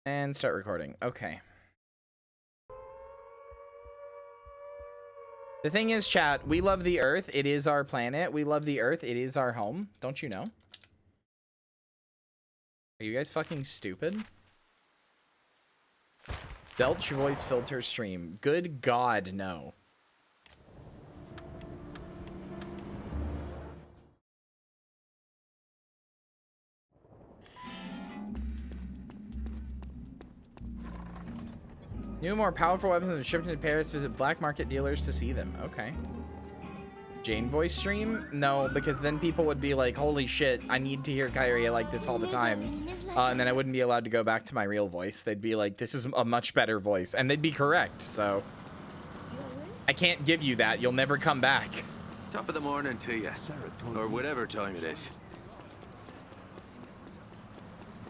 And start recording. Okay. The thing is, chat, we love the Earth. It is our planet. We love the Earth. It is our home. Don't you know? Are you guys fucking stupid? Belch voice filter stream. Good God, no. New, more powerful weapons have been shipped into Paris. Visit black market dealers to see them. Okay. Jane voice stream? No, because then people would be like, holy shit, I need to hear Kyria like this all the time. And then I wouldn't be allowed to go back to my real voice. They'd be like, this is a much better voice. And they'd be correct, so. I can't give you that. You'll never come back. Top of the morning to you. Or whatever time it is.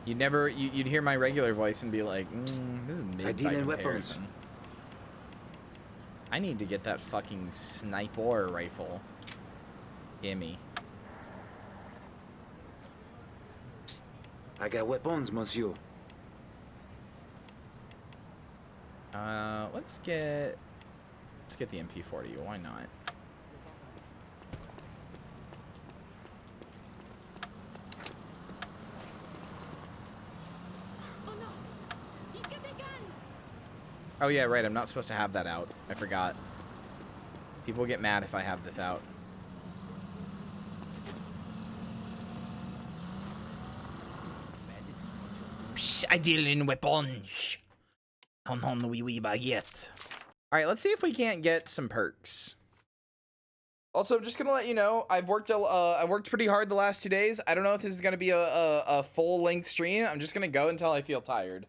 You'd hear my regular voice and be like, this is mid by comparison. I need to get that fucking sniper rifle. Gimme. I got weapons, monsieur. Let's get the MP40. Why not? Oh yeah, right, I'm not supposed to have that out. I forgot. People get mad if I have this out. Psh, I deal in weapons. On the wee baguette. Alright, let's see if we can't get some perks. Also, I'm just gonna let you know, I've worked pretty hard the last 2 days. I don't know if this is gonna be a full-length stream. I'm just gonna go until I feel tired.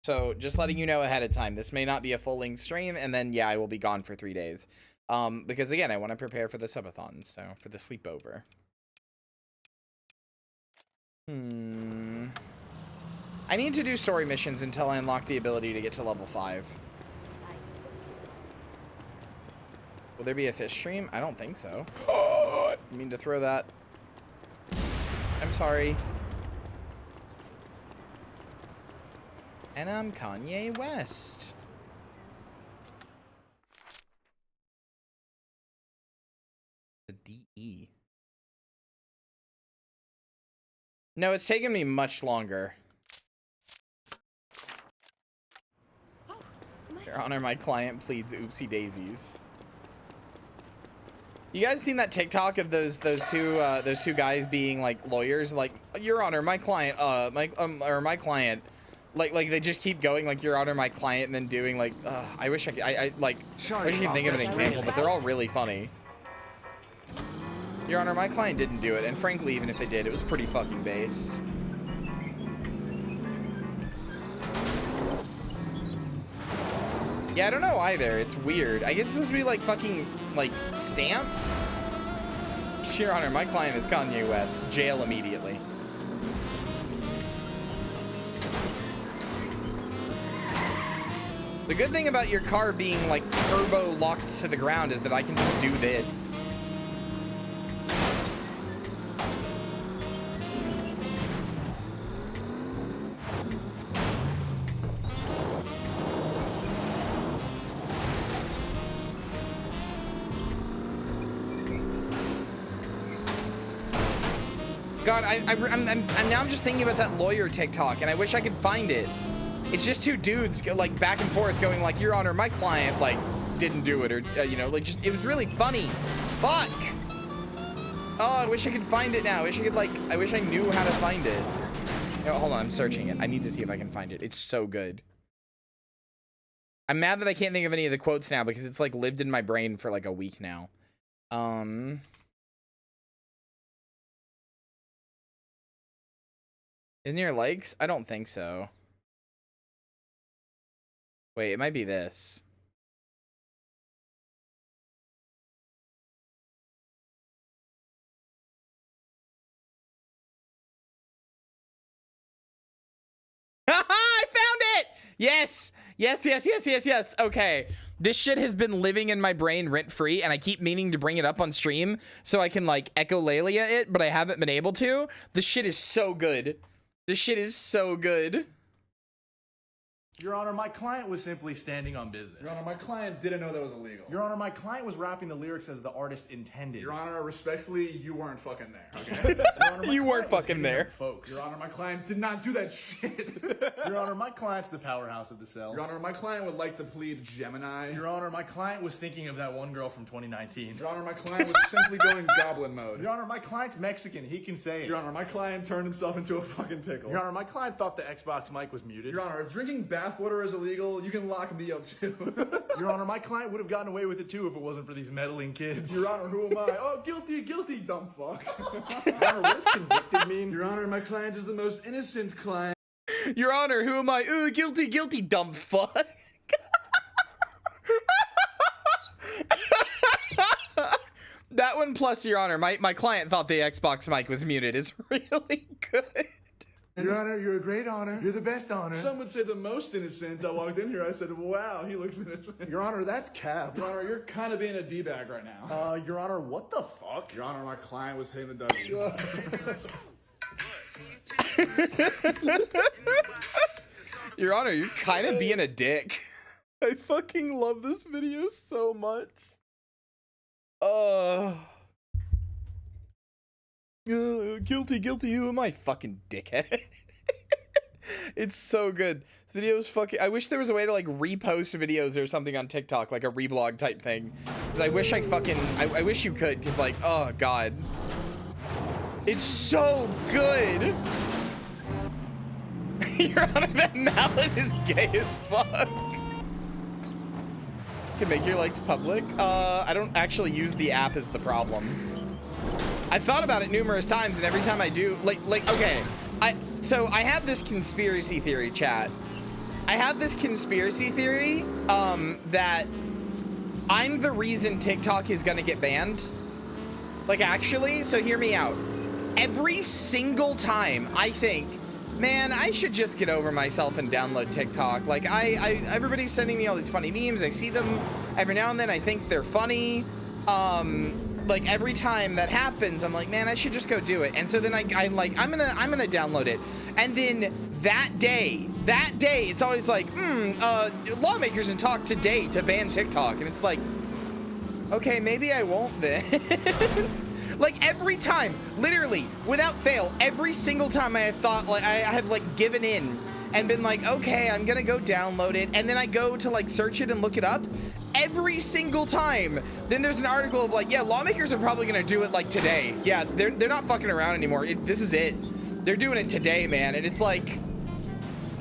So just letting you know ahead of time, this may not be a full-length stream, and then yeah, I will be gone for 3 days. Because again, I want to prepare for the subathon, so for the sleepover. I need to do story missions until I unlock the ability to get to level 5. Will there be a fish stream? I don't think so. Oh, I mean to throw that. I'm sorry. And I'm Kanye West. The DE. No, it's taken me much longer. Your Honor, my client pleads oopsie daisies. You guys seen that TikTok of those two guys being like lawyers, like, Your Honor, my client, my client. Like they just keep going, like, Your Honor, my client, and then doing, like, I wish I could, I wish I could think of an example, but they're all really funny. Your Honor, my client didn't do it, and frankly, even if they did, it was pretty fucking base. Yeah, I don't know either. It's weird. I guess it's supposed to be, like, fucking, like, stamps? Your Honor, my client is Kanye West. Jail immediately. The good thing about your car being like turbo locked to the ground is that I can just do this. God, I'm just thinking about that lawyer TikTok, and I wish I could find it. It's just two dudes like back and forth going like, Your Honor, my client like didn't do it, or you know, like, just, it was really funny. Fuck. Oh, I wish I could find it now. I wish I knew how to find it. Oh, hold on, I'm searching it. I need to see if I can find it. It's so good. I'm mad that I can't think of any of the quotes now because it's like lived in my brain for like a week now. Isn't there likes? I don't think so. Wait, it might be this. I found it! Yes! Yes. Okay. This shit has been living in my brain rent-free, and I keep meaning to bring it up on stream so I can, like, echolalia it, but I haven't been able to. This shit is so good. This shit is so good. Your Honor, my client was simply standing on business. Your Honor, my client didn't know that was illegal. Your Honor, my client was rapping the lyrics as the artist intended. Your Honor, respectfully, you weren't fucking there, okay? Your Honor, my You weren't client was fucking hitting there. up folks. Your Honor, my client did not do that shit. Your Honor, my client's the powerhouse of the cell. Your Honor, my client would like to plead Gemini. Your Honor, my client was thinking of that one girl from 2019. Your Honor, my client was simply going goblin mode. Your Honor, my client's Mexican. He can say it. Your Honor, my client turned himself into a fucking pickle. Your Honor, my client thought the Xbox mic was muted. Your Honor, if drinking bathwater is illegal, you can lock me up too. Your Honor, my client would have gotten away with it too if it wasn't for these meddling kids. Your Honor, who am I? Oh, guilty, guilty, dumb fuck. Your Honor, what does convicted mean? Your Honor, my client is the most innocent client. Your Honor, who am I? Ooh, guilty, guilty, dumb fuck. That one plus, Your Honor, my client thought the Xbox mic was muted is really good. Your Honor, you're a great honor. You're the best honor. Some would say the most innocent. I walked in here, I said, wow, he looks innocent. Your Honor, that's cap. Your Honor, you're kind of being a D-bag right now. Your Honor, what the fuck? Your Honor, my client was hitting the W. Your Honor, you're kind of being a dick. I fucking love this video so much. Guilty, guilty, who am I? Fucking dickhead. It's so good. This video is fucking... I wish there was a way to, like, repost videos or something on TikTok, like a reblog type thing. Because I wish I fucking... I wish you could, because, like, oh, God. It's so good. Your Honor, that mallet is gay as fuck. Can make your legs public. I don't actually use the app is the problem. I've thought about it numerous times, and every time I do, like, okay, so I have this conspiracy theory, chat. I have this conspiracy theory, that I'm the reason TikTok is gonna get banned. Like, actually, so hear me out. Every single time I think, man, I should just get over myself and download TikTok. Like, everybody's sending me all these funny memes. I see them every now and then. I think they're funny. Like, every time that happens, I'm like, man, I should just go do it. And so then I'm like, I'm gonna download it. And then that day, it's always like, lawmakers in talk today to ban TikTok. And it's like, okay, maybe I won't then. Like, every time, literally, without fail, every single time I have thought, like, I have, like, given in and been like, okay, I'm gonna go download it, and then I go to, like, search it and look it up, every single time, then there's an article of, like, yeah, lawmakers are probably gonna do it, like, today. Yeah, they're not fucking around anymore. This is it. They're doing it today, man, and it's like,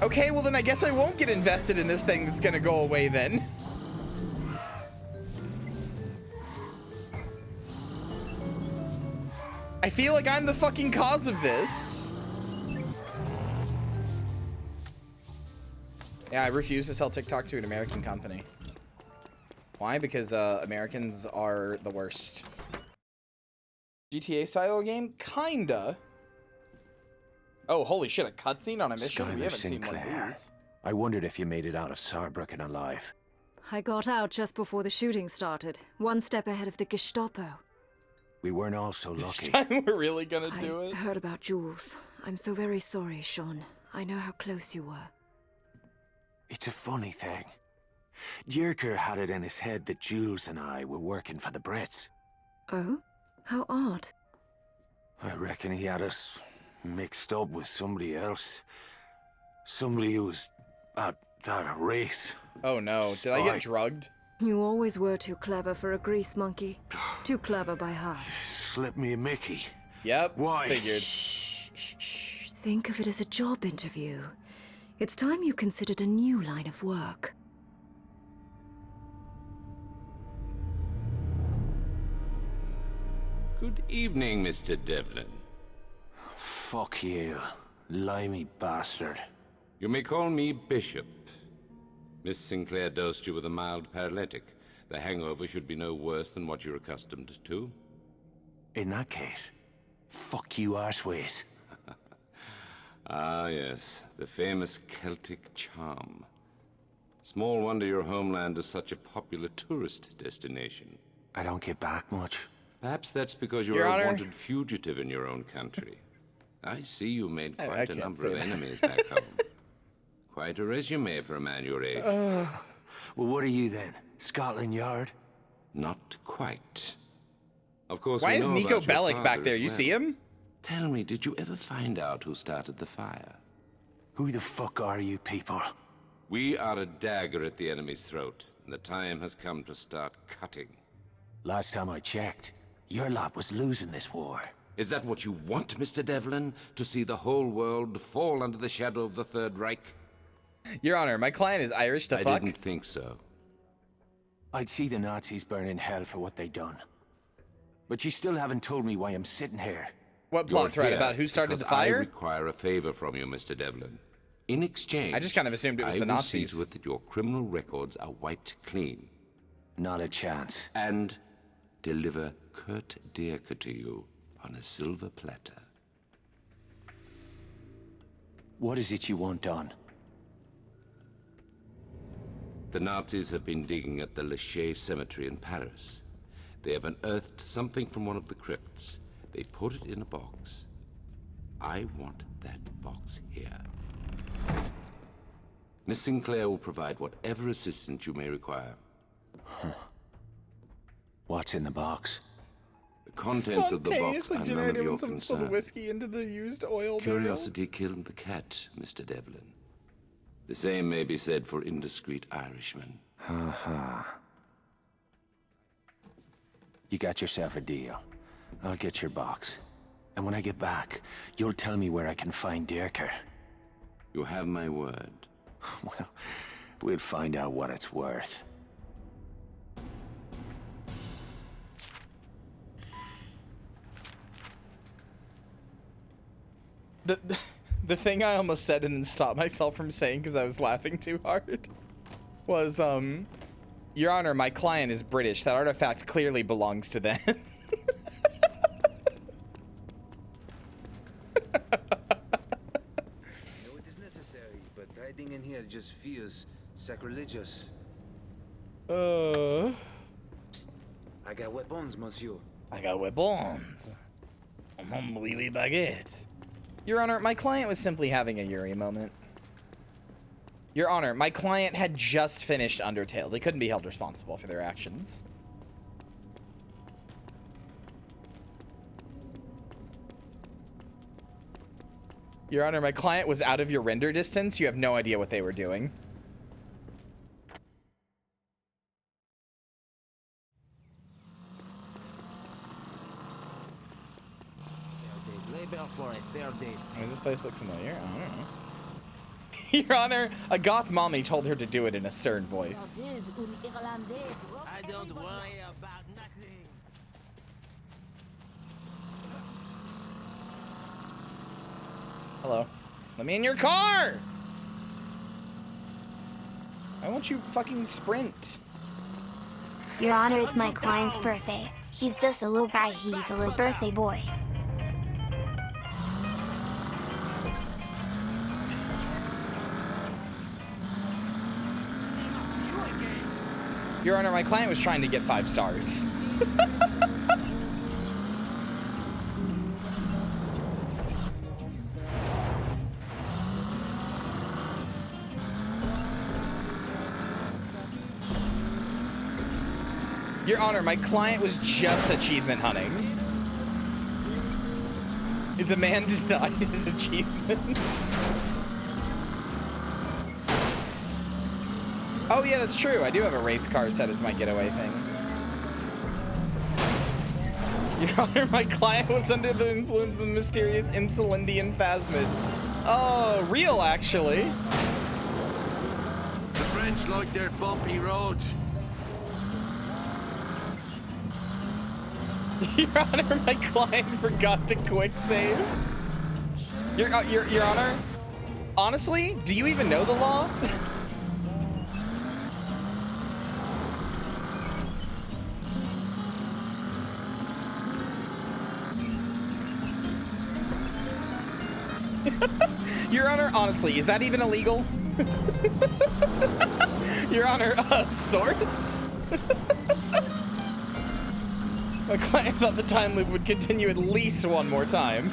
okay, well, then I guess I won't get invested in this thing that's gonna go away then. I feel like I'm the fucking cause of this. Yeah, I refuse to sell TikTok to an American company. Why? Because Americans are the worst. GTA style game? Kinda. Oh, holy shit, a cutscene on a mission? We haven't seen one of these. I wondered if you made it out of Saarbrücken alive. I got out just before the shooting started, one step ahead of the Gestapo. We weren't all so lucky. This time we're really gonna do I it. heard about Jules. I'm so very sorry, Sean. I know how close you were. It's a funny thing. Jirker had it in his head that Jules and I were working for the Brits. Oh? How odd. I reckon he had us mixed up with somebody else. Somebody who was at that race. Oh no, did I get drugged? You always were too clever for a grease monkey. Too clever by half. Slip me a Mickey. Yep, Why? figured. Shh, shh, shh. Think of it as a job interview. It's time you considered a new line of work. Good evening, Mr. Devlin. Fuck you, limey bastard. You may call me Bishop. Miss Sinclair dosed you with a mild paralytic. The hangover should be no worse than what you're accustomed to. In that case, fuck you arseways. Ah, yes, the famous Celtic charm. Small wonder your homeland is such a popular tourist destination. I don't get back much. Perhaps that's because you're Your a Honor. wanted fugitive in your own country. I see you made I quite a can't number say of that. enemies back home. Quite a resume for a man your age. Well, what are you then? Scotland Yard? Not quite. Of course, Why we is know Nico about your Bellic back father there? as You well. see him? Tell me, did you ever find out who started the fire? Who the fuck are you people? We are a dagger at the enemy's throat, and the time has come to start cutting. Last time I checked, your lot was losing this war. Is that what you want, Mr. Devlin? To see the whole world fall under the shadow of the Third Reich? Your Honor, my client is Irish to I fuck. didn't think so. I'd see the Nazis burn in hell for what they done. But you still haven't told me why I'm sitting here. What You're plot thread here about who started because the fire? I require a favor from you, Mr. Devlin. In exchange, I just kind of assumed it was I the will Nazis. see to it that your criminal records are wiped clean. Not a chance. And deliver Kurt Dierke to you on a silver platter. What is it you want done? The Nazis have been digging at the Le Chais cemetery in Paris. They have unearthed something from one of the crypts. They put it in a box. I want that box here. Miss Sinclair will provide whatever assistance you may require. What's in the box? The contents of the box Spontaneously are none of generated your when someone spilled the concern. whiskey into the used oil barrel. Curiosity killed the cat, Mr. Devlin. The same may be said for indiscreet Irishmen. You got yourself a deal. I'll get your box. And when I get back, you'll tell me where I can find Dierker. You have my word. Well, we'll find out what it's worth. The thing I almost said and then stopped myself from saying because I was laughing too hard was, Your Honor, my client is British. That artifact clearly belongs to them. No, it is necessary, but hiding in here just feels sacrilegious. I I got weapons, monsieur. got weapons. I'm on the wee baguette. Your Honor, my client was simply having a Yuri moment. Your Honor, my client had just finished Undertale. They couldn't be held responsible for their actions. Your Honor, my client was out of your render distance. You have no idea what they were doing. Labor for a fair day's Does this place look familiar? I don't know. Your Honor, a goth mommy told her to do it in a stern voice. I don't worry about nothing. Hello. Let me in your car! Why won't you fucking sprint? Your Honor, it's my client's birthday. He's just a little guy, he's a little birthday boy. Your Honor, my client was trying to get 5 stars. Your Honor, my client was just achievement hunting. Is a man denied his achievements? Oh yeah, that's true. I do have a race car set as my getaway thing. Your Honor, my client was under the influence of mysterious insulindian phasmid. Oh, real actually. The French like their bumpy roads. Your Honor, my client forgot to quick save. Your Honor, honestly, do you even know the law? Your Honor, honestly, is that even illegal? Your Honor, source? My client thought the time loop would continue at least one more time.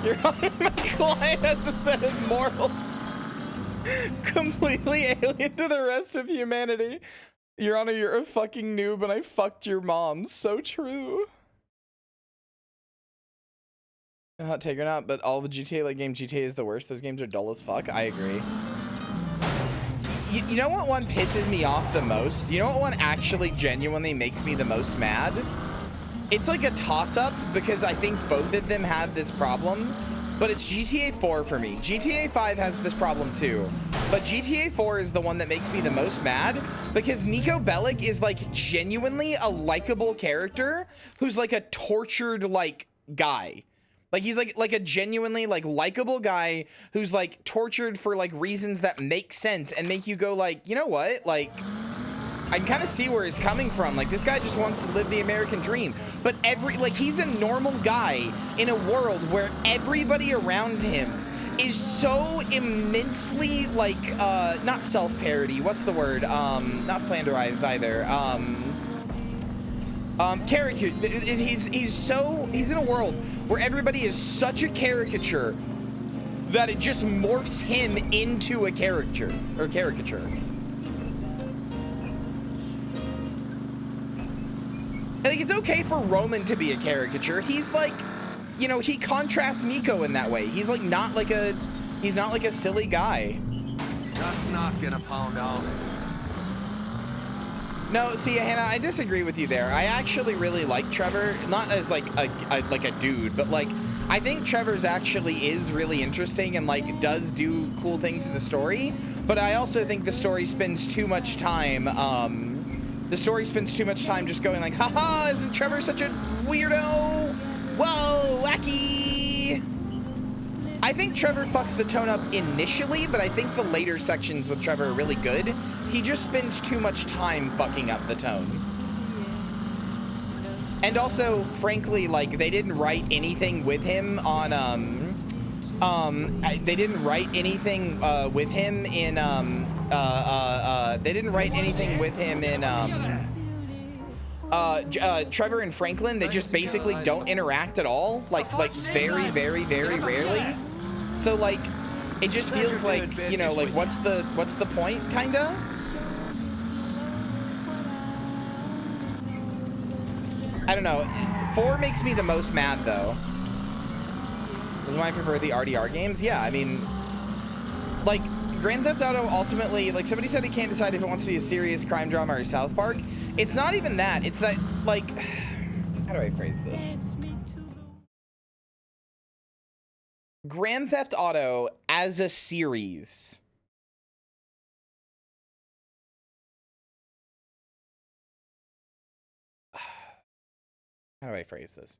Your Honor, my client has a set of morals completely alien to the rest of humanity. Your Honor, you're a fucking noob and I fucked your mom. So true. Hot take or not, but all the GTA like game GTA is the worst. Those games are dull as fuck. I agree. You know what one pisses me off the most? You know what one actually genuinely makes me the most mad? It's like a toss-up because I think both of them have this problem, but it's GTA 4 for me. GTA 5 has this problem too, but GTA 4 is the one that makes me the most mad because Nico Bellic is like genuinely a likable character who's like a tortured like guy. Like he's like a genuinely like likable guy who's like tortured for like reasons that make sense and make you go like, you know what? Like I can kind of see where he's coming from. Like this guy just wants to live the American dream, but he's a normal guy in a world where everybody around him is so immensely like not self-parody. What's the word? Not flanderized either. Caricature. He's in a world where everybody is such a caricature that it just morphs him into a caricature. Like it's okay for Roman to be a caricature. He's like, you know, he contrasts Nico in that way. He's like he's not like a silly guy. That's not gonna pound out. No, see, Hannah, I disagree with you there. I actually really like Trevor, not as like a dude, but like I think Trevor's actually is really interesting and like does do cool things in the story. But I also think the story spends too much time. Just going like, haha, isn't Trevor such a weirdo? Whoa, wacky. I think Trevor fucks the tone up initially, but I think the later sections with Trevor are really good. He just spends too much time fucking up the tone. And also, frankly, like they didn't write anything with him on they didn't write anything with him in Trevor and Franklin. They just basically don't interact at all, like very, very, very rarely. So like it just feels like, you know, like what's the point, kinda? I don't know. 4 makes me the most mad though. This is why I prefer the RDR games. Yeah, I mean, like Grand Theft Auto ultimately, like somebody said he can't decide if it wants to be a serious crime drama or South Park. It's not even that. It's that, like, how do I phrase this? Grand Theft Auto as a series. How do I phrase this?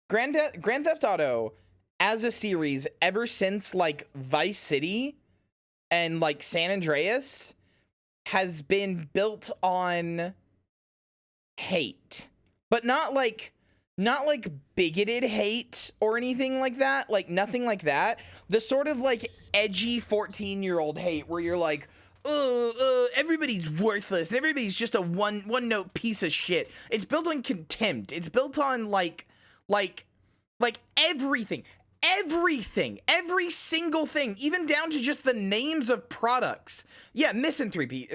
Grand Theft Auto as a series ever since like Vice City and like San Andreas has been built on hate, but not like bigoted hate or anything like that. Like nothing like that. The sort of like edgy 14-year-old hate where you're like, everybody's worthless and everybody's just a one note piece of shit. It's built on contempt. It's built on like everything, every single thing, even down to just the names of products. Yeah, misanthropy.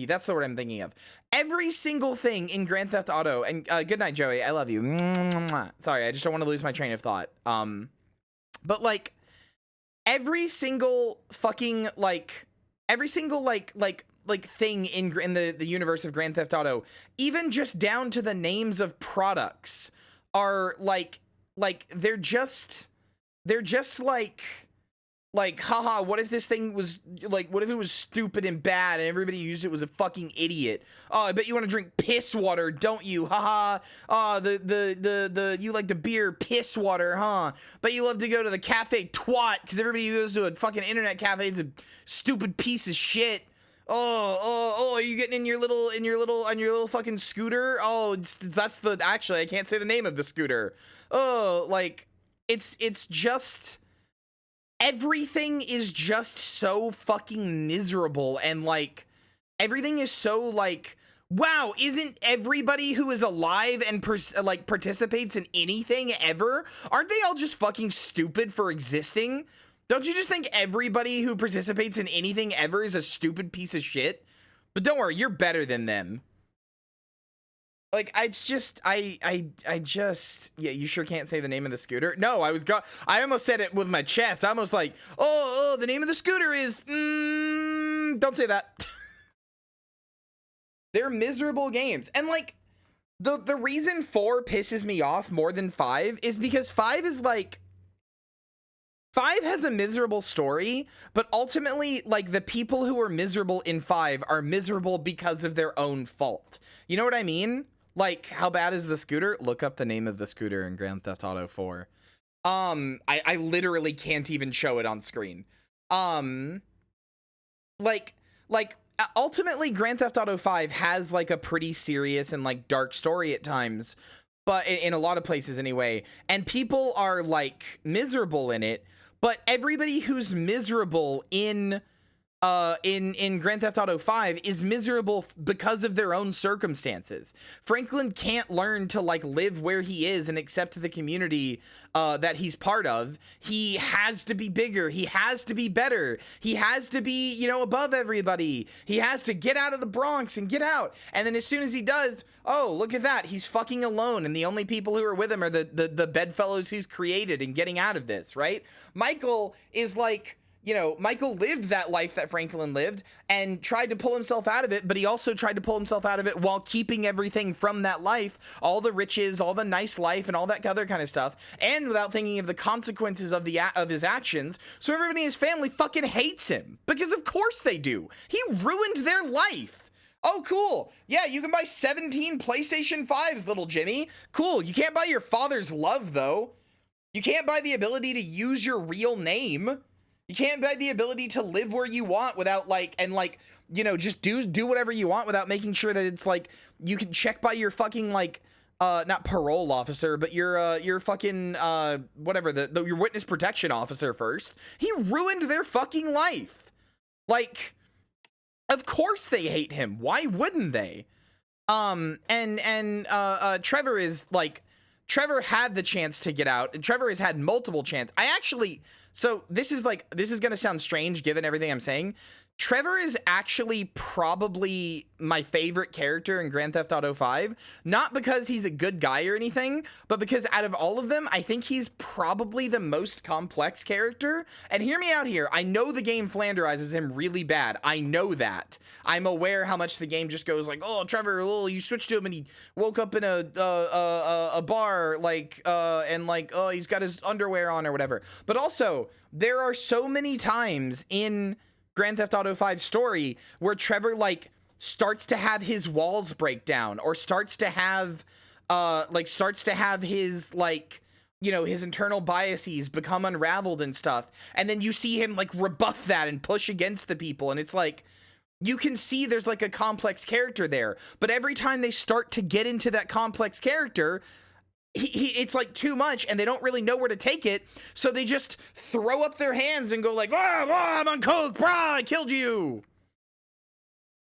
That's the word I'm thinking of. Every single thing in Grand Theft Auto, and good night, Joey. I love you. Sorry, I just don't want to lose my train of thought. But like every single fucking thing in the universe of Grand Theft Auto, even just down to the names of products, are like they're just like haha, what if this thing was like, what if it was stupid and bad and everybody who used it was a fucking idiot? Oh, I bet you want to drink piss water, don't you? Haha. You like the beer piss water, huh? But you love to go to the cafe twat because everybody who goes to a fucking internet cafe is a stupid piece of shit. Oh, are you getting on your little fucking scooter? Oh, that's actually, I can't say the name of the scooter. Oh, like it's just, everything is just so fucking miserable, and like everything is so like Wow, isn't everybody who is alive and like participates in anything ever, aren't they all just fucking stupid for existing? Don't you just think everybody who participates in anything ever is a stupid piece of shit? But don't worry, you're better than them. Like, it's just, I just, yeah, you sure can't say the name of the scooter? No, I almost said it with my chest. I almost like, oh, the name of the scooter is, don't say that. They're miserable games. And like, the reason 4 pisses me off more than 5 is because 5 is like, 5 has a miserable story, but ultimately, like, the people who are miserable in 5 are miserable because of their own fault. You know what I mean? Like, how bad is the scooter? Look up the name of the scooter in Grand Theft Auto 4. I literally can't even show it on screen. Ultimately, Grand Theft Auto 5 has, like, a pretty serious and, like, dark story at times, but in a lot of places anyway, and people are, like, miserable in it, but everybody who's miserable in Grand Theft Auto 5 is miserable because of their own circumstances. Franklin can't learn to like live where he is and accept the community that he's part of. He has to be bigger. He has to be better. He has to be, you know, above everybody. He has to get out of the Bronx and get out. And then as soon as he does, oh, look at that. He's fucking alone. And the only people who are with him are the bedfellows he's created and getting out of this, right? Michael is like, you know, Michael lived that life that Franklin lived and tried to pull himself out of it, but he also tried to pull himself out of it while keeping everything from that life, all the riches, all the nice life, and all that other kind of stuff, and without thinking of the consequences of his actions. So everybody in his family fucking hates him, because of course they do. He ruined their life. Oh, cool. Yeah, you can buy 17 PlayStation 5s, little Jimmy. Cool. You can't buy your father's love, though. You can't buy the ability to use your real name. You can't buy the ability to live where you want without like, and like, you know, just do whatever you want without making sure that it's like, you can check by your fucking like, not parole officer, but your fucking, whatever, your witness protection officer first. He ruined their fucking life. Like, of course they hate him. Why wouldn't they? Trevor is like, Trevor had the chance to get out, and Trevor has had multiple chances. So this is going to sound strange given everything I'm saying. Trevor is actually probably my favorite character in Grand Theft Auto 5, not because he's a good guy or anything, but because out of all of them, I think he's probably the most complex character. And hear me out here. I know the game flanderizes him really bad. I know that. I'm aware how much the game just goes like, oh, Trevor, oh, you switched to him and he woke up in a bar, like, and like, oh, he's got his underwear on or whatever. But also, there are so many times in Grand Theft Auto 5 story where Trevor like starts to have his walls break down, or starts to have his like, you know, his internal biases become unraveled and stuff, and then you see him like rebuff that and push against the people, and it's like, you can see there's like a complex character there, but every time they start to get into that complex character, it's like too much, and they don't really know where to take it, so they just throw up their hands and go like, I'm on coke, brah, I killed you.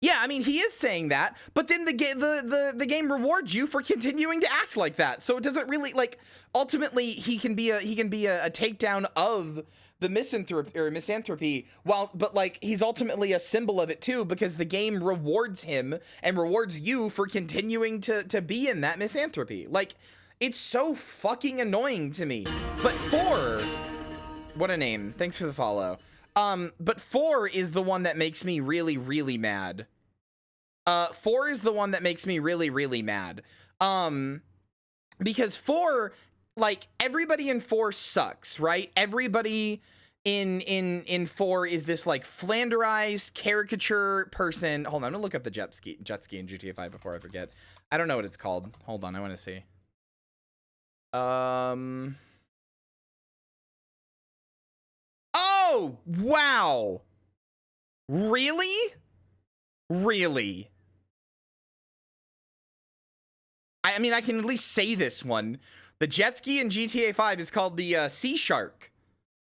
Yeah, I mean, he is saying that, but then the game rewards you for continuing to act like that, so it doesn't really, like, ultimately he can be a takedown of the misanthropy, but like, he's ultimately a symbol of it too, because the game rewards him and rewards you for continuing to be in that misanthropy. Like, it's so fucking annoying to me. But 4, what a name. Thanks for the follow. But 4 is the one that makes me really, really mad. 4 is the one that makes me really, really mad. Because 4, like, everybody in 4 sucks, right? Everybody in 4 is this like flanderized caricature person. Hold on, I'm gonna look up the jet ski in GTA 5 before I forget. I don't know what it's called. Hold on, I want to see. Oh, wow. Really? Really? I mean, I can at least say this one. The jet ski in GTA 5 is called the Sea Shark,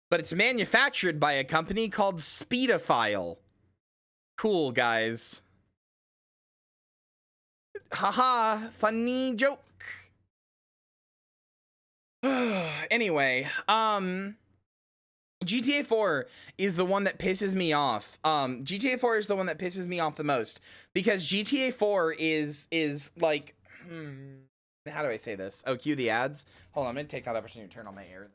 but it's manufactured by a company called Speedophile. Cool, guys. Haha, funny joke. Anyway, GTA 4 is the one that pisses me off. GTA 4 is the one that pisses me off the most because GTA 4 is like, how do I say this? Oh, cue the ads. Hold on, I'm gonna take that opportunity to turn on my air.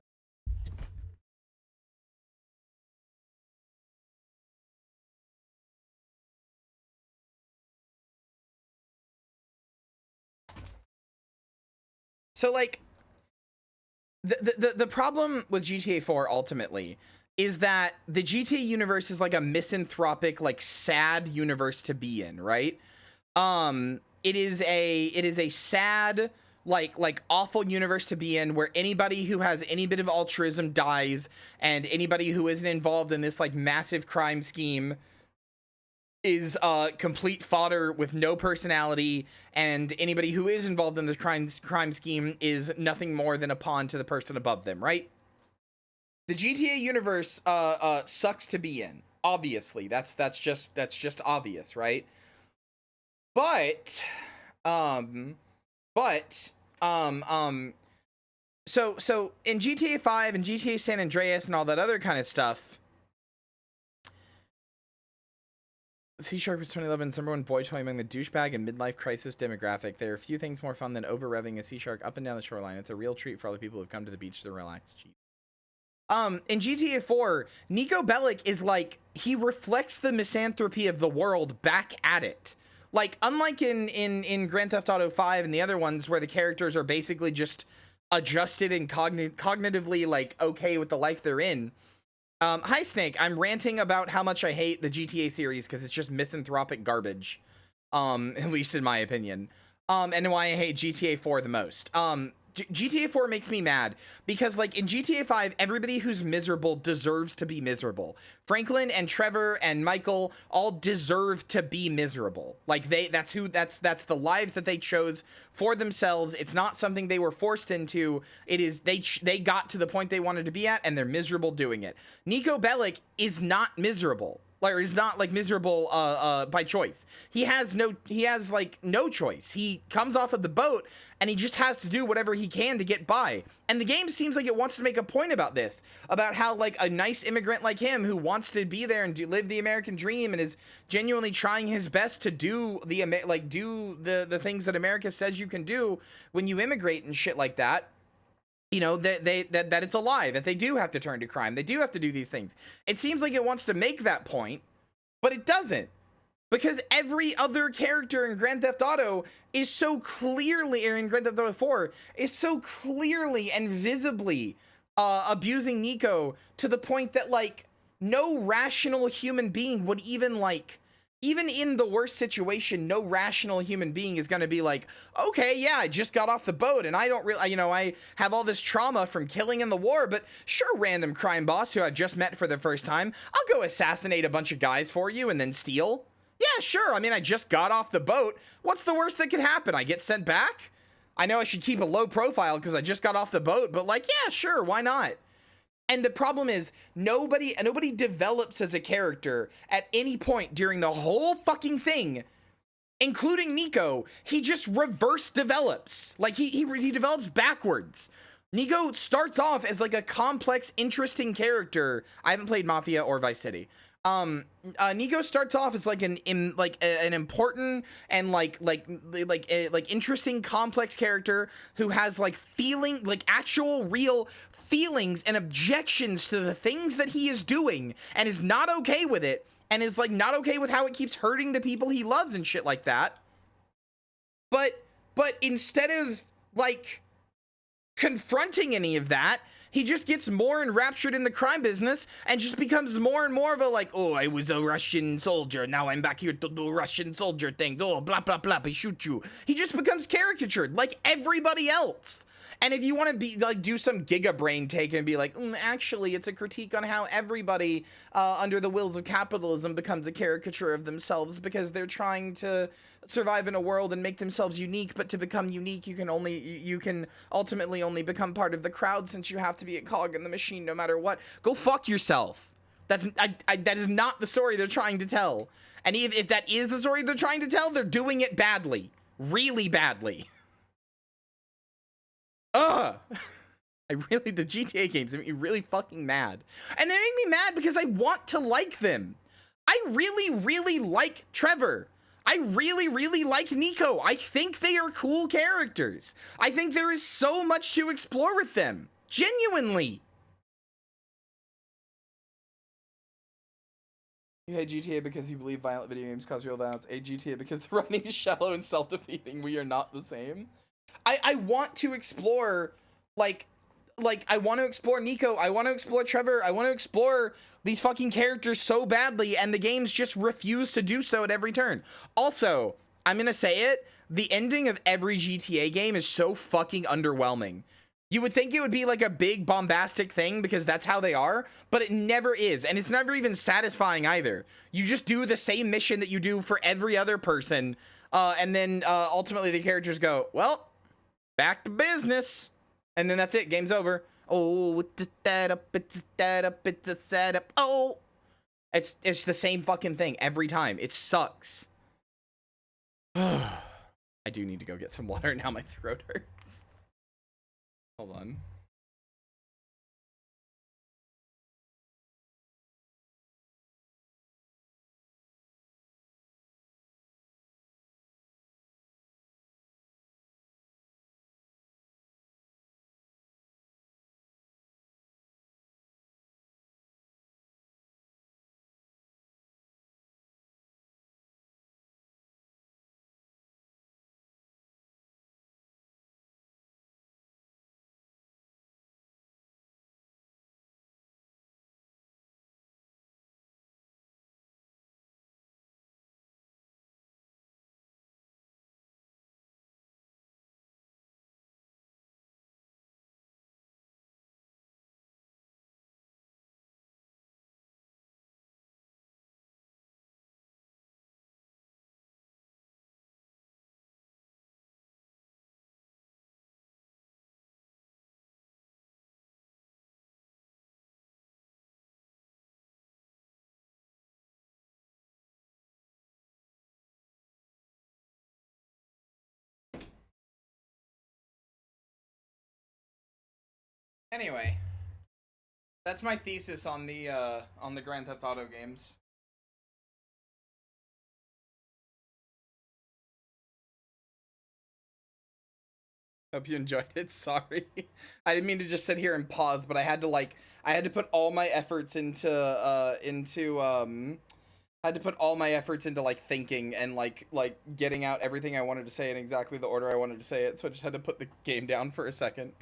So like, the problem with GTA 4 ultimately is that the GTA universe is like a misanthropic, like sad universe to be in, right? It is a sad, like awful universe to be in where anybody who has any bit of altruism dies, and anybody who isn't involved in this like massive crime scheme is complete fodder with no personality, and anybody who is involved in the crime scheme is nothing more than a pawn to the person above them, right? The GTA universe sucks to be in. Obviously, that's just obvious, right? But so in GTA 5 and GTA San Andreas and all that other kind of stuff, C-Shark was 2011's #1 boy toy among the douchebag and midlife crisis demographic. There are few things more fun than over-revving a C-Shark up and down the shoreline. It's a real treat for all the people who've come to the beach to relax. Cheap. In GTA 4, Nico Bellic is like, he reflects the misanthropy of the world back at it. Like, unlike in Grand Theft Auto 5 and the other ones where the characters are basically just adjusted and cognitively, like, okay with the life they're in. Hi, Snake. I'm ranting about how much I hate the GTA series because it's just misanthropic garbage. At least in my opinion. And why I hate GTA 4 the most. GTA 4 makes me mad because, like, in GTA 5, everybody who's miserable deserves to be miserable. Franklin and Trevor and Michael all deserve to be miserable. Like, that's the lives that they chose for themselves. It's not something they were forced into. It is, they got to the point they wanted to be at, and they're miserable doing it. Nico Bellic is not miserable. Like, he's not like miserable by choice. He has like no choice. He comes off of the boat and he just has to do whatever he can to get by. And the game seems like it wants to make a point about this, about how like a nice immigrant like him who wants to be there and live the American dream and is genuinely trying his best to do the things that America says you can do when you immigrate and shit like that. You know, that it's a lie, that they do have to turn to crime. They do have to do these things. It seems like it wants to make that point, but it doesn't. Because every other character in Grand Theft Auto is so clearly, or in Grand Theft Auto 4, is so clearly and visibly abusing Nico to the point that, like, no rational human being would even, like, even in the worst situation, no rational human being is going to be like, okay, yeah, I just got off the boat and I don't really, you know, I have all this trauma from killing in the war, but sure, random crime boss who I've just met for the first time, I'll go assassinate a bunch of guys for you and then steal. Yeah, sure. I mean, I just got off the boat. What's the worst that could happen? I get sent back? I know I should keep a low profile because I just got off the boat, but like, yeah, sure, why not? And the problem is nobody develops as a character at any point during the whole fucking thing, including Nico. He just reverse develops. Like he develops backwards. Nico starts off as like a complex, interesting character. I haven't played Mafia or Vice City. Nico starts off as like an important and like interesting, complex character who has like actual real feelings and objections to the things that he is doing and is not okay with it and is like not okay with how it keeps hurting the people he loves and shit like that. But instead of like confronting any of that, he just gets more enraptured in the crime business and just becomes more and more of a like, oh, I was a Russian soldier. Now I'm back here to do Russian soldier things. Oh, blah, blah, blah. I shoot you. He just becomes caricatured like everybody else. And if you want to be like, do some Giga Brain take and be like, actually, it's a critique on how everybody under the wills of capitalism becomes a caricature of themselves because they're trying to survive in a world and make themselves unique. But to become unique, you can ultimately only become part of the crowd since you have to be a cog in the machine no matter what. Go fuck yourself. That is not the story they're trying to tell. And if that is the story they're trying to tell, they're doing it badly. really badly. Ugh. The GTA games make me really fucking mad. And they make me mad because I want to like them. I really like Trevor. I really like Nico. I think they are cool characters. I think there is so much to explore with them. Genuinely. You hate GTA because you believe violent video games cause real violence. A GTA because the writing is shallow and self-defeating. We are not the same. I want to explore, like I want to explore Nico. I want to explore Trevor. I want to explore these fucking characters so badly, and the games just refuse to do so at every turn. Also, I'm gonna say it, the ending of every GTA game is so fucking underwhelming. You would think it would be like a big bombastic thing because that's how they are, but it never is, and it's never even satisfying either. You just do the same mission that you do for every other person, and then ultimately the characters go, well, back to business. And then that's it. Game's over. Oh, it's a setup. It's a setup. It's a setup. Oh, it's the same fucking thing every time. It sucks. I do need to go get some water now. My throat hurts. Hold on. Anyway, that's my thesis on the Grand Theft Auto games. Hope you enjoyed it. Sorry, I didn't mean to just sit here and pause, but I had to put all my efforts into like thinking and like getting out everything I wanted to say in exactly the order I wanted to say it. So I just had to put the game down for a second.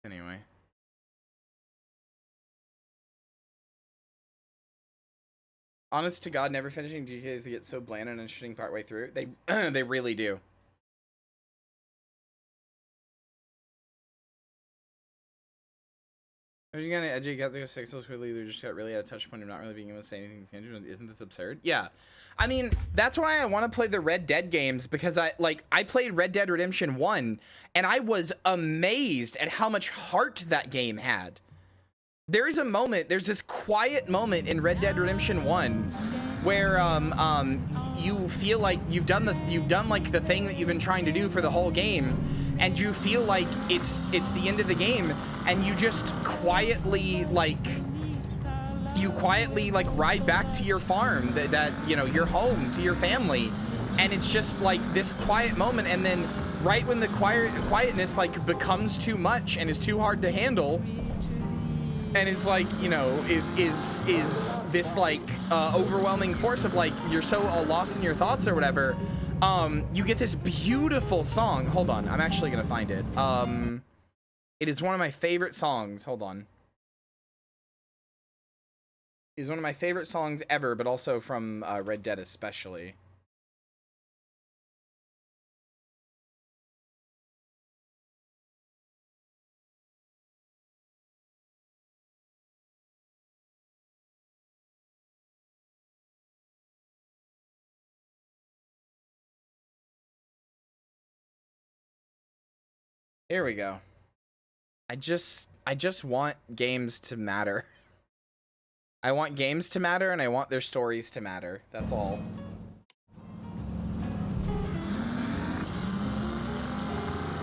Anyway. Honest to God, never finishing GTAs to get so bland and interesting partway through. They really do. You got edgy guys like six really they just got really at a touch point of not really being able to say anything tangible. Isn't this absurd? Yeah. I mean, that's why I want to play the Red Dead games, because I played Red Dead Redemption 1 and I was amazed at how much heart that game had. There's this quiet moment in Red Dead Redemption 1 where you feel like you've done like the thing that you've been trying to do for the whole game, and you feel like it's the end of the game, and you just quietly ride back to your farm, that you know, your home, to your family, and it's just like this quiet moment, and then right when the quietness like becomes too much and is too hard to handle, and it's like, you know, is this like overwhelming force of like you're so lost in your thoughts or whatever, you get this beautiful song. Hold on, I'm actually gonna find it. It is one of my favorite songs. Hold on. It is one of my favorite songs ever, but also from Red Dead especially. Here we go. I just want games to matter. I want games to matter, and I want their stories to matter. That's all.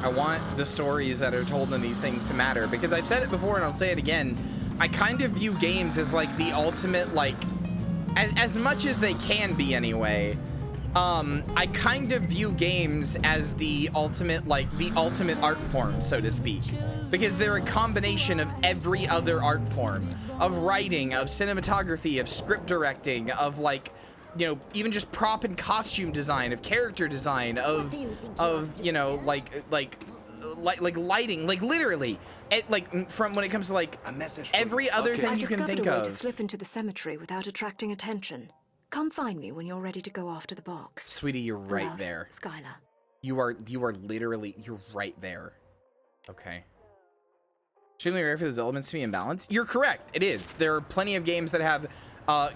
I want the stories that are told in these things to matter, because I've said it before and I'll say it again. I kind of view games as like the ultimate, like, as much as they can be anyway. I kind of view games as the ultimate, like, the ultimate art form, so to speak, because they're a combination of every other art form, of writing, of cinematography, of script directing, of, like, you know, even just prop and costume design, of character design, of you know, like lighting, like literally, like from when it comes to like every other thing you can think I've discovered a way of. to slip into the cemetery without attracting attention. Come find me when you're ready to go after the box. Sweetie, you're right Love, there. Skylar. You are literally, you're right there. Okay. Extremely rare for those elements to be imbalanced. You're correct. It is. There are plenty of games that have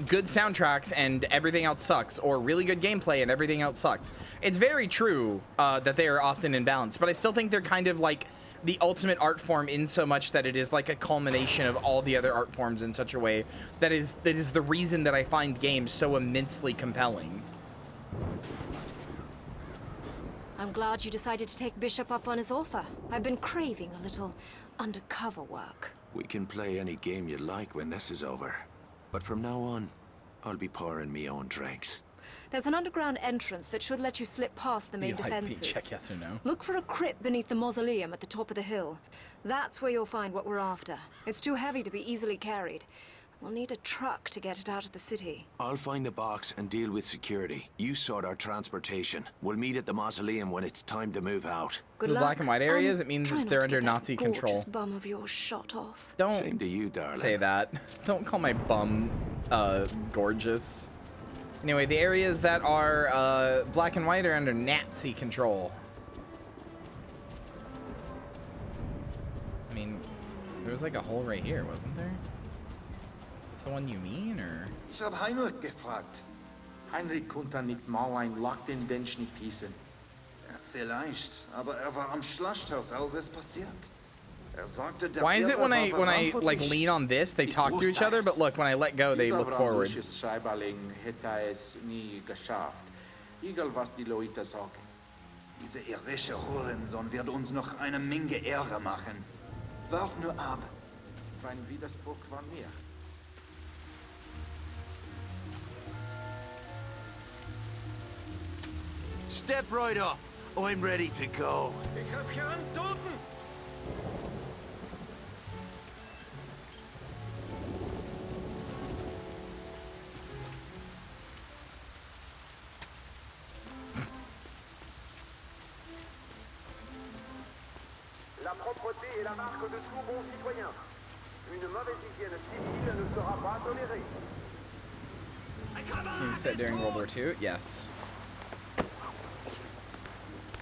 good soundtracks and everything else sucks, or really good gameplay and everything else sucks. It's very true that they are often imbalanced, but I still think they're kind of like the ultimate art form in so much that it is like a culmination of all the other art forms in such a way that is the reason that I find games so immensely compelling. I'm glad you decided to take Bishop up on his offer. I've been craving a little undercover work. We can play any game you like when this is over. But from now on, I'll be pouring me own drinks. There's an underground entrance that should let you slip past the main defenses. Check yes or no. Look for a crypt beneath the mausoleum at the top of the hill. That's where you'll find what we're after. It's too heavy to be easily carried. We'll need a truck to get it out of the city. I'll find the box and deal with security. You sort our transportation. We'll meet at the mausoleum when it's time to move out. Good The luck. black and white areas, it means Try that not they're to under get that Nazi gorgeous control. bum of yours shot off. Don't Same to you, darling. say that. Don't call my bum gorgeous. Anyway, the areas that are black and white are under Nazi control. I mean, there was like a hole right here, wasn't there? Is the one you mean, or? Ich hab Heinrich gefragt. Heinrich konnte nicht mal ein Lock den Bench nicht gießen. Vielleicht, aber war am Schlachthaus, als es passiert. Sagte, der Why is it when I Führer like lean on this, they talk to each other, but look, when I let go, they look forward. Schreiberling hätte es nie geschafft. Egal was die Leute sagen. Diese irische Hurensohn wird uns noch eine Menge Ärger machen. Wart nur ab. Kein Widerspruch von mir. Step right up. I'm ready to go. Ich hab hier einen Toten! La propreté est la marque de tout bon citoyen. Une mauvaise hygiène civile ne sera pas tolérée. You said during World War II? Yes.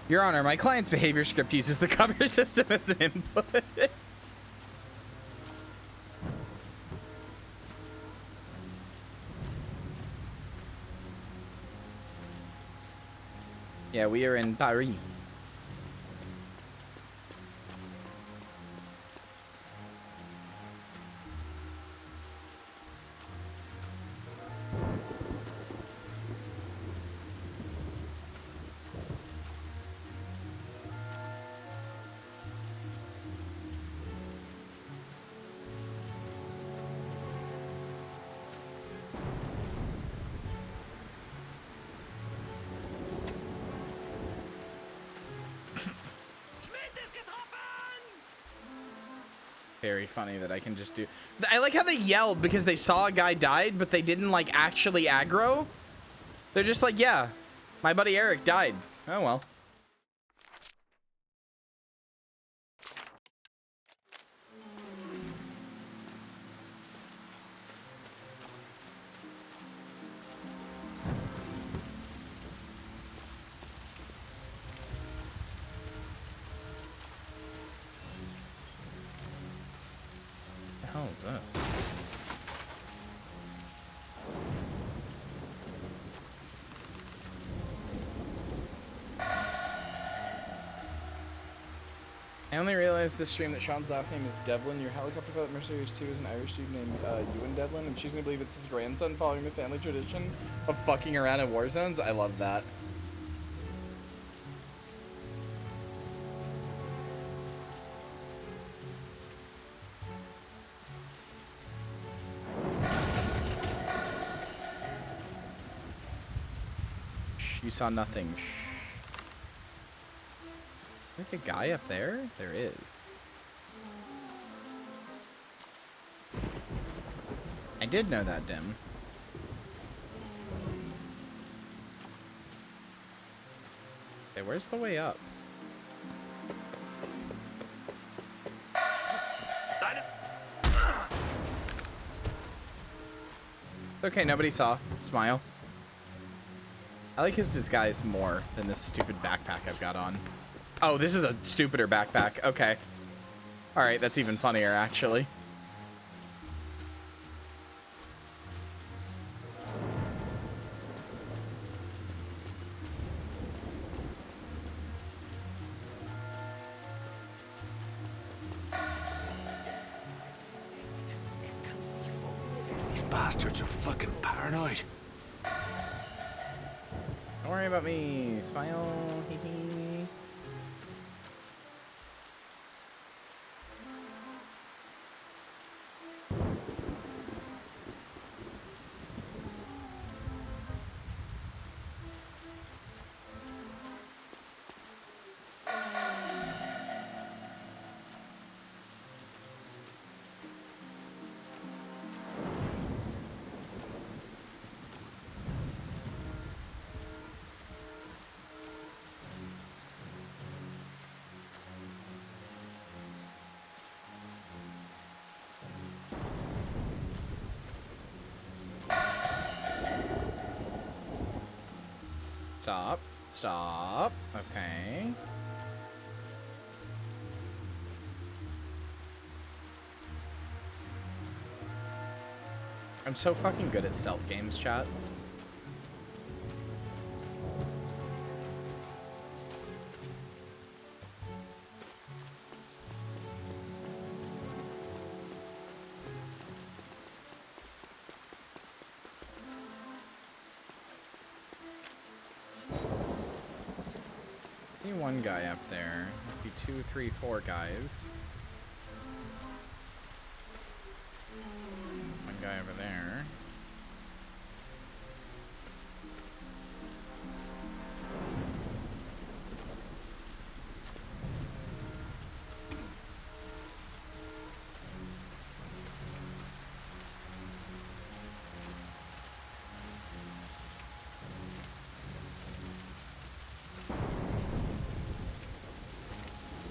Your Honor, my client's behavior script uses the cover system as an input. Yeah, we are in Paris. Very funny that I can just do. I like how they yelled because they saw a guy died, but they didn't like actually aggro. They're just like, yeah, my buddy Eric died. Oh well. What the hell is this? I only realized this stream that Sean's last name is Devlin. Your helicopter pilot Mercenaries 2 is an Irish dude named Ewan Devlin. I'm choosing to believe it's his grandson following the family tradition of fucking around in war zones. I love that. You saw nothing. Shh. Is there a guy up there? There is. I did know that, Dim. Okay, where's the way up? Okay, nobody saw. Smile. I like his disguise more than this stupid backpack I've got on. Oh, this is a stupider backpack. Okay. Alright, that's even funnier, actually. These bastards are fucking paranoid. Don't worry about me. Smile. Hee hee. Stop. Stop. Okay. I'm so fucking good at stealth games, chat. One guy up there. I see 2, 3, 4 guys. One guy over there.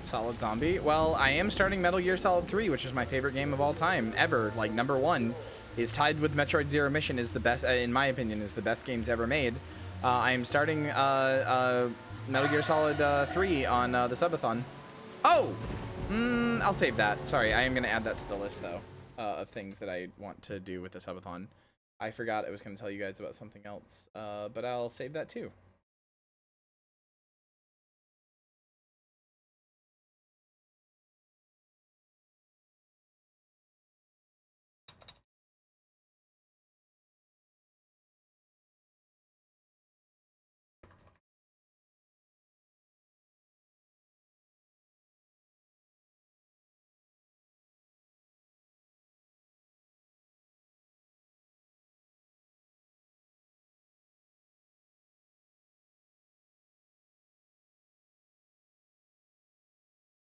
Solid Zombie. Well, I am starting Metal Gear Solid 3, which is my favorite game of all time, ever. Like, #1 is tied with Metroid Zero Mission, is the best, in my opinion, is the best games ever made. I am starting Metal Gear Solid 3 on the subathon. Oh! I'll save that. Sorry, I am going to add that to the list, though, of things that I want to do with the subathon. I forgot I was going to tell you guys about something else, but I'll save that, too.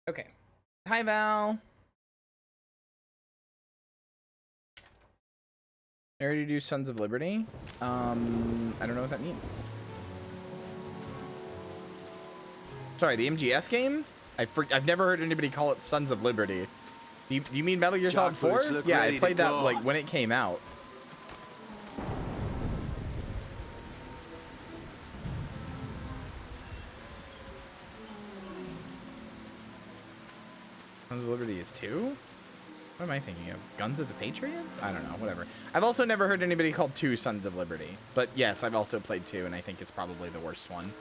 Okay. Hi, Val. I already do Sons of Liberty. I don't know what that means. Sorry, the MGS game? I've never heard anybody call it Sons of Liberty. Do you mean Metal Gear Solid 4? Yeah, I played that like when it came out. Sons of Liberty is 2? What am I thinking of? Guns of the Patriots? I don't know, whatever. I've also never heard anybody call 2 Sons of Liberty. But yes, I've also played 2, and I think it's probably the worst one.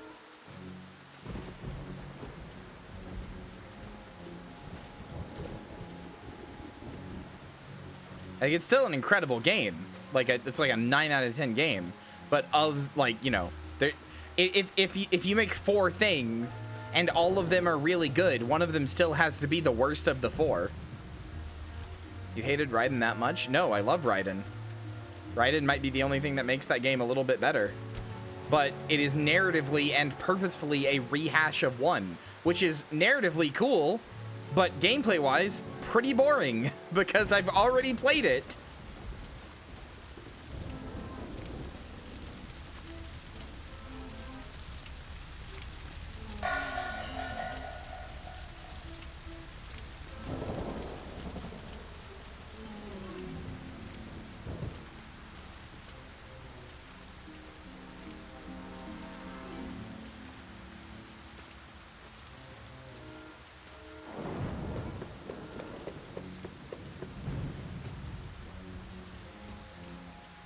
Like, it's still an incredible game. Like, it's like a 9 out of 10 game. But of, like, you know, if you make 4 things and all of them are really good, one of them still has to be the worst of the 4. You hated Raiden that much? No, I love Raiden. Raiden might be the only thing that makes that game a little bit better. but it is narratively and purposefully a rehash of 1, which is narratively cool, but gameplay-wise, pretty boring because I've already played it.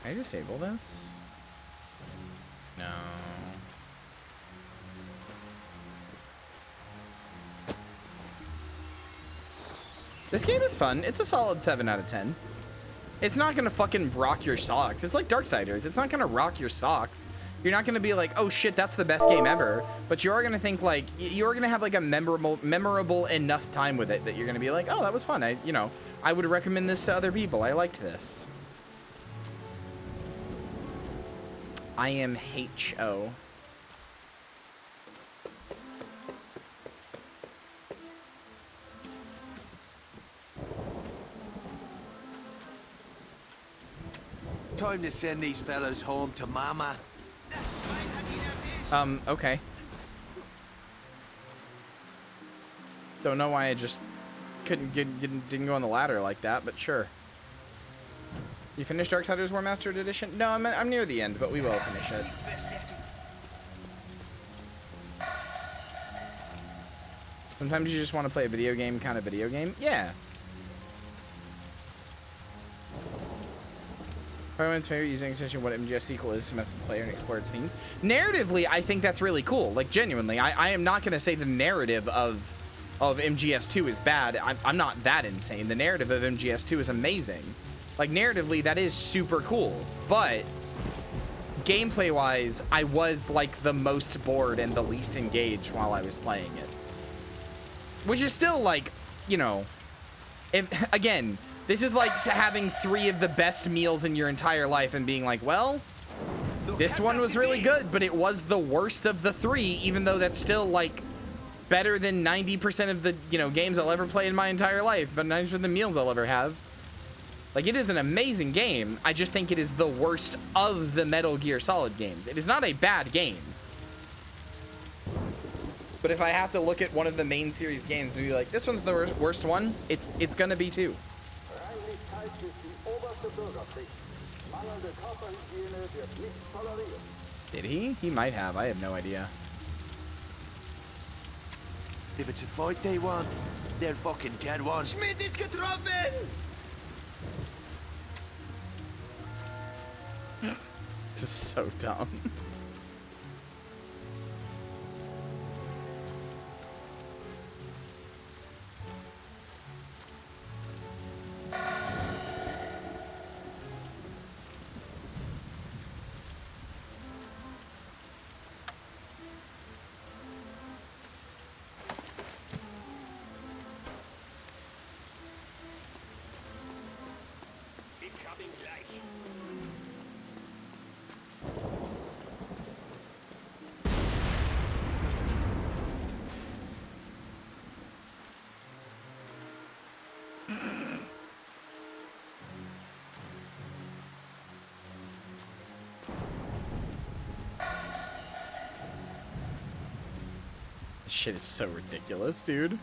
Can I disable this? No. This game is fun. It's a solid 7 out of 10. It's not gonna fucking rock your socks. It's like Darksiders. It's not gonna rock your socks. You're not gonna be like, oh shit, that's the best game ever. But you are gonna think like, you're gonna have like a memorable enough time with it that you're gonna be like, oh, that was fun. I would recommend this to other people. I liked this. I am H.O. Time to send these fellas home to mama. Okay. Don't know why I just didn't go on the ladder like that, but sure. You finished Darksiders War Mastered Edition? No, I'm near the end, but we will finish it. Sometimes you just want to play a video game, kind of video game. Yeah. Everyone's favorite using extension what MGS sequel is to mess with the player and explore its themes. Narratively, I think that's really cool. Like, genuinely, I am not going to say the narrative of MGS2 is bad. I'm not that insane. The narrative of MGS2 is amazing. Like, narratively, that is super cool. But gameplay-wise, I was, like, the most bored and the least engaged while I was playing it. Which is still, like, you know... again, this is like having 3 of the best meals in your entire life and being like, well, this one was really good, but it was the worst of the 3, even though that's still, like, better than 90% of the, games I'll ever play in my entire life, but 90% of the meals I'll ever have. Like, it is an amazing game. I just think it is the worst of the Metal Gear Solid games. It is not a bad game. But if I have to look at one of the main series games and be like, this one's the worst one, it's gonna be 2. Did he? He might have. I have no idea. If it's a fight they want, they'll fucking get one. Schmidt is getroffen! This is so dumb. This shit is so ridiculous, dude.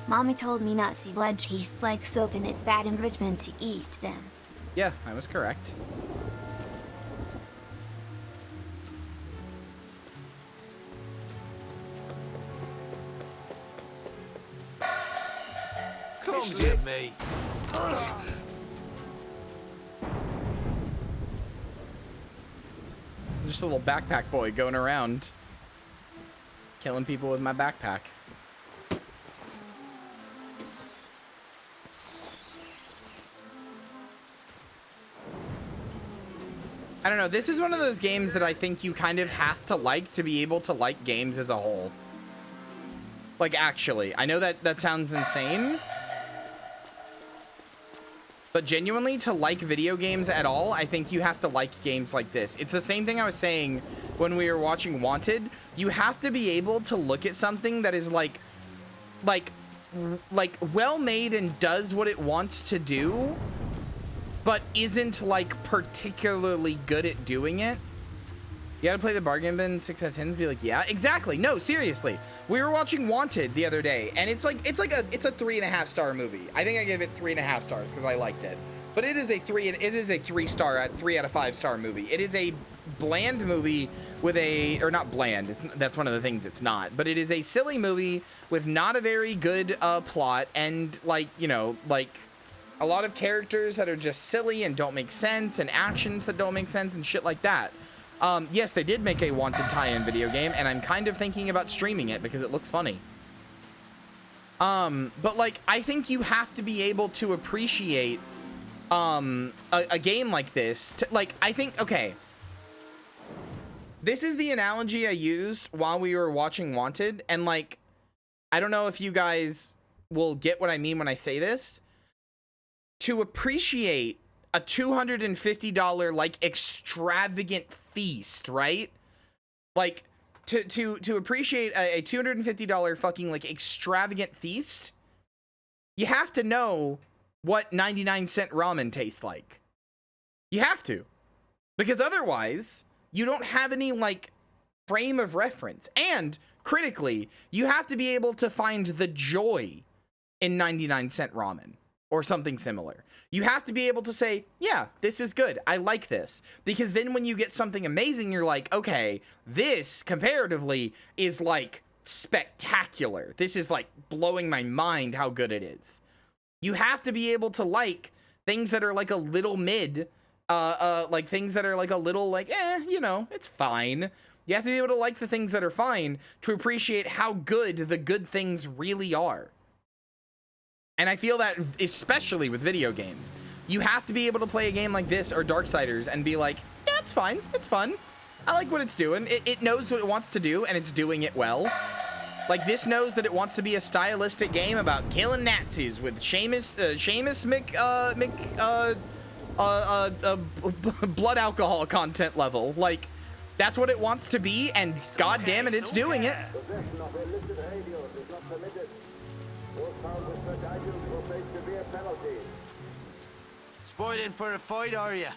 Mommy told me Nazi blood tastes like soap and it's bad enrichment to eat them. Yeah, I was correct. Clumsy of me. Just a little backpack boy going around killing people with my backpack. I don't know, this is one of those games that I think you kind of have to like to be able to like games as a whole. Like, actually, I know that sounds insane. But genuinely, to like video games at all, I think you have to like games like this. It's the same thing I was saying when we were watching Wanted. You have to be able to look at something that is like well made and does what it wants to do, but isn't like particularly good at doing it. You gotta play the bargain bin 6 out of 10s, be like, yeah, exactly. No, seriously. We were watching Wanted the other day, and it's a 3.5 star movie. I think I gave it 3.5 stars because I liked it. But it is a 3 out of 5 star movie. It is a bland movie with or not bland. That's one of the things it's not. But it is a silly movie with not a very good plot, and like a lot of characters that are just silly and don't make sense, and actions that don't make sense and shit like that. Yes, they did make a Wanted tie-in video game, and I'm kind of thinking about streaming it because it looks funny. But like, I think you have to be able to appreciate a game like this. I think, okay, this is the analogy I used while we were watching Wanted, and like, I don't know if you guys will get what I mean when I say this. To appreciate a $250 like extravagant feast, right? Like to appreciate a $250 fucking like extravagant feast, you have to know what 99-cent ramen tastes like. You have to, because otherwise you don't have any like frame of reference. And critically, you have to be able to find the joy in 99-cent ramen or something similar. You have to be able to say, yeah, this is good. I like this. Because then when you get something amazing, you're like, okay, this comparatively is like spectacular. This is like blowing my mind how good it is. You have to be able to like things that are like a little mid, like things that are like a little like, you know, it's fine. You have to be able to like the things that are fine to appreciate how good the good things really are. And I feel that especially with video games, you have to be able to play a game like this or Darksiders and be like, yeah, it's fine. It's fun. I like what it's doing. It knows what it wants to do, and it's doing it well. Like, this knows that it wants to be a stylistic game about killing Nazis with Seamus blood alcohol content level. Like, that's what it wants to be, and god damn it, it's doing it. Possession of illicit radios is not permitted. Those found with such items will face severe penalties. Spoiling for a fight, are you?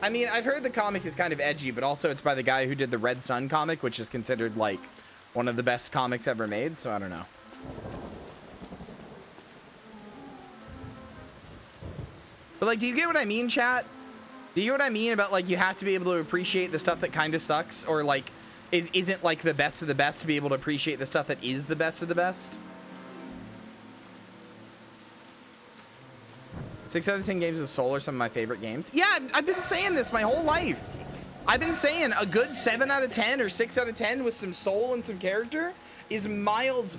I mean, I've heard the comic is kind of edgy, but also it's by the guy who did the Red Sun comic, which is considered like one of the best comics ever made, so I don't know. But like, do you get what I mean, chat? Do you get what I mean about like, you have to be able to appreciate the stuff that kind of sucks, or like isn't like the best of the best, to be able to appreciate the stuff that is the best of the best? 6 out of 10 games with Soul are some of my favorite games. Yeah, I've been saying this my whole life. I've been saying a good 7 out of 10 or 6 out of 10 with some soul and some character is miles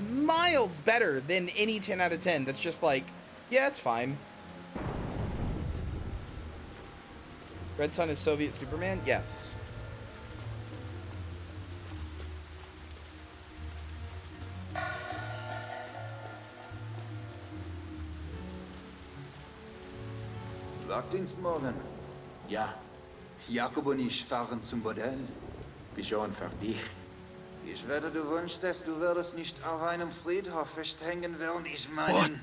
better than any 10 out of 10 that's just like, yeah, it's fine. Red Sun is Soviet Superman? Yes. Wagdienst morgen. Ja, Jakob und ich fahren zum Bordell. wie schon für dich. Ich wette, du wünschtest, du würdest nicht auf einem Friedhof festhängen, während ich meinen...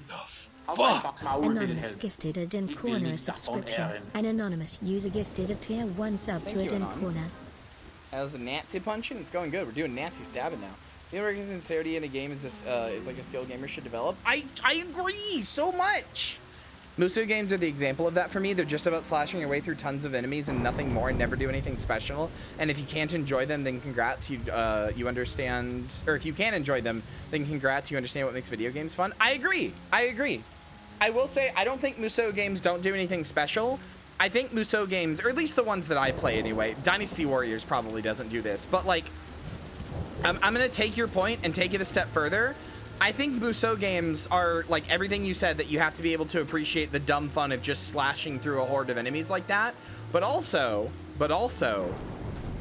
Anonymous gifted a Den Corner subscription. An anonymous user gifted a tier 1 sub to a Den Corner. How's the Nazi punching? It's going good. We're doing Nazi stabbing now. The American sincerity in a game is this is like a skill gamer should develop. I agree so much. Muso games are the example of that for me. They're just about slashing your way through tons of enemies and nothing more, and never do anything special. And if you can't enjoy them, then congrats, you understand. Or if you can enjoy them, then congrats, you understand what makes video games fun. I agree. I will say, I don't think Muso games don't do anything special. I think Muso games, or at least the ones that I play anyway, Dynasty Warriors probably doesn't do this, but like, I'm gonna take your point and take it a step further. I think Muso games are like everything you said, that you have to be able to appreciate the dumb fun of just slashing through a horde of enemies like that. But also,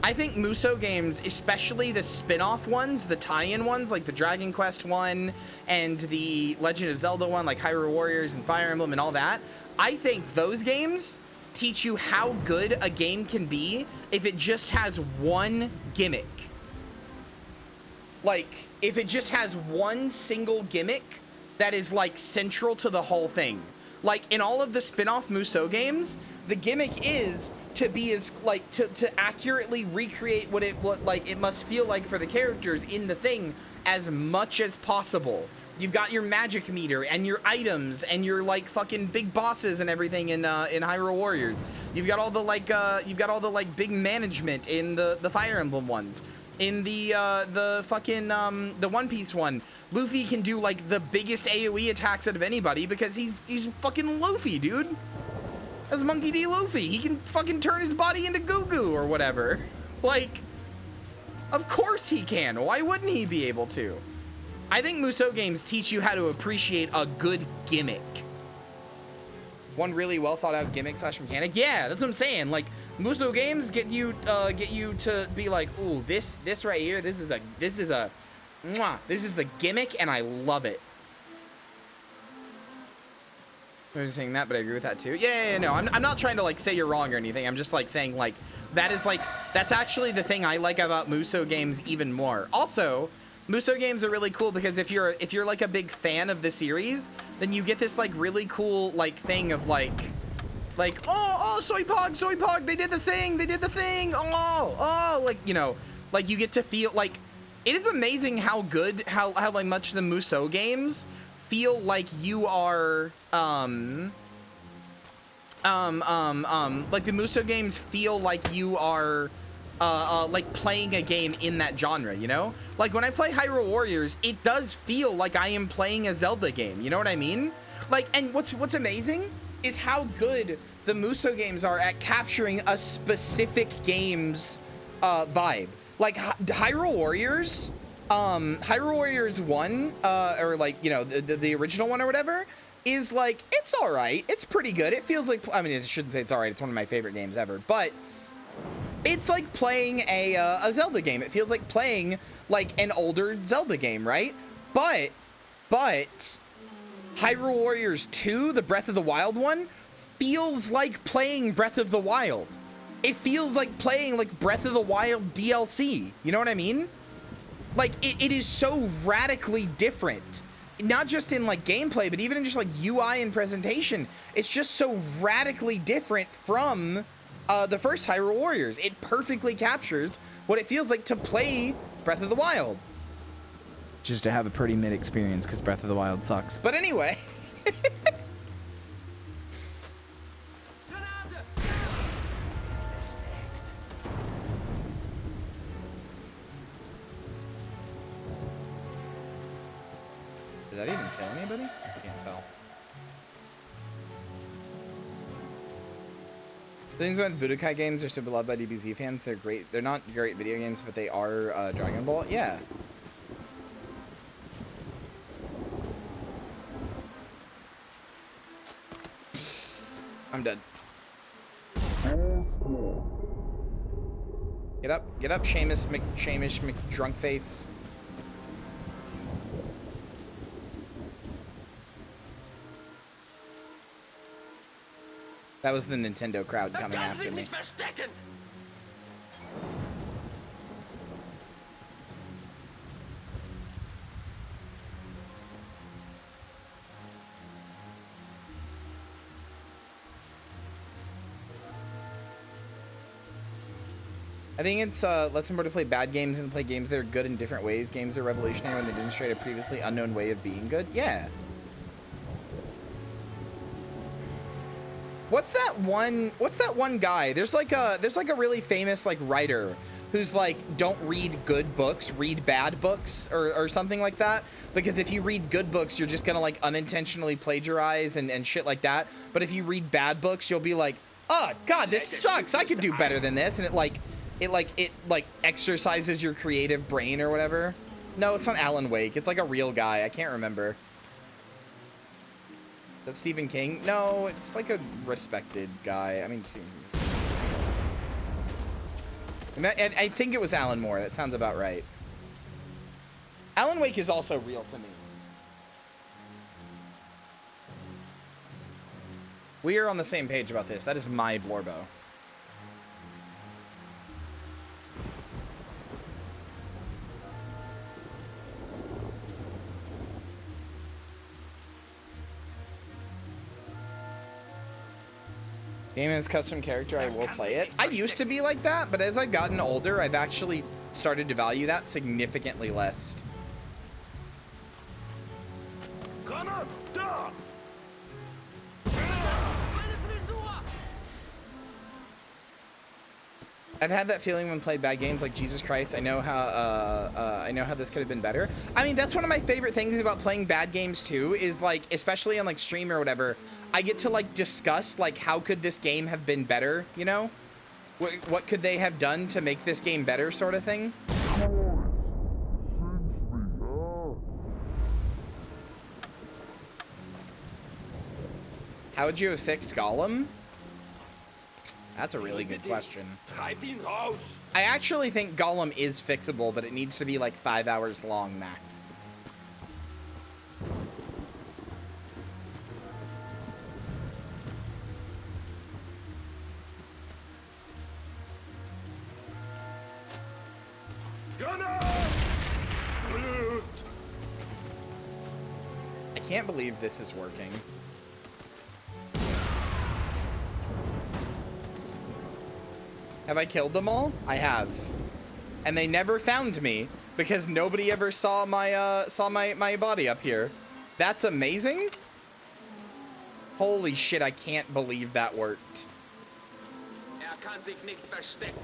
I think Muso games, especially the spin-off ones, the tie-in ones, like the Dragon Quest one and the Legend of Zelda one, like Hyrule Warriors and Fire Emblem and all that, I think those games teach you how good a game can be if it just has one gimmick. Like, if it just has one single gimmick that is, like, central to the whole thing. Like, in all of the spin-off Muso games, the gimmick is to be as, like, to accurately recreate what it must feel like for the characters in the thing as much as possible. You've got your magic meter and your items and your, like, fucking big bosses and everything in Hyrule Warriors. You've got all the, like, big management in the Fire Emblem ones. In the fucking, the One Piece one, Luffy can do, like, the biggest AoE attacks out of anybody because he's fucking Luffy, dude. That's Monkey D. Luffy. He can fucking turn his body into Goo Goo or whatever. Like, of course he can. Why wouldn't he be able to? I think Muso games teach you how to appreciate a good gimmick. One really well thought out gimmick / mechanic. Yeah, that's what I'm saying. Like, Muso games get you to be like, ooh, this right here, this is the gimmick, and I love it. I was saying that, but I agree with that too. Yeah, no, I'm not trying to, like, say you're wrong or anything. I'm just, like, saying, like, that's actually the thing I like about Muso games even more. Also, Muso games are really cool because if you're like a big fan of the series, then you get this, like, really cool, like, thing of, like, oh, Soy Pog, they did the thing, oh, like, you know, like, you get to feel, like, it is amazing how good, how like, much the Muso games feel like you are, like, the Muso games feel like you are, like, playing a game in that genre, you know? Like, when I play Hyrule Warriors, it does feel like I am playing a Zelda game, you know what I mean? Like, and what's amazing is how good the Muso games are at capturing a specific game's vibe. Like, Hyrule Warriors 1, or, like, you know, the original one or whatever, is, like, it's all right. It's pretty good. It feels like, I mean, I shouldn't say it's all right. It's one of my favorite games ever, but it's like playing a Zelda game. It feels like playing, like, an older Zelda game, right? But Hyrule Warriors 2, the Breath of the Wild one, feels like playing Breath of the Wild. It feels like playing, like, Breath of the Wild DLC. You know what I mean? Like, it is so radically different. Not just in, like, gameplay, but even in just, like, UI and presentation. It's just so radically different from the first Hyrule Warriors. It perfectly captures what it feels like to play Breath of the Wild. Just to have a pretty mid experience, because Breath of the Wild sucks. But anyway. Did that even kill anybody? I can't tell. The things about the Budokai games are so beloved by DBZ fans. They're great. They're not great video games, but they are Dragon Ball. Yeah. I'm dead. Get up, Seamus McDrunkface. That was the Nintendo crowd coming after me. I think it's lets more to play bad games and play games that are good in different ways. Games are revolutionary when they demonstrate a previously unknown way of being good. Yeah. What's that one guy? There's like a really famous, like, writer who's like, don't read good books, read bad books, or something like that. Because if you read good books, you're just gonna, like, unintentionally plagiarize and shit like that. But if you read bad books, you'll be like, oh god, this sucks. I could do better than this. And it exercises your creative brain or whatever. No, it's not Alan Wake. It's like a real guy. I can't remember. That's Stephen King? No, it's like a respected guy. I mean, I think it was Alan Moore. That sounds about right. Alan Wake is also real to me. We are on the same page about this. That is my Blorbo. Game has custom character, I will play it. I used to be like that, but as I've gotten older, I've actually started to value that significantly less. I've had that feeling when played bad games like Jesus Christ. I know how this could have been better. I mean, that's one of my favorite things about playing bad games too, is like, especially on like stream or whatever, I get to like discuss like how could this game have been better, you know? What could they have done to make this game better, sort of thing. How would you have fixed Gollum? That's a really good question. I actually think Gollum is fixable, but it needs to be like 5 hours long max. I can't believe this is working. Have I killed them all? I have. And they never found me because nobody ever saw my body up here. That's amazing. Holy shit, I can't believe that worked. Kann sich nicht verstecken.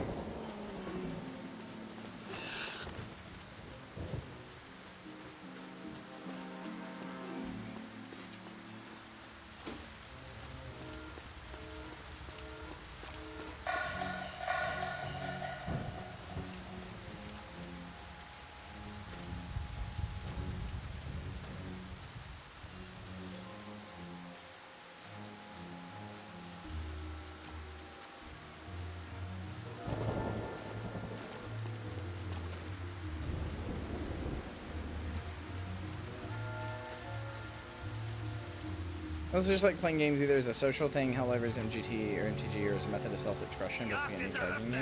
Those are just like playing games either as a social thing, however, as MGT or MTG, or as a method of self-expression, just to get me charging you.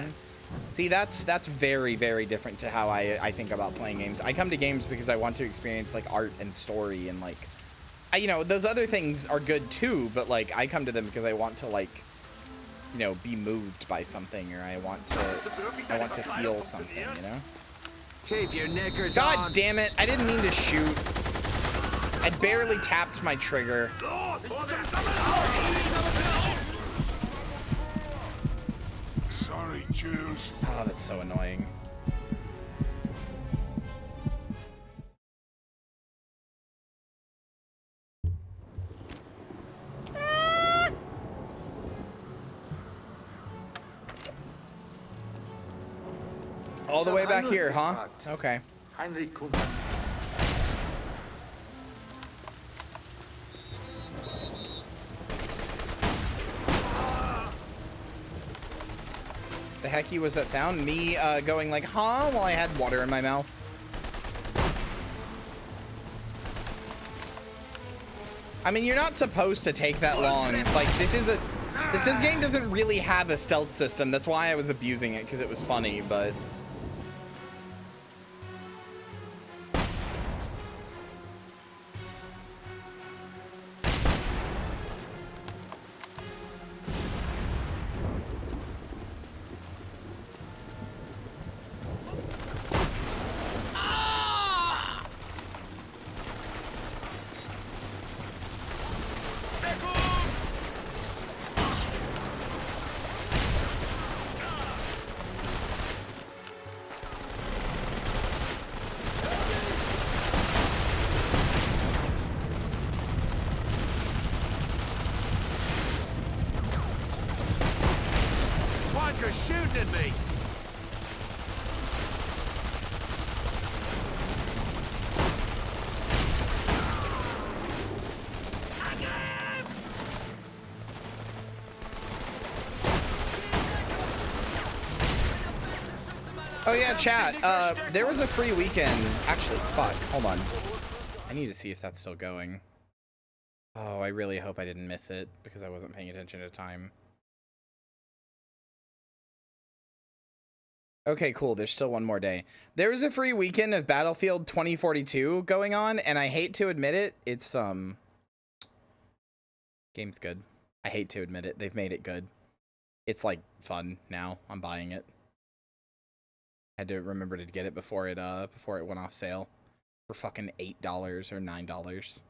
See, that's very, very different to how I think about playing games. I come to games because I want to experience like art and story and like, you know, those other things are good too, but like I come to them because I want to like, you know, be moved by something, or I want to feel something, you know? Keep your knickers God on. damn it, I didn't mean to shoot. I barely tapped my trigger. Sorry, Jules. Oh, that's so annoying. All the way back here, huh? Okay. The hecky was that sound? Me going like, huh, while I had water in my mouth. I mean, you're not supposed to take that long. Like, this game doesn't really have a stealth system. That's why I was abusing it, because it was funny, but... Shooting at me. Oh yeah, chat. There was a free weekend. Actually, fuck. Hold on. I need to see if that's still going. Oh, I really hope I didn't miss it because I wasn't paying attention to time. Okay, cool. There's still one more day. There was a free weekend of Battlefield 2042 going on, and I hate to admit it, it's game's good. I hate to admit it. They've made it good. It's like fun now. I'm buying it. I had to remember to get it before it went off sale for fucking $8 or $9.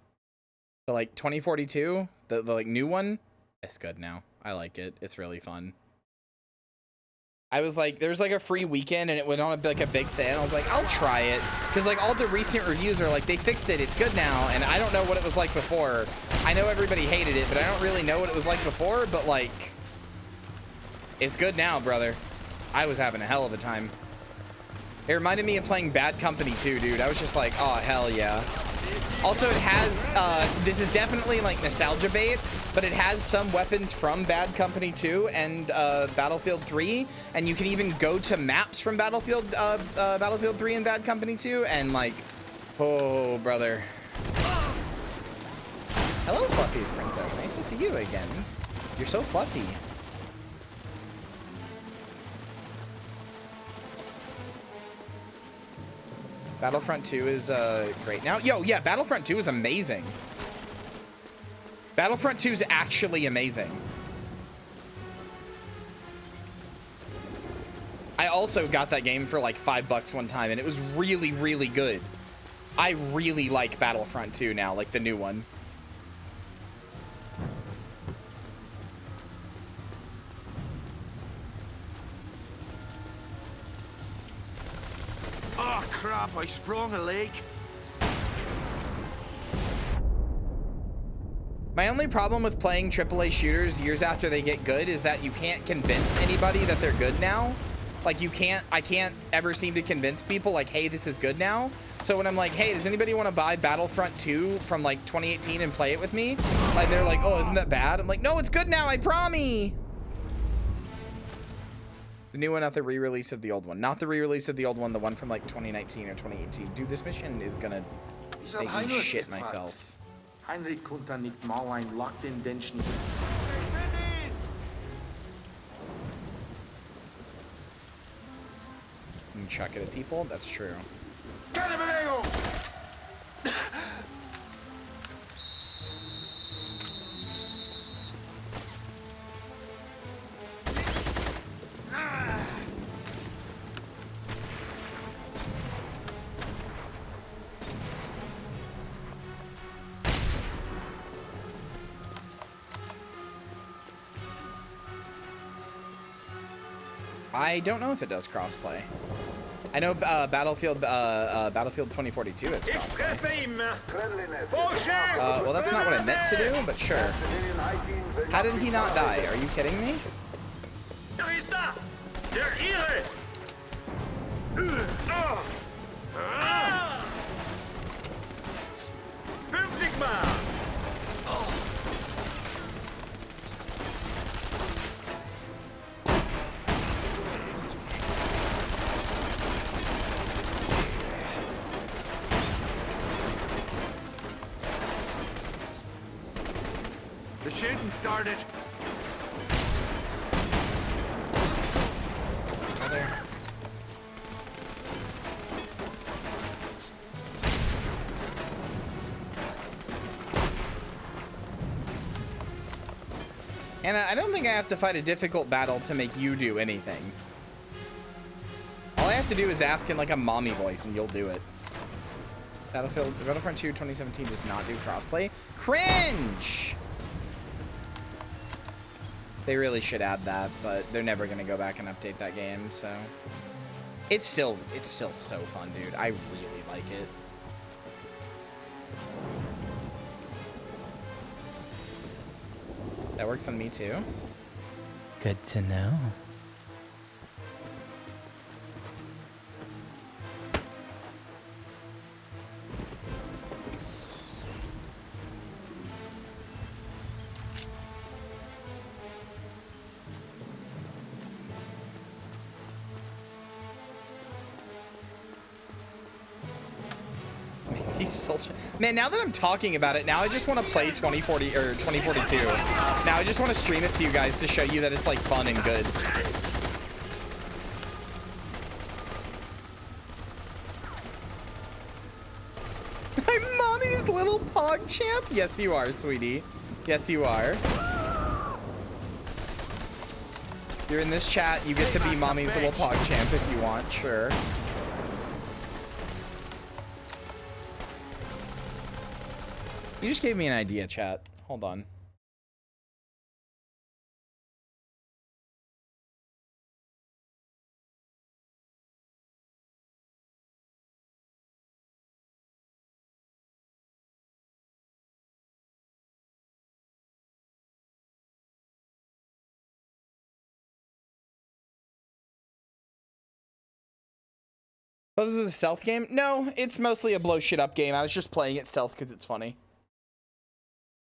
But like 2042, the like new one, it's good now. I like it. It's really fun. I was like, there's like a free weekend and it went on like a big sale. I was like, I'll try it. Because like all the recent reviews are like, they fixed it. It's good now. And I don't know what it was like before. I know everybody hated it, but I don't really know what it was like before. But like, it's good now, brother. I was having a hell of a time. It reminded me of playing Bad Company 2, dude. I was just like, oh, hell yeah. Also, it has, this is definitely like nostalgia bait, but it has some weapons from Bad Company 2 and Battlefield 3, and you can even go to maps from Battlefield 3 and Bad Company 2, and like, oh, brother. Hello, Fluffy's princess. Nice to see you again. You're so fluffy. Battlefront 2 is great now. Yo, yeah, Battlefront 2 is amazing. Battlefront 2 is actually amazing. I also got that game for like $5 one time, and it was really, really good. I really like Battlefront 2 now, like the new one. Oh crap, I sprung a leak. My only problem with playing AAA shooters years after they get good is that you can't convince anybody that they're good now. Like I can't ever seem to convince people like, hey, this is good now. So when I'm like, hey, does anybody want to buy Battlefront 2 from like 2018 and play it with me? Like they're like, oh, isn't that bad? I'm like, no, it's good now, I promise. The new one, not the re-release of the old one. Not the re-release of the old one, the one from like 2019 or 2018. Dude, this mission is gonna make me shit myself. Heinrich konnte nicht mal ein Lock den Dench nicht. You can chuck it at people, that's true. I don't know if it does crossplay. I know Battlefield 2042 it's crossplay. Well, that's not what I meant to do, but sure. How did he not die? Are you kidding me? The shooting started. Oh, there. And I don't think I have to fight a difficult battle to make you do anything. All I have to do is ask in like a mommy voice and you'll do it. Battlefront 2 2017 does not do crossplay. Cringe! They really should add that, but they're never gonna go back and update that game, so. It's still so fun, dude. I really like it. That works on me too. Good to know. Man, now that I'm talking about it, now I just want to play 2040 or 2042. Now I just want to stream it to you guys to show you that it's like fun and good. I'm mommy's little pog champ. Yes, you are, sweetie. Yes, you are. You're in this chat. You get to be mommy's little pog champ if you want. Sure. You just gave me an idea, chat. Hold on. Oh, this is a stealth game? No, it's mostly a blow shit up game. I was just playing it stealth because it's funny.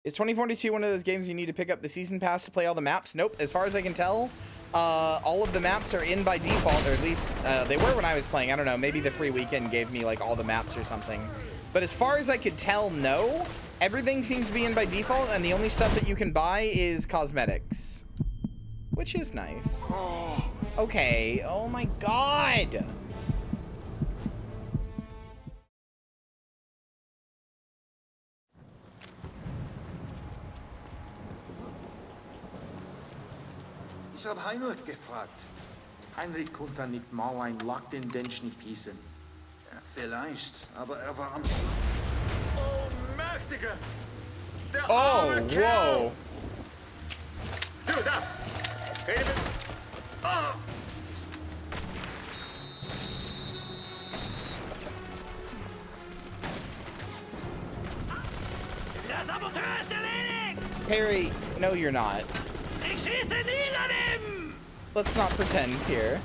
Is 2042 one of those games you need to pick up the season pass to play all the maps? Nope. As far as I can tell, all of the maps are in by default, or at least they were when I was playing. I don't know. Maybe the free weekend gave me like all the maps or something. But as far as I could tell, no. Everything seems to be in by default, and the only stuff that you can buy is cosmetics, which is nice. Okay. Oh my god. Ich habe Heinrich gefragt. Heinrich konnte nicht mal ein Lock den Dench nicht gießen. Ja, vielleicht, aber er war am Oh, mächtige! Der Oh, arme Kerl! whoa. Du, da! Rede mit... Oh! Der Saboteur ist erledigt! Harry, no you're not. Ich schieße nieder ihm! Let's not pretend here.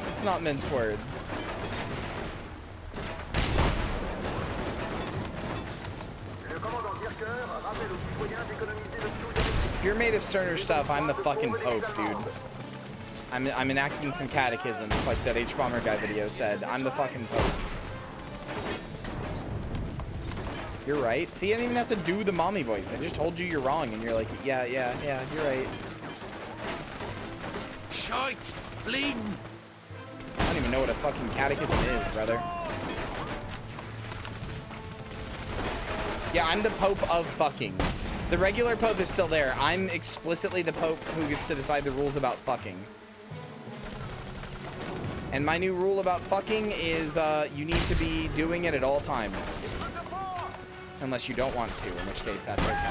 Let's not mince words. If you're made of sterner stuff, I'm the fucking Pope, dude. I'm enacting some catechisms, like that H-Bomber guy video said. I'm the fucking Pope. You're right. See, I didn't even have to do the mommy voice. I just told you you're wrong, and you're like, yeah, you're right. Shite! Bleeding! I don't even know what a fucking catechism is, brother. Yeah, I'm the Pope of fucking. The regular Pope is still there. I'm explicitly the Pope who gets to decide the rules about fucking. And my new rule about fucking is you need to be doing it at all times. Unless you don't want to, in which case that's okay.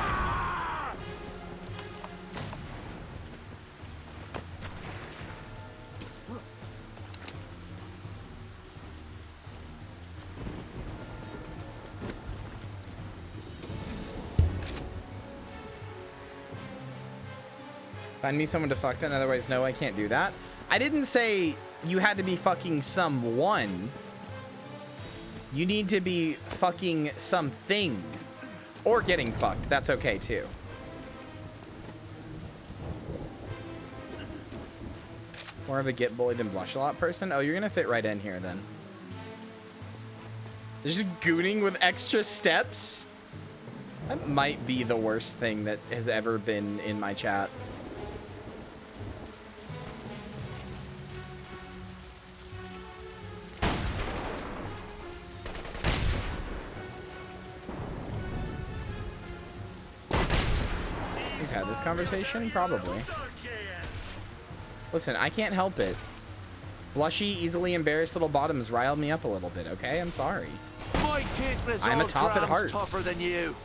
Find me someone to fuck then, otherwise no, I can't do that. I didn't say you had to be fucking someone. You need to be fucking something. Or getting fucked. That's okay, too. More of a get bullied and blush a lot person? Oh, you're gonna fit right in here, then. Just gooning with extra steps? That might be the worst thing that has ever been in my chat. Had this conversation? Probably. Listen, I can't help it. Blushy, easily embarrassed little bottoms riled me up a little bit, okay? I'm sorry. I'm a top at heart. Tougher than you.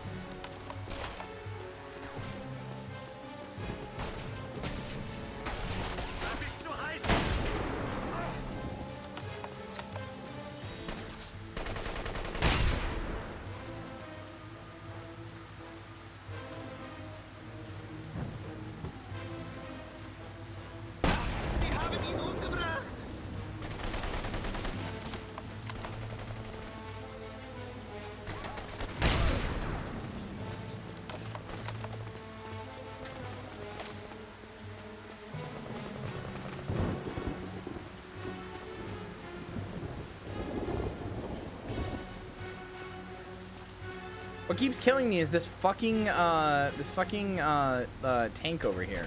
What keeps killing me is this fucking tank over here.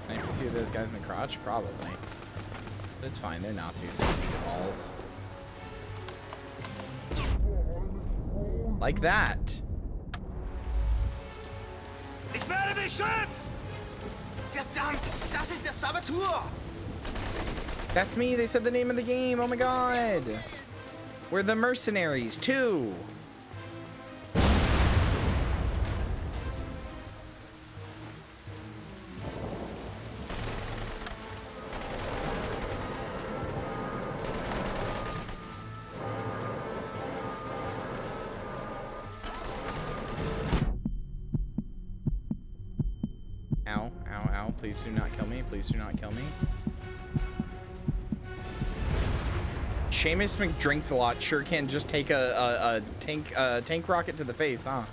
Can I hit a few of those guys in the crotch? Probably. But it's fine, they're Nazis. They don't need balls. Like that. Ich werde beschützt! Verdammt, das ist der Saboteur! That's me, they said the name of the game, oh my god! We're the mercenaries, too! Ow, ow, ow, please do not kill me, please do not kill me. Seamus McDrinks a lot sure can just take a tank rocket to the face, huh?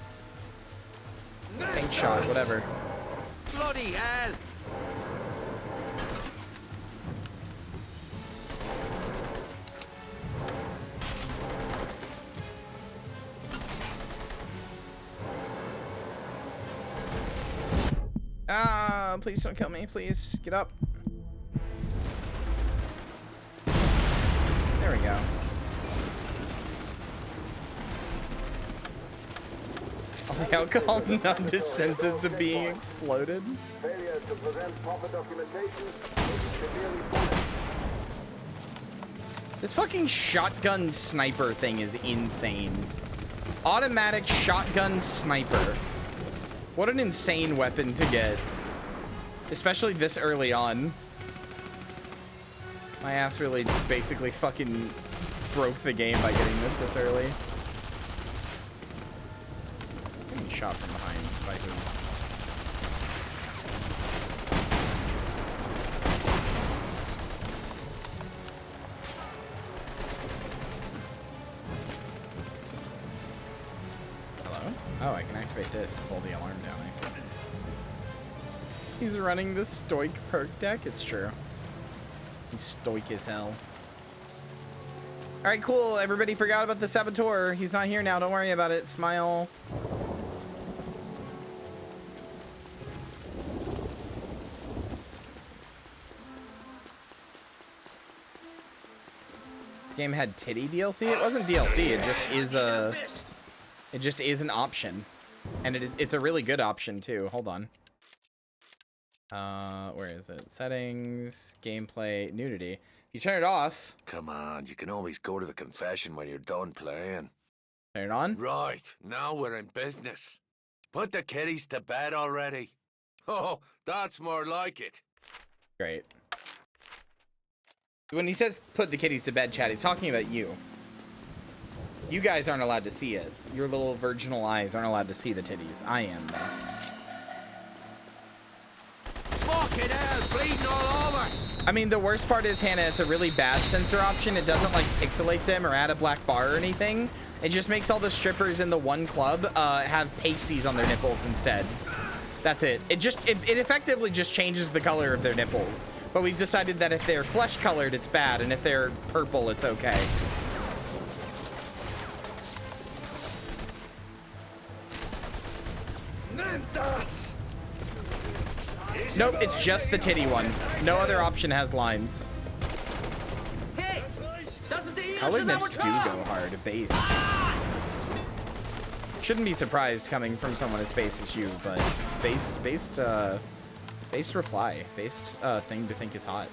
Tank shot, whatever. Bloody hell! Ah, please don't kill me, please. Get up. There we go. All the alcohol numbed his senses to being exploded. Failure to present proper documentation is severely punished. This fucking shotgun sniper thing is insane. Automatic shotgun sniper. What an insane weapon to get. Especially this early on. My ass really basically fucking broke the game by getting this early. Getting shot from behind by who? Hello? Oh, I can activate this to pull the alarm down, I see. He's running the stoic perk deck? It's true. He's stoic as hell. Alright, cool. Everybody forgot about the Saboteur. He's not here now. Don't worry about it. Smile. This game had titty DLC? It wasn't DLC. It just is a... It just is an option. And it's a really good option, too. Hold on. Where is it? Settings, gameplay, nudity. You turn it off. Come on, you can always go to the confession when you're done playing. Turn it on. Right, now we're in business. Put the kiddies to bed already. Oh, that's more like it. Great. When he says put the kiddies to bed, chat, he's talking about you. You guys aren't allowed to see it. Your little virginal eyes aren't allowed to see the titties. I am, though. Fucking hell, bleeding all over! I mean, the worst part is, Hannah, it's a really bad censor option. It doesn't, like, pixelate them or add a black bar or anything. It just makes all the strippers in the one club have pasties on their nipples instead. That's it. It effectively just changes the color of their nipples. But we've decided that if they're flesh colored, it's bad, and if they're purple, it's okay. Nope, it's just the titty one. No other option has lines. Hey, das ist der Color Irishman nips do Saboteur! go hard. Base. Shouldn't be surprised coming from someone as base as you, but based reply. Based thing to think is hot.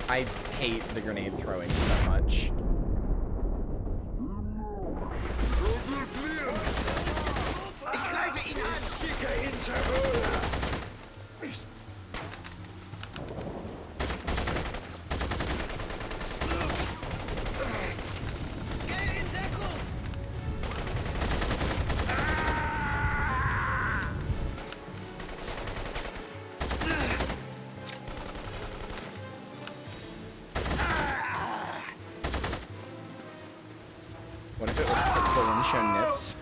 I hate the grenade throwing so much. What if it was purple and shown nips?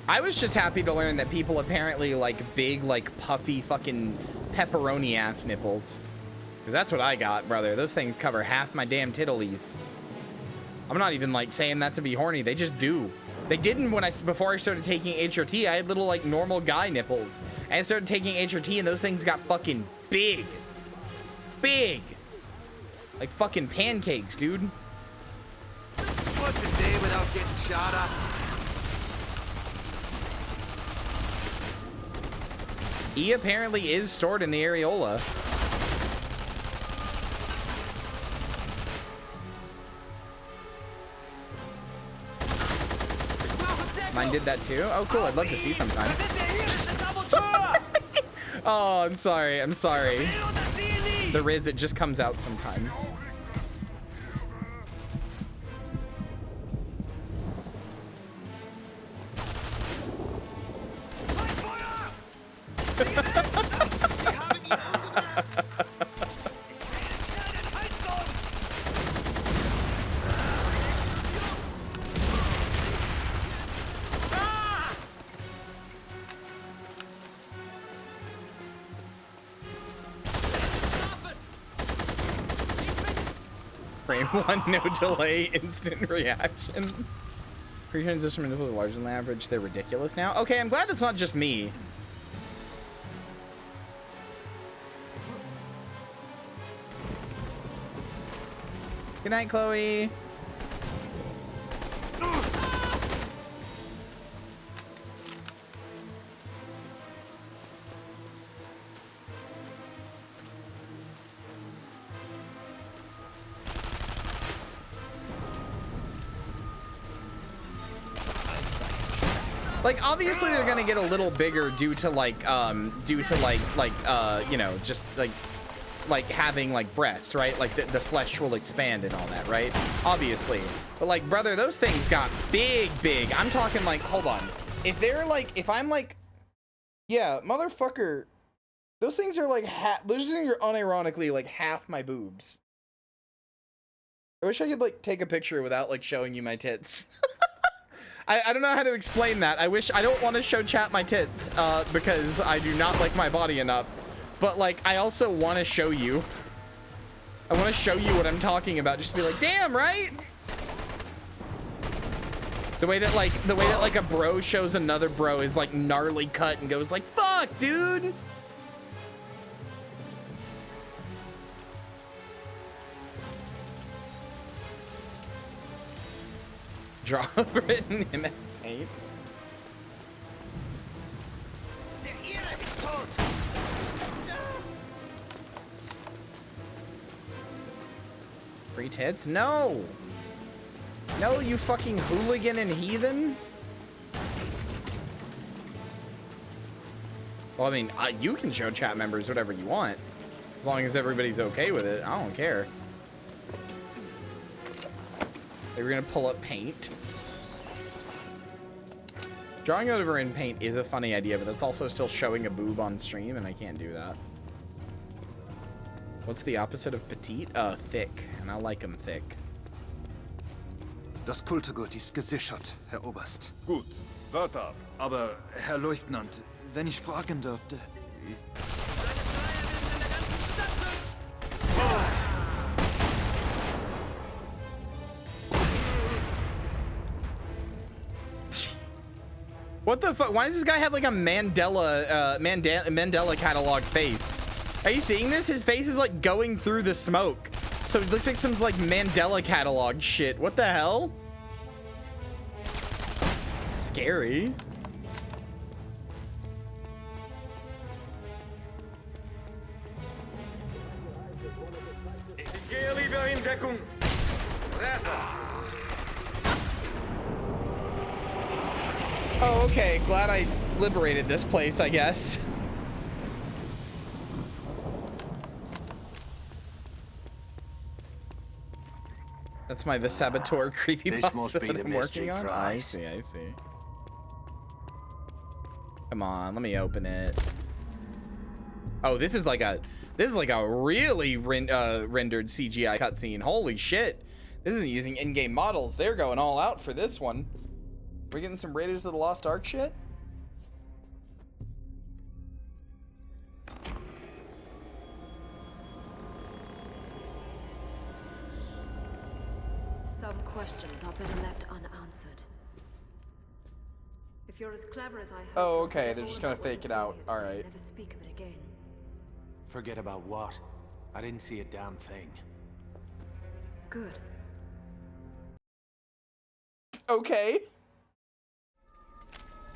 I was just happy to learn that people apparently like big, like puffy fucking pepperoni ass nipples. Because that's what I got, brother. Those things cover half my damn titties. I'm not even like saying that to be horny. They just do. They didn't before I started taking HRT. I had little like normal guy nipples. And I started taking HRT and those things got fucking big. Big. Like fucking pancakes, dude. What's a day without getting shot up? E apparently is stored in the areola. Mine did that too? Oh, cool. I'd love to see sometime. Oh, I'm sorry. I'm sorry. The Riz, it just comes out sometimes. Frame one, no delay, instant reaction. Pre-transition manipulated larger than average. They're ridiculous now. Okay, I'm glad that's not just me. Good night, Chloe. Like, obviously they're gonna get a little bigger due to like you know, just like having like breasts, right? Like the flesh will expand and all that, right? Obviously. But like, brother, those things got big. I'm talking like, hold on. If they're like, if I'm like, yeah, motherfucker, those things are like, those things are unironically like half my boobs. I wish I could like take a picture without like showing you my tits. I don't know how to explain that. I don't want to show chat my tits because I do not like my body enough. But like, I also want to show you. I want to show you what I'm talking about. Just to be like, damn, right? The way that like a bro shows another bro is like gnarly cut and goes like, fuck, dude. Draw over it in MS Paint. Free tits? No! No, you fucking hooligan and heathen! Well, I mean, you can show chat members whatever you want. As long as everybody's okay with it. I don't care. They were gonna pull up Paint. Drawing over in Paint is a funny idea, but that's also still showing a boob on stream, and I can't do that. What's the opposite of petite? Thick, and I like them thick. Das Kulturgut ist gesichert, Herr Oberst. Gut, warte ab. Aber, Herr Leutnant, wenn ich fragen dürfte... What the fuck? Why does this guy have like a Mandela catalog face? Are you seeing this? His face is like going through the smoke. So it looks like some like Mandela catalog shit. What the hell? Scary. Ich gehe lieber in Deckung. Oh, okay. Glad I liberated this place, I guess. That's the Saboteur creepypasta that I'm working on. I see, I see. Come on, let me open it. Oh, this is like a really rendered CGI cutscene. Holy shit. This isn't using in-game models. They're going all out for this one. We're getting some Raiders of the Lost Ark shit? Some questions are better left unanswered. If you're as clever as I hope, Oh, okay. They're just gonna fake it out. All right. never speak of it again. Forget about what? I didn't see a damn thing. Good. Okay.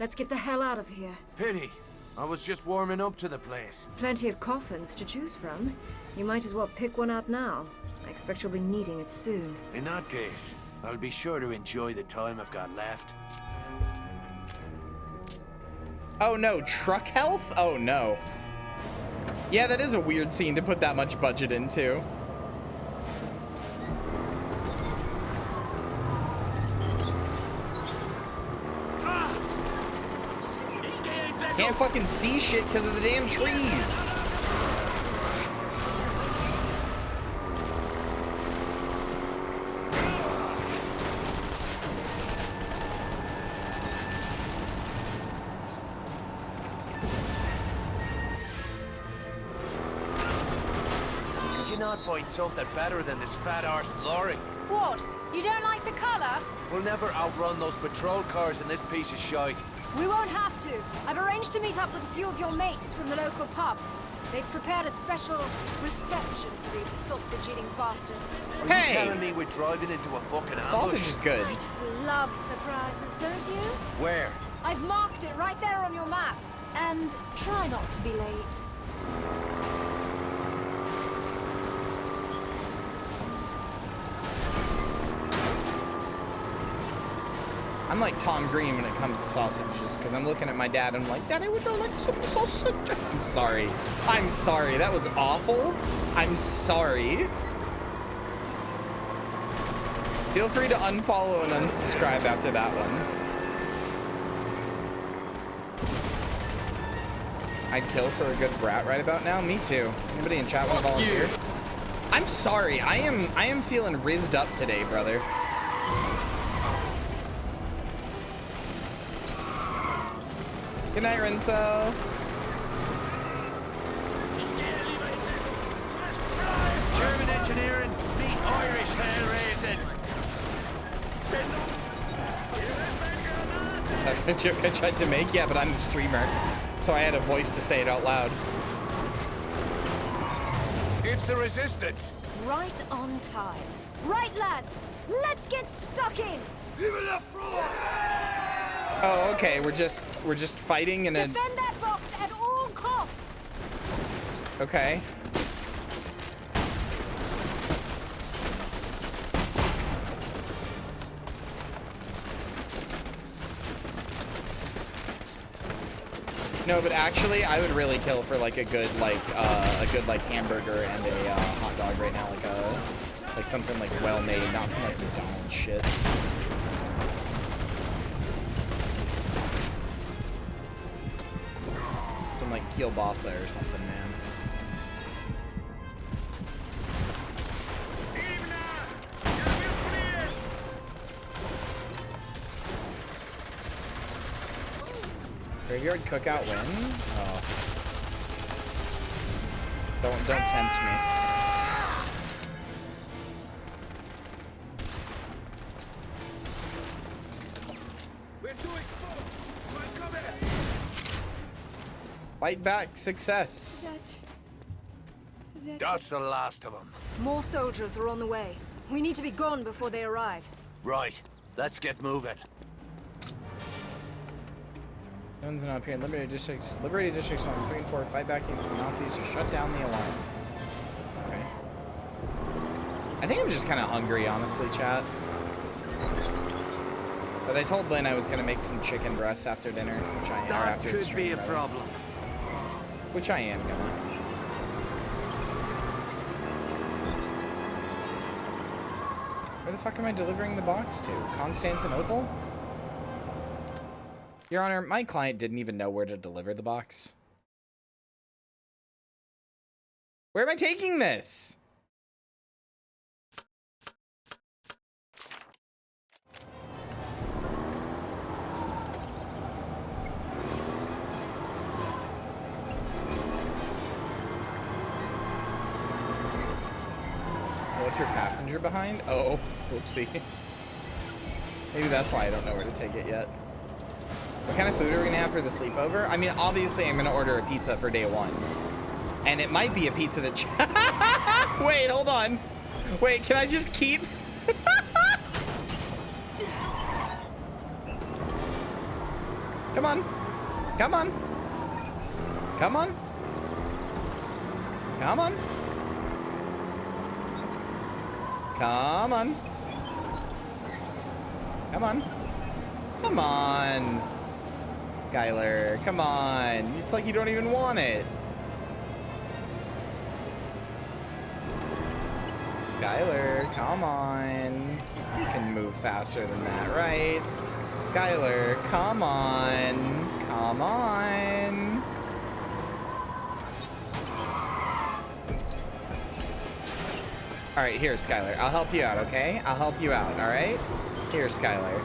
Let's get the hell out of here. Pity. I was just warming up to the place. Plenty of coffins to choose from. You might as well pick one out now. I expect you'll be needing it soon. In that case, I'll be sure to enjoy the time I've got left. Oh no, truck health? Oh no. Yeah, that is a weird scene to put that much budget into. Can't fucking see shit because of the damn trees. Could you not find something better than this fat-arse lorry? What? You don't like the color? We'll never outrun those patrol cars in this piece of shite. We won't have to. I've arranged to meet up with a few of your mates from the local pub. They've prepared a special reception for these sausage-eating bastards. Are you telling me we're driving into a fucking ambush? Sausage is good. I just love surprises, don't you? Where? I've marked it right there on your map. And try not to be late. I'm like Tom Green when it comes to sausages, because I'm looking at my dad and I'm like, Daddy, would you like some sausage? I'm sorry. I'm sorry. That was awful. I'm sorry. Feel free to unfollow and unsubscribe after that one. I'd kill for a good brat right about now. Me too. Anybody in chat want to volunteer? I'm sorry. I am feeling rizzed up today, brother. Good night, Renzo. German engineering, meet Irish hell raising. That's the joke I tried to make. Yeah, but I'm the streamer, so I had a voice to say it out loud. It's the resistance. Right on time. Right, lads. Let's get stuck in. Oh, okay. We're just fighting in a. Defend that box at all costs. Okay. No, but actually, I would really kill for like a good hamburger and a hot dog right now, like something like well made, not some like McDonald's shit. Something like kielbasa or something, man. Graveyard cookout win? Oh. Don't tempt me. Fight back, success. That's the last of them. More soldiers are on the way. We need to be gone before they arrive. Right, let's get moving. Guns not appear in liberated districts. Liberated districts 1, 3, and 4. Fight back against the Nazis to shut down the alarm. Okay. I think I'm just kind of hungry, honestly, chat. But I told Lynn I was gonna make some chicken breast after dinner, which I am. That could be a problem. Which I am gonna. Where the fuck am I delivering the box to? Constantinople? Your Honor, my client didn't even know where to deliver the box. Where am I taking this? extra passenger behind? Oh, whoopsie. Maybe that's why I don't know where to take it yet. What kind of food are we gonna have for the sleepover? I mean, obviously I'm gonna order a pizza for day one. And it might be a pizza that... Wait, hold on. Wait, can I just keep... Come on. Come on. Come on. Come on. Come on. Come on. Come on. Skylar, come on. It's like you don't even want it. Skylar, come on. You can move faster than that, right? Skylar, come on. Come on. All right, here, Skylar. I'll help you out, okay? I'll help you out, all right? Here, Skylar.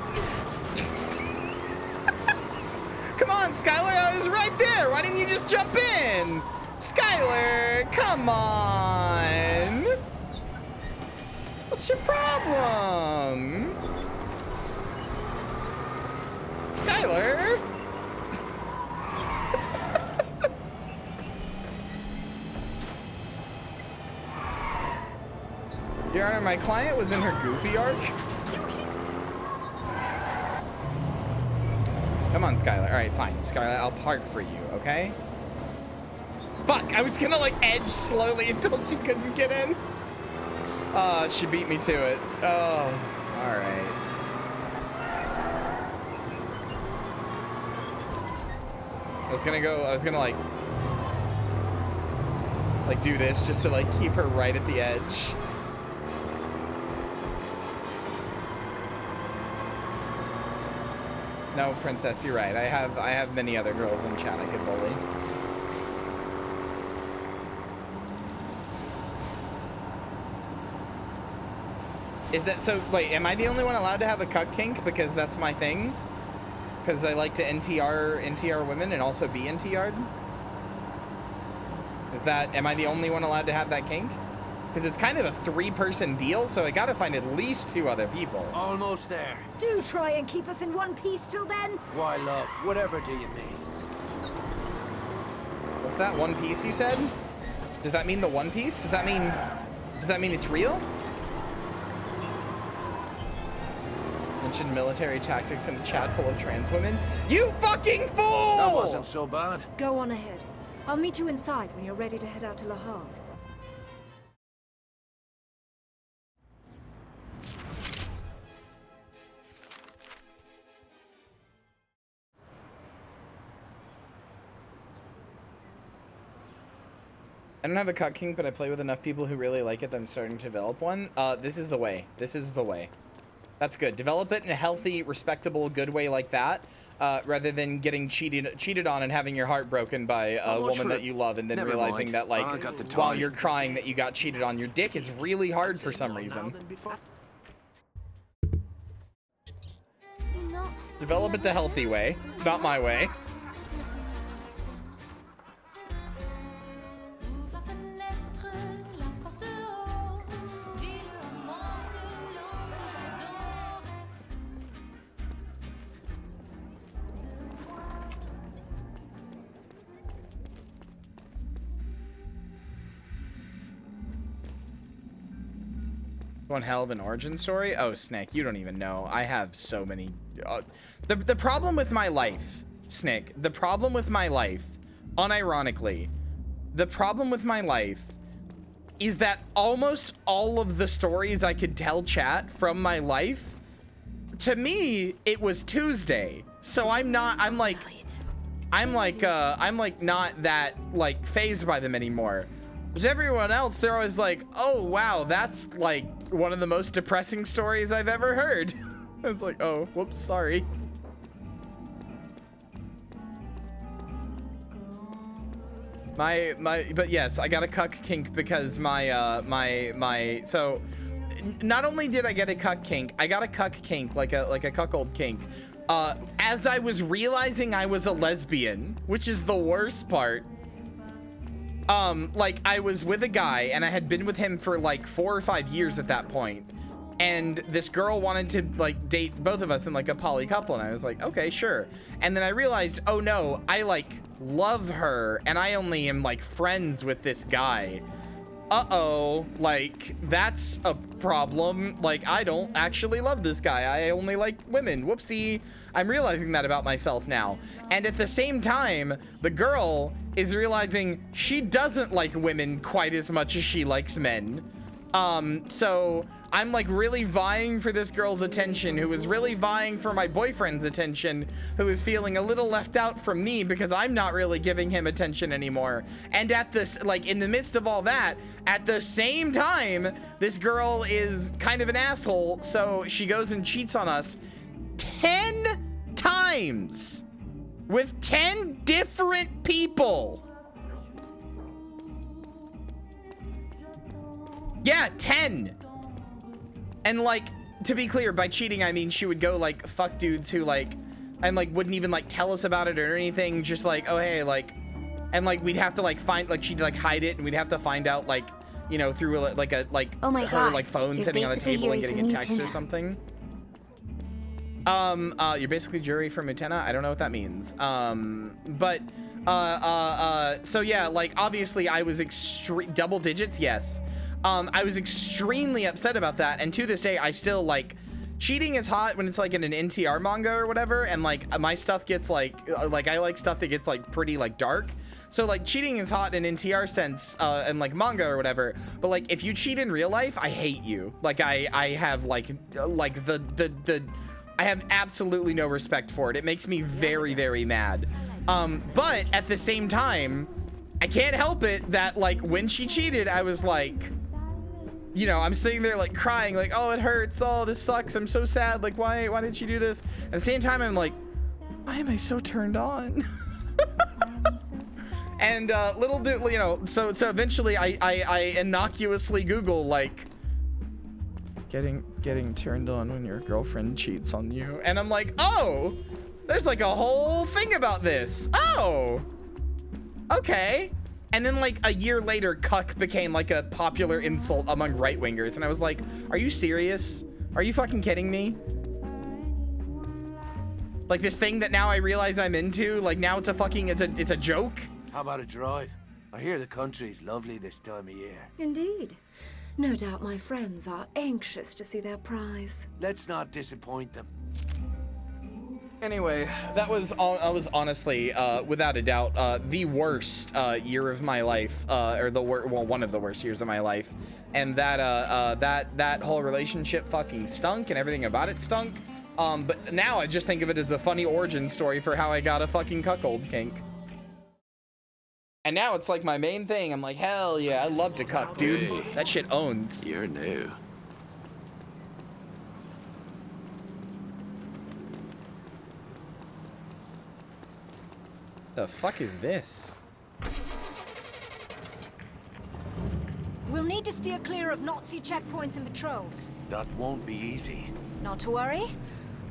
Come on, Skylar, I was right there. Why didn't you just jump in? Skylar, come on. What's your problem? Skylar? Your Honor, my client was in her goofy arc. Come on, Skylar. All right, fine. Skylar, I'll park for you, okay? Fuck, I was gonna like edge slowly until she couldn't get in. She beat me to it. Oh, all right. I was gonna like do this just to like keep her right at the edge. No, Princess, you're right. I have many other girls in chat I could bully. Is that so? Wait, am I the only one allowed to have a cuck kink? Because that's my thing. Because I like to NTR women and also be NTR'd. Am I the only one allowed to have that kink? Because it's kind of a 3-person deal, so I gotta find at least 2 other people. Almost there. Do try and keep us in one piece till then. Why, love? Whatever do you mean? What's that, one piece you said? Does that mean the One Piece? Does that mean it's real? Mentioned military tactics in a chat full of trans women. You fucking fool! That wasn't so bad. Go on ahead. I'll meet you inside when you're ready to head out to Le Havre. I don't have a cuck kink, but I play with enough people who really like it that I'm starting to develop one. This is the way. This is the way. That's good. Develop it in a healthy, respectable, good way like that, rather than getting cheated on and having your heart broken by a woman that you love and then realizing that, like, while you're crying that you got cheated on. Your dick is really hard for some reason. Develop it the healthy way, not my way. One hell of an origin story. Oh, Snick, you don't even know. I have so many. The problem with my life, Snick, the problem with my life, unironically, the problem with my life is that almost all of the stories I could tell chat from my life, to me, it was Tuesday. So I'm not that like phased by them anymore. But everyone else, they're always like, oh wow, that's like one of the most depressing stories I've ever heard. It's like, oh, whoops, sorry. But yes, I got a cuck kink because so not only did I get a cuck kink, I got a cuck kink, like a cuckold kink, as I was realizing I was a lesbian, which is the worst part. like I was with a guy and I had been with him for like 4 or 5 years at that point. And this girl wanted to like date both of us in like a poly couple. And I was like, okay, sure. And then I realized, oh no, I like love her and I only am like friends with this guy. Uh-oh, like that's a problem. Like I don't actually love this guy. I only like women. Whoopsie. I'm realizing that about myself now. And at the same time, the girl is realizing she doesn't like women quite as much as she likes men. So I'm like really vying for this girl's attention, who is really vying for my boyfriend's attention, who is feeling a little left out from me because I'm not really giving him attention anymore. And at this, like in the midst of all that, at the same time, this girl is kind of an asshole. So she goes and cheats on us 10 times with 10 different people. Yeah, 10. And like, to be clear, by cheating, I mean she would go like fuck dudes who like, and like wouldn't even like tell us about it or anything. Just like, oh hey, like, and like we'd have to like find, like she'd like hide it and we'd have to find out like, you know, through like a, like oh my her God. like phone sitting on the table and getting a text or something. You're basically jury from Utena. I don't know what that means. So yeah, like obviously I was double digits. Yes. I was extremely upset about that. And to this day, I still like cheating is hot when it's like in an NTR manga or whatever. And like my stuff gets like I like stuff that gets like pretty like dark. So like cheating is hot in NTR sense, and like manga or whatever. But like if you cheat in real life, I hate you. Like I have like I have absolutely no respect for it. It makes me very, very mad. But at the same time, I can't help it that like when she cheated, I was like, you know, I'm sitting there like crying, like, oh, it hurts. Oh, this sucks. I'm so sad. Like, why did she do this? At the same time, I'm like, why am I so turned on? And little do you know, so eventually I innocuously Google like getting turned on when your girlfriend cheats on you, and I'm like, oh, there's like a whole thing about this. Oh, okay. And then like a year later, cuck became like a popular insult among right-wingers, and I was like, are you serious? Are you fucking kidding me? Like this thing that now I realize I'm into, like now it's a fucking, it's a joke. How about a drive? I hear the country's lovely this time of year. Indeed. No doubt my friends are anxious to see their prize. Let's not disappoint them. Anyway, that was honestly, without a doubt, the worst year of my life, or one of the worst years of my life. And that whole relationship fucking stunk, and everything about it stunk. But now I just think of it as a funny origin story for how I got a fucking cuckold kink. And now it's like my main thing. I'm like, hell yeah, I love to cuck, dude. Hey, that shit owns. You're new. The fuck is this? We'll need to steer clear of Nazi checkpoints and patrols. That won't be easy. Not to worry.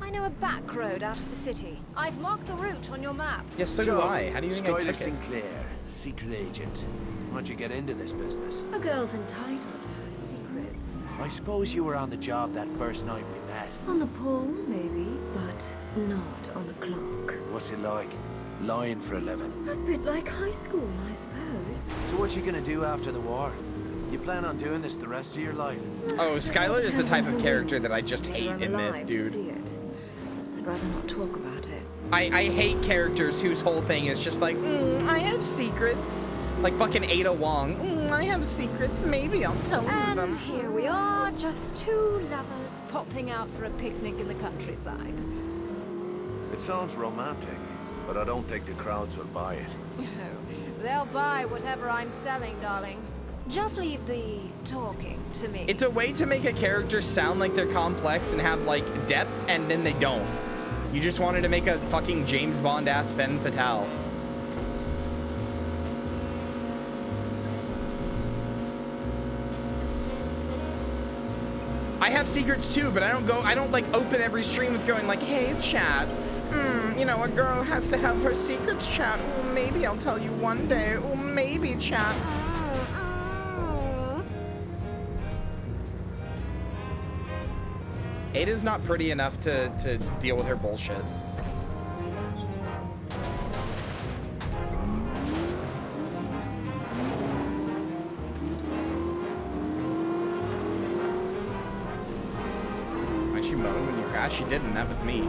I know a back road out of the city. I've marked the route on your map. Yes, so do I. How do you think I took it? Sinclair, secret agent. Why'd you get into this business? A girl's entitled to her secrets. I suppose you were on the job that first night we met. On the pole, maybe, but not on the clock. What's it like? Lying for a living? A bit like high school, I suppose. So what you gonna do after the war? You plan on doing this the rest of your life? Oh, Skylar is the type of character that I just hate in this, dude. I'd rather not talk about it. I hate characters whose whole thing is just like, I have secrets. Like fucking Ada Wong. I have secrets. Maybe I'll tell you them. And here we are, just two lovers popping out for a picnic in the countryside. It sounds romantic, but I don't think the crowds will buy it. They'll buy whatever I'm selling, darling. Just leave the talking to me. It's a way to make a character sound like they're complex and have like depth, and then they don't. You just wanted to make a fucking James Bond ass femme fatale. I have secrets too, but I don't like open every stream with going like, hey chat, You know, a girl has to have her secrets, chat. Oh, maybe I'll tell you one day. Oh, maybe, chat. Ada's not pretty enough to deal with her bullshit. Why'd she moan when you crashed? She didn't. That was me.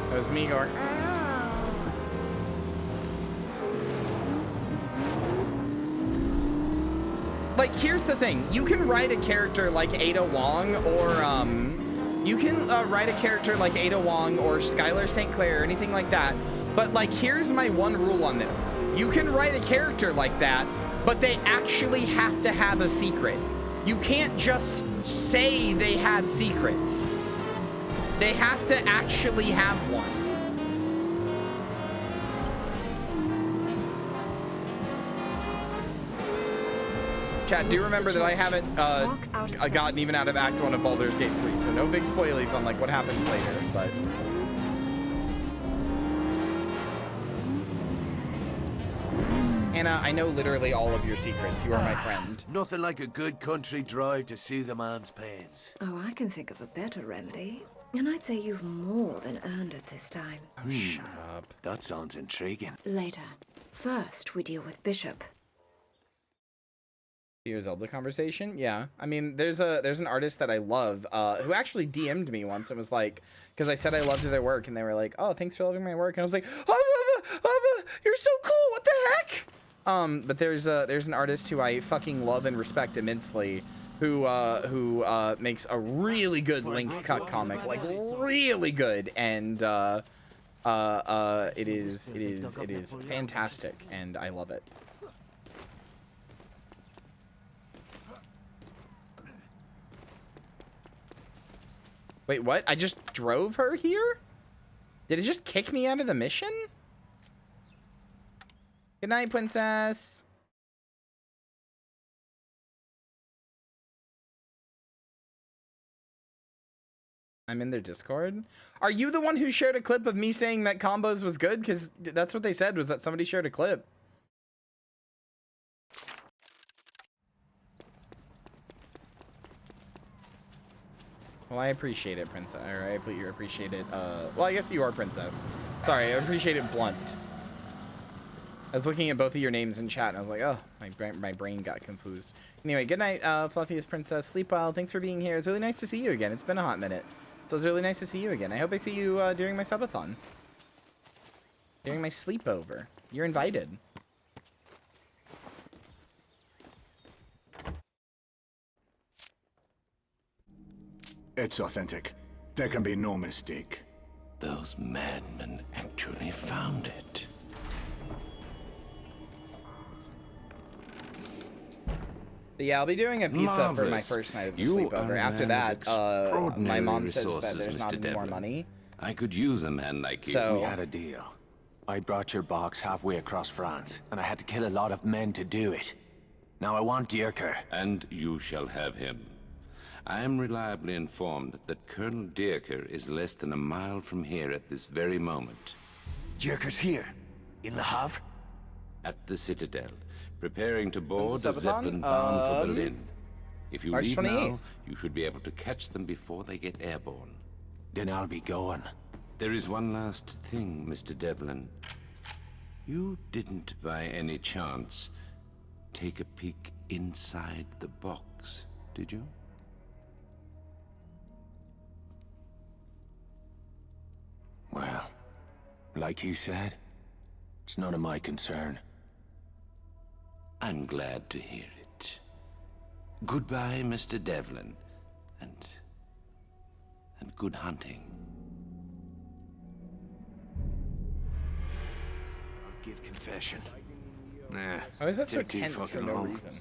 That was me going. Like, here's the thing. You can write a character like Ada Wong, or you can write a character like Ada Wong or Skylar St. Clair or anything like that. But like, here's my one rule on this. You can write a character like that, but they actually have to have a secret. You can't just say they have secrets. They have to actually have one. Chat, do remember that I haven't gotten even out of Act 1 of Baldur's Gate 3, so no big spoilies on like what happens later, but... Anna, I know literally all of your secrets. You are my friend. Nothing like a good country drive to soothe a man's pains. Oh, I can think of a better remedy. And I'd say you've more than earned it this time. Shut up. That sounds intriguing. Later. First, we deal with Bishop. Your Zelda conversation? Yeah. I mean, there's an artist that I love who actually DM'd me once and was like, because I said I loved their work, and they were like, oh, thanks for loving my work. And I was like, you're so cool. What the heck? But there's an artist who I fucking love and respect immensely who makes a really good Link cut comic, like really good, and it is fantastic, and I love it. Wait, what? I just drove her here? Did it just kick me out of the mission? Good night, princess. I'm in their Discord. Are you the one who shared a clip of me saying that combos was good? Because that's what they said, was that somebody shared a clip. Well, I appreciate it, princess. Or I appreciate it. Well, I guess you are princess. Sorry, I appreciate it blunt. I was looking at both of your names in chat, and I was like, oh, my brain got confused. Anyway, good night, fluffiest princess. Sleep well. Thanks for being here. It's really nice to see you again. It's been a hot minute. So it's really nice to see you again. I hope I see you during my subathon. During my sleepover. You're invited. It's authentic. There can be no mistake. Those madmen actually found it. But yeah, I'll be doing a pizza for my first night of the sleepover. After that, my mom says that there's not any more money. I could use a man like you. So we had a deal. I brought your box halfway across France, and I had to kill a lot of men to do it. Now I want Dierker. And you shall have him. I am reliably informed that Colonel Dierker is less than a mile from here at this very moment. Dierker's here? In Le Havre? At the Citadel, preparing to board a Zeppelin bound for Berlin. If you leave now, you should be able to catch them before they get airborne. Then I'll be going. There is one last thing, Mr. Devlin. You didn't, by any chance, take a peek inside the box, did you? Well, like you said, it's none of my concern. I'm glad to hear it. Goodbye, Mr. Devlin, and good hunting. I'll give confession. Nah. Why is that so tense for no reason?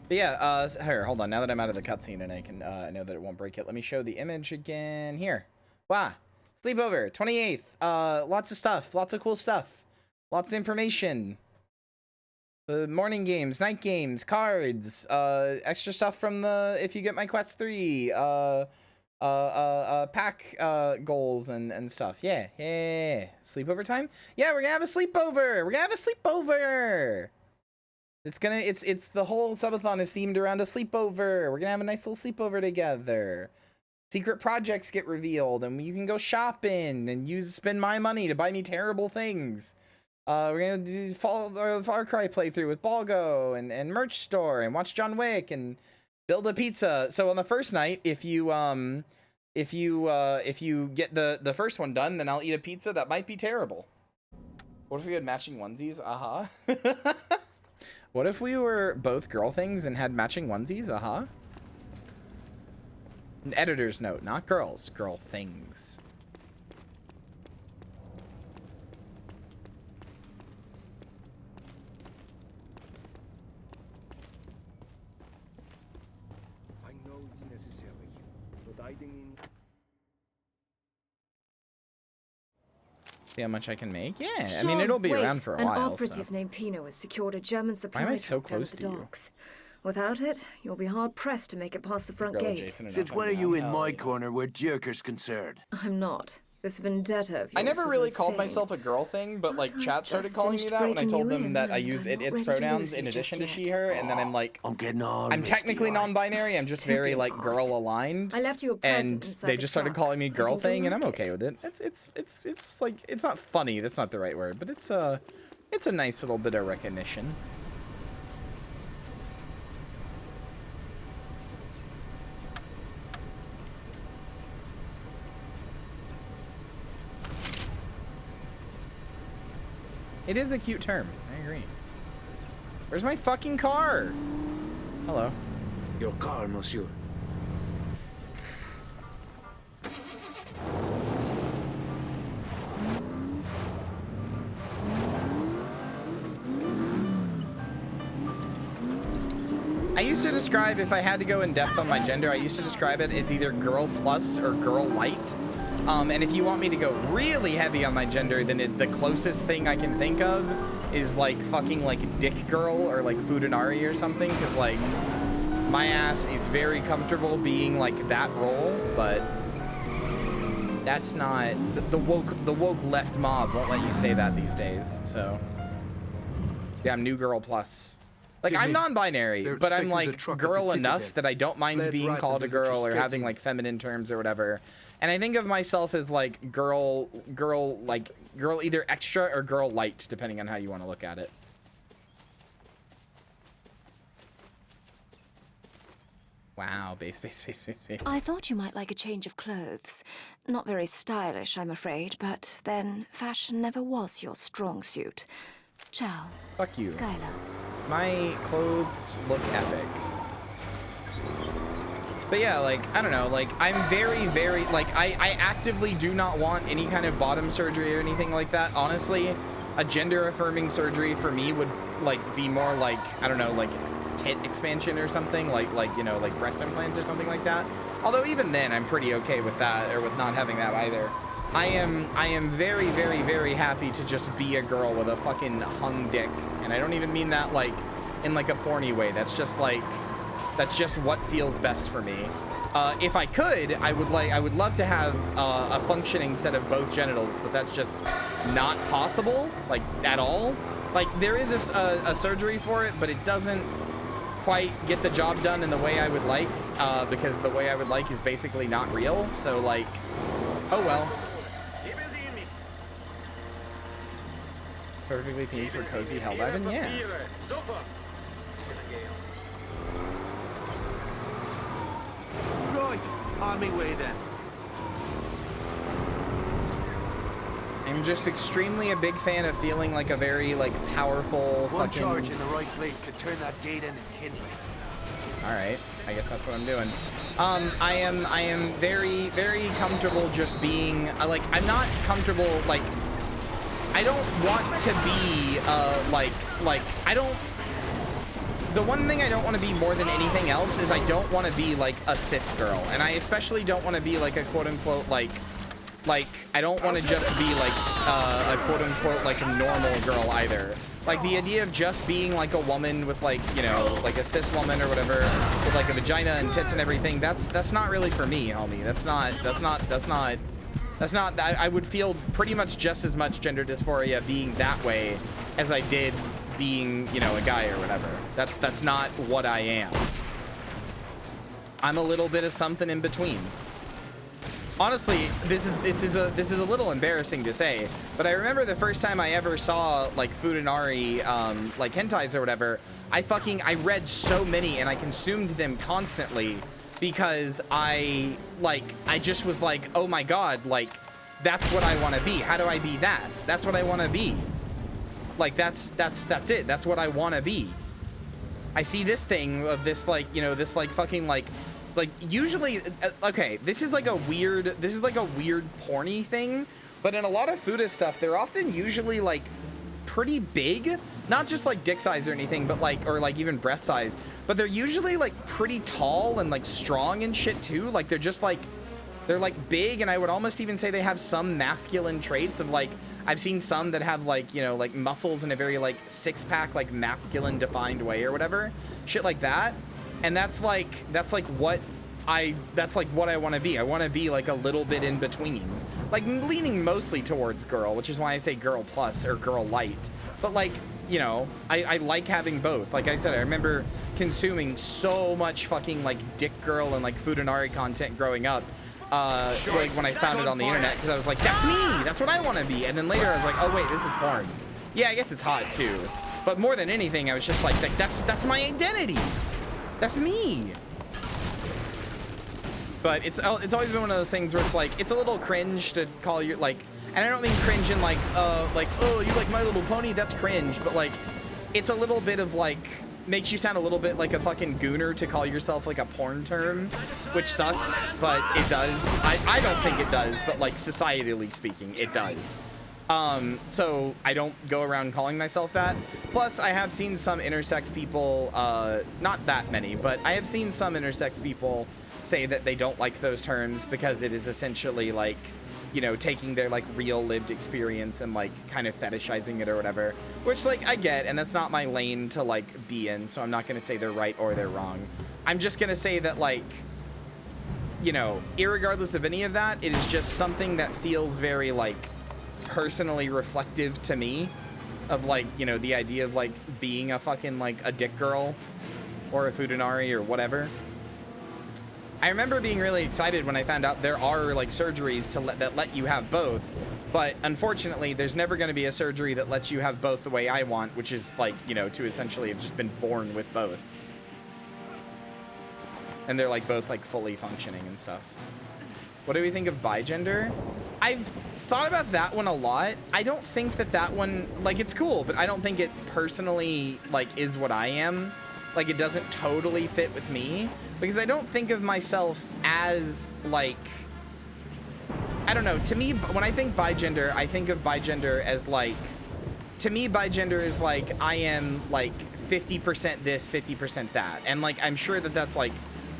But yeah, here, hold on. Now that I'm out of the cutscene and I can, I know that it won't break it. Let me show the image again. Here. Wow. Sleepover, 28th. Lots of stuff, lots of cool stuff, lots of information. The morning games, night games, cards, extra stuff from the if you get my Quest 3, pack goals and stuff. Yeah. Sleepover time? Yeah, we're gonna have a sleepover. It's the whole subathon is themed around a sleepover. We're gonna have a nice little sleepover together. Secret projects get revealed, and you can go shopping and spend my money to buy me terrible things. We're gonna do Far Cry playthrough with Balgo and merch store and watch John Wick and build a pizza. So on the first night, if you get the first one done, then I'll eat a pizza that might be terrible. What if we had matching onesies? What if we were both girl things and had matching onesies? An editor's note, not girls, girl things. I know it's necessary, but I didn't. See how much I can make? Yeah, I mean, it'll be around for a while. An operative named Pino has secured a German supply Why am I so truck down close at to the you? docks. Without it, you'll be hard-pressed to make it past the front gate. Since when are you in my corner where Jerker's concerned? I'm not. This vendetta of yours I never is really called insane. myself a girl thing, but like chat started just calling me finished that when I breaking told you them in, that I and use I'm not its ready to pronouns lose in you addition just to she, yet. her, and then I'm like, I'm getting all I'm technically non-binary. I'm just very like girl aligned. I left you a present and inside they the just started truck. calling me I girl think you'll thing, and I'm like okay with it. It's like it's not funny. That's not the right word, but it's a nice little bit of recognition. It is a cute term. I agree. Where's my fucking car? Hello. Your car, monsieur. I used to describe, if I had to go in depth on my gender, I used to describe it as either girl plus or girl light. And if you want me to go really heavy on my gender, then the closest thing I can think of is like fucking like dick girl or like Fudanari or something, because like my ass is very comfortable being like that role, but that's not the woke left mob won't let you say that these days. So yeah, I'm new girl plus. Like, I'm non-binary, but I'm like girl enough that I don't mind being called a girl or having like feminine terms or whatever. And I think of myself as like girl either extra or girl light, depending on how you want to look at it. Wow, base. I thought you might like a change of clothes. Not very stylish, I'm afraid, but then fashion never was your strong suit. Ciao. Fuck you. Skylar. My clothes look epic. But yeah, like, I don't know, like, I'm very, like, I actively do not want any kind of bottom surgery or anything like that. Honestly, a gender-affirming surgery for me would, like, be more like, I don't know, like, tit expansion or something, like, you know, like breast implants or something like that. Although even then, I'm pretty okay with that, or with not having that either. I am very, very happy to just be a girl with a fucking hung dick. And I don't even mean that, like, in, like, a porny way. That's just, like, that's just what feels best for me. If I could, I would love to have a functioning set of both genitals, but that's just not possible, like, at all. Like, there is a surgery for it, but it doesn't quite get the job done in the way I would like, because the way I would like is basically not real. So, like, oh well. Perfectly themed for cozy helldive, yeah. Right, on me way then. I'm just extremely a big fan of feeling like a very, like, powerful One fucking... charge in the right place could turn that gate into kindling. Alright, I guess that's what I'm doing. I am very, very comfortable just being, like, I'm not comfortable, like, I don't want to be, I don't, the one thing I don't want to be more than anything else is I don't want to be, like, a cis girl. And I especially don't want to be, like, a quote-unquote, like, Like, I don't want to just be like a quote-unquote like a normal girl either. Like, the idea of just being like a woman with like, you know, like a cis woman or whatever, with like a vagina and tits and everything, that's not really for me, homie. That's not, I would feel pretty much just as much gender dysphoria being that way as I did being, you know, a guy or whatever. That's not what I am. I'm a little bit of something in between. Honestly, this is a little embarrassing to say, but I remember the first time I ever saw like Futanari like hentais or whatever, I read so many and I consumed them constantly because I just was like, oh my god, like that's what I want to be. How do I be that? That's what I want to be. Like that's it. That's what I want to be. I see this thing of this like, you know, this like fucking like usually, okay, this is like a weird porny thing, but in a lot of Fuda stuff, they're often usually like pretty big, not just like dick size or anything, but like, or like even breast size, but they're usually like pretty tall and like strong and shit too. Like they're just like, they're like big, and I would almost even say they have some masculine traits of like, I've seen some that have like, you know, like muscles in a very like six-pack, like masculine defined way or whatever, shit like that. And that's like what I want to be. I want to be like a little bit in between, like leaning mostly towards girl, which is why I say girl plus or girl light. But like, you know, I like having both. Like I said, I remember consuming so much fucking like dick girl and like Futanari content growing up. Like when I found it on the internet, because I was like, that's me, that's what I want to be. And then later I was like, oh wait, this is porn. Yeah, I guess it's hot too. But more than anything, I was just like that's my identity. That's me. But it's always been one of those things where it's like, it's a little cringe to call you like, and I don't mean cringe in like oh, you like My Little Pony, that's cringe, but like, it's a little bit of like, makes you sound a little bit like a fucking gooner to call yourself like a porn term, which sucks, but it does. I don't think it does, but like societally speaking, it does. So I don't go around calling myself that. Plus, I have seen some intersex people, not that many, but I have seen some intersex people say that they don't like those terms because it is essentially like, you know, taking their like real lived experience and like kind of fetishizing it or whatever, which like I get, and that's not my lane to like be in, so I'm not going to say they're right or they're wrong. I'm just going to say that, like, you know, irregardless of any of that, it is just something that feels very like personally reflective to me of like, you know, the idea of like being a fucking like a dick girl or a Futanari or whatever. I remember being really excited when I found out there are like surgeries that let you have both, but unfortunately there's never going to be a surgery that lets you have both the way I want, which is like, you know, to essentially have just been born with both. And they're like both like fully functioning and stuff. What do we think of bigender? I've thought about that one a lot. I don't think that one, like, it's cool, but I don't think it personally like is what I am. Like, it doesn't totally fit with me, because I don't think of myself as like, I don't know, to me when I think bigender, I think of bigender as like, to me bigender is like I am like 50% this, 50% that, and like I'm sure that that's like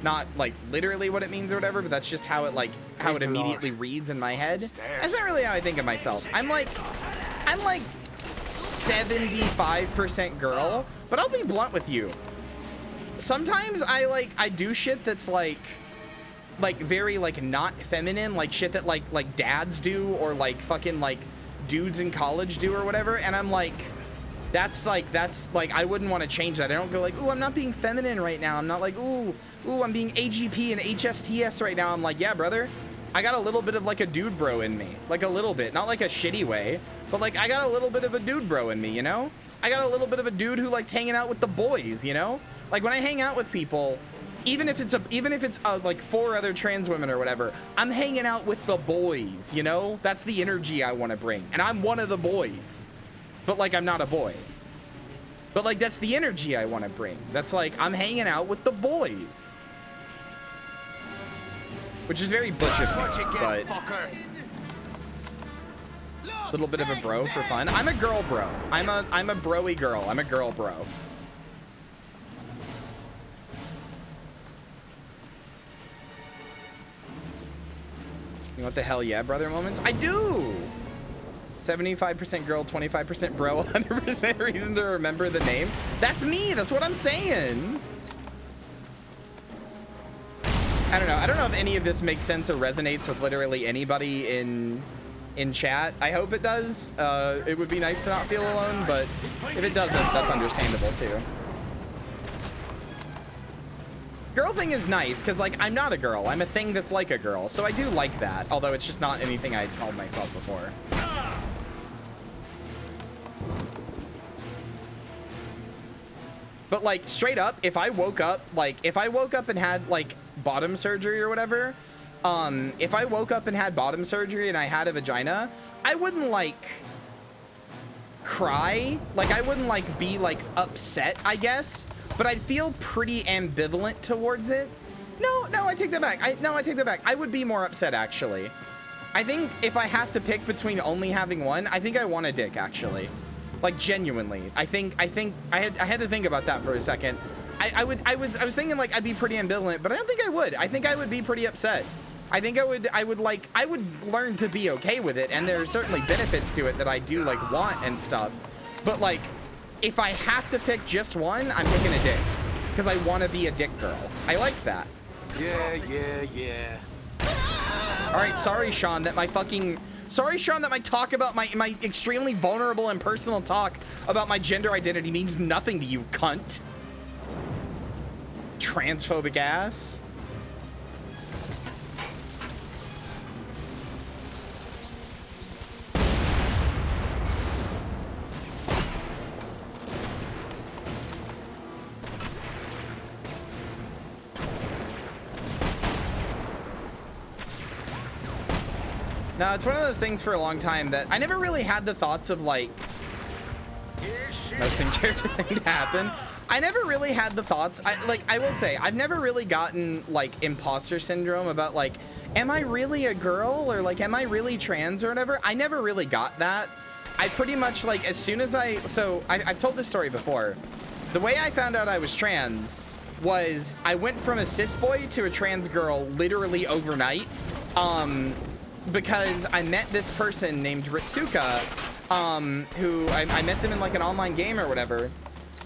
not like literally what it means or whatever, but that's just how it like, how it immediately reads in my head. That's not really how I think of myself. I'm like 75% girl, but I'll be blunt with you. Sometimes I do shit that's like very like not feminine, like shit that like dads do or like fucking like dudes in college do or whatever, and I'm like, that's like I wouldn't want to change that. I don't go like, ooh, I'm not being feminine right now. I'm not like, ooh, I'm being AGP and HSTS right now. I'm like, yeah, brother, I got a little bit of like a dude bro in me, like a little bit, not like a shitty way, but like I got a little bit of a dude bro in me, you know? I got a little bit of a dude who likes hanging out with the boys, you know? Like when I hang out with people, even if it's like 4 other trans women or whatever, I'm hanging out with the boys, you know? That's the energy I want to bring, and I'm one of the boys. But like, I'm not a boy. But like, that's the energy I want to bring. That's like, I'm hanging out with the boys. Which is very butch of me, but a little bit of a bro for fun. I'm a girl bro. I'm a broy girl. I'm a girl bro. You want the hell yeah, brother moments? I do! 75% girl, 25% bro, 100% reason to remember the name. That's me, that's what I'm saying. I don't know. I don't know if any of this makes sense or resonates with literally anybody in chat. I hope it does. It would be nice to not feel alone, but if it doesn't, that's understandable too. Girl thing is nice because, like, I'm not a girl. I'm a thing that's like a girl, so I do like that. Although it's just not anything I'd called myself before. But, like, straight up, if I woke up and had, like, bottom surgery or whatever, if I woke up and had bottom surgery and I had a vagina, I wouldn't, like, cry. Like, I wouldn't, like, be, like, upset, I guess. But I'd feel pretty ambivalent towards it. No, I take that back. I take that back. I would be more upset, actually. I think if I have to pick between only having one, I think I want a dick, actually. Like, genuinely. I had to think about that for a second. I was thinking, like, I'd be pretty ambivalent, but I don't think I would. I think I would be pretty upset. I think I would learn to be okay with it, and there are certainly benefits to it that I do, like, want and stuff. But, like, if I have to pick just one, I'm picking a dick. Because I want to be a dick girl. I like that. Yeah. Alright, sorry, Sean, that my talk about my extremely vulnerable and personal talk about my gender identity means nothing to you, cunt. Transphobic ass. No, it's one of those things for a long time that I never really had the thoughts of, like, most in-character thing to happen. I never really had the thoughts. I will say, I've never really gotten, like, imposter syndrome about, like, am I really a girl? Or, like, am I really trans or whatever? I never really got that. I pretty much, like, as soon as I've told this story before. The way I found out I was trans was I went from a cis boy to a trans girl literally overnight. Because I met this person named Ritsuka, who I met them in, like, an online game or whatever.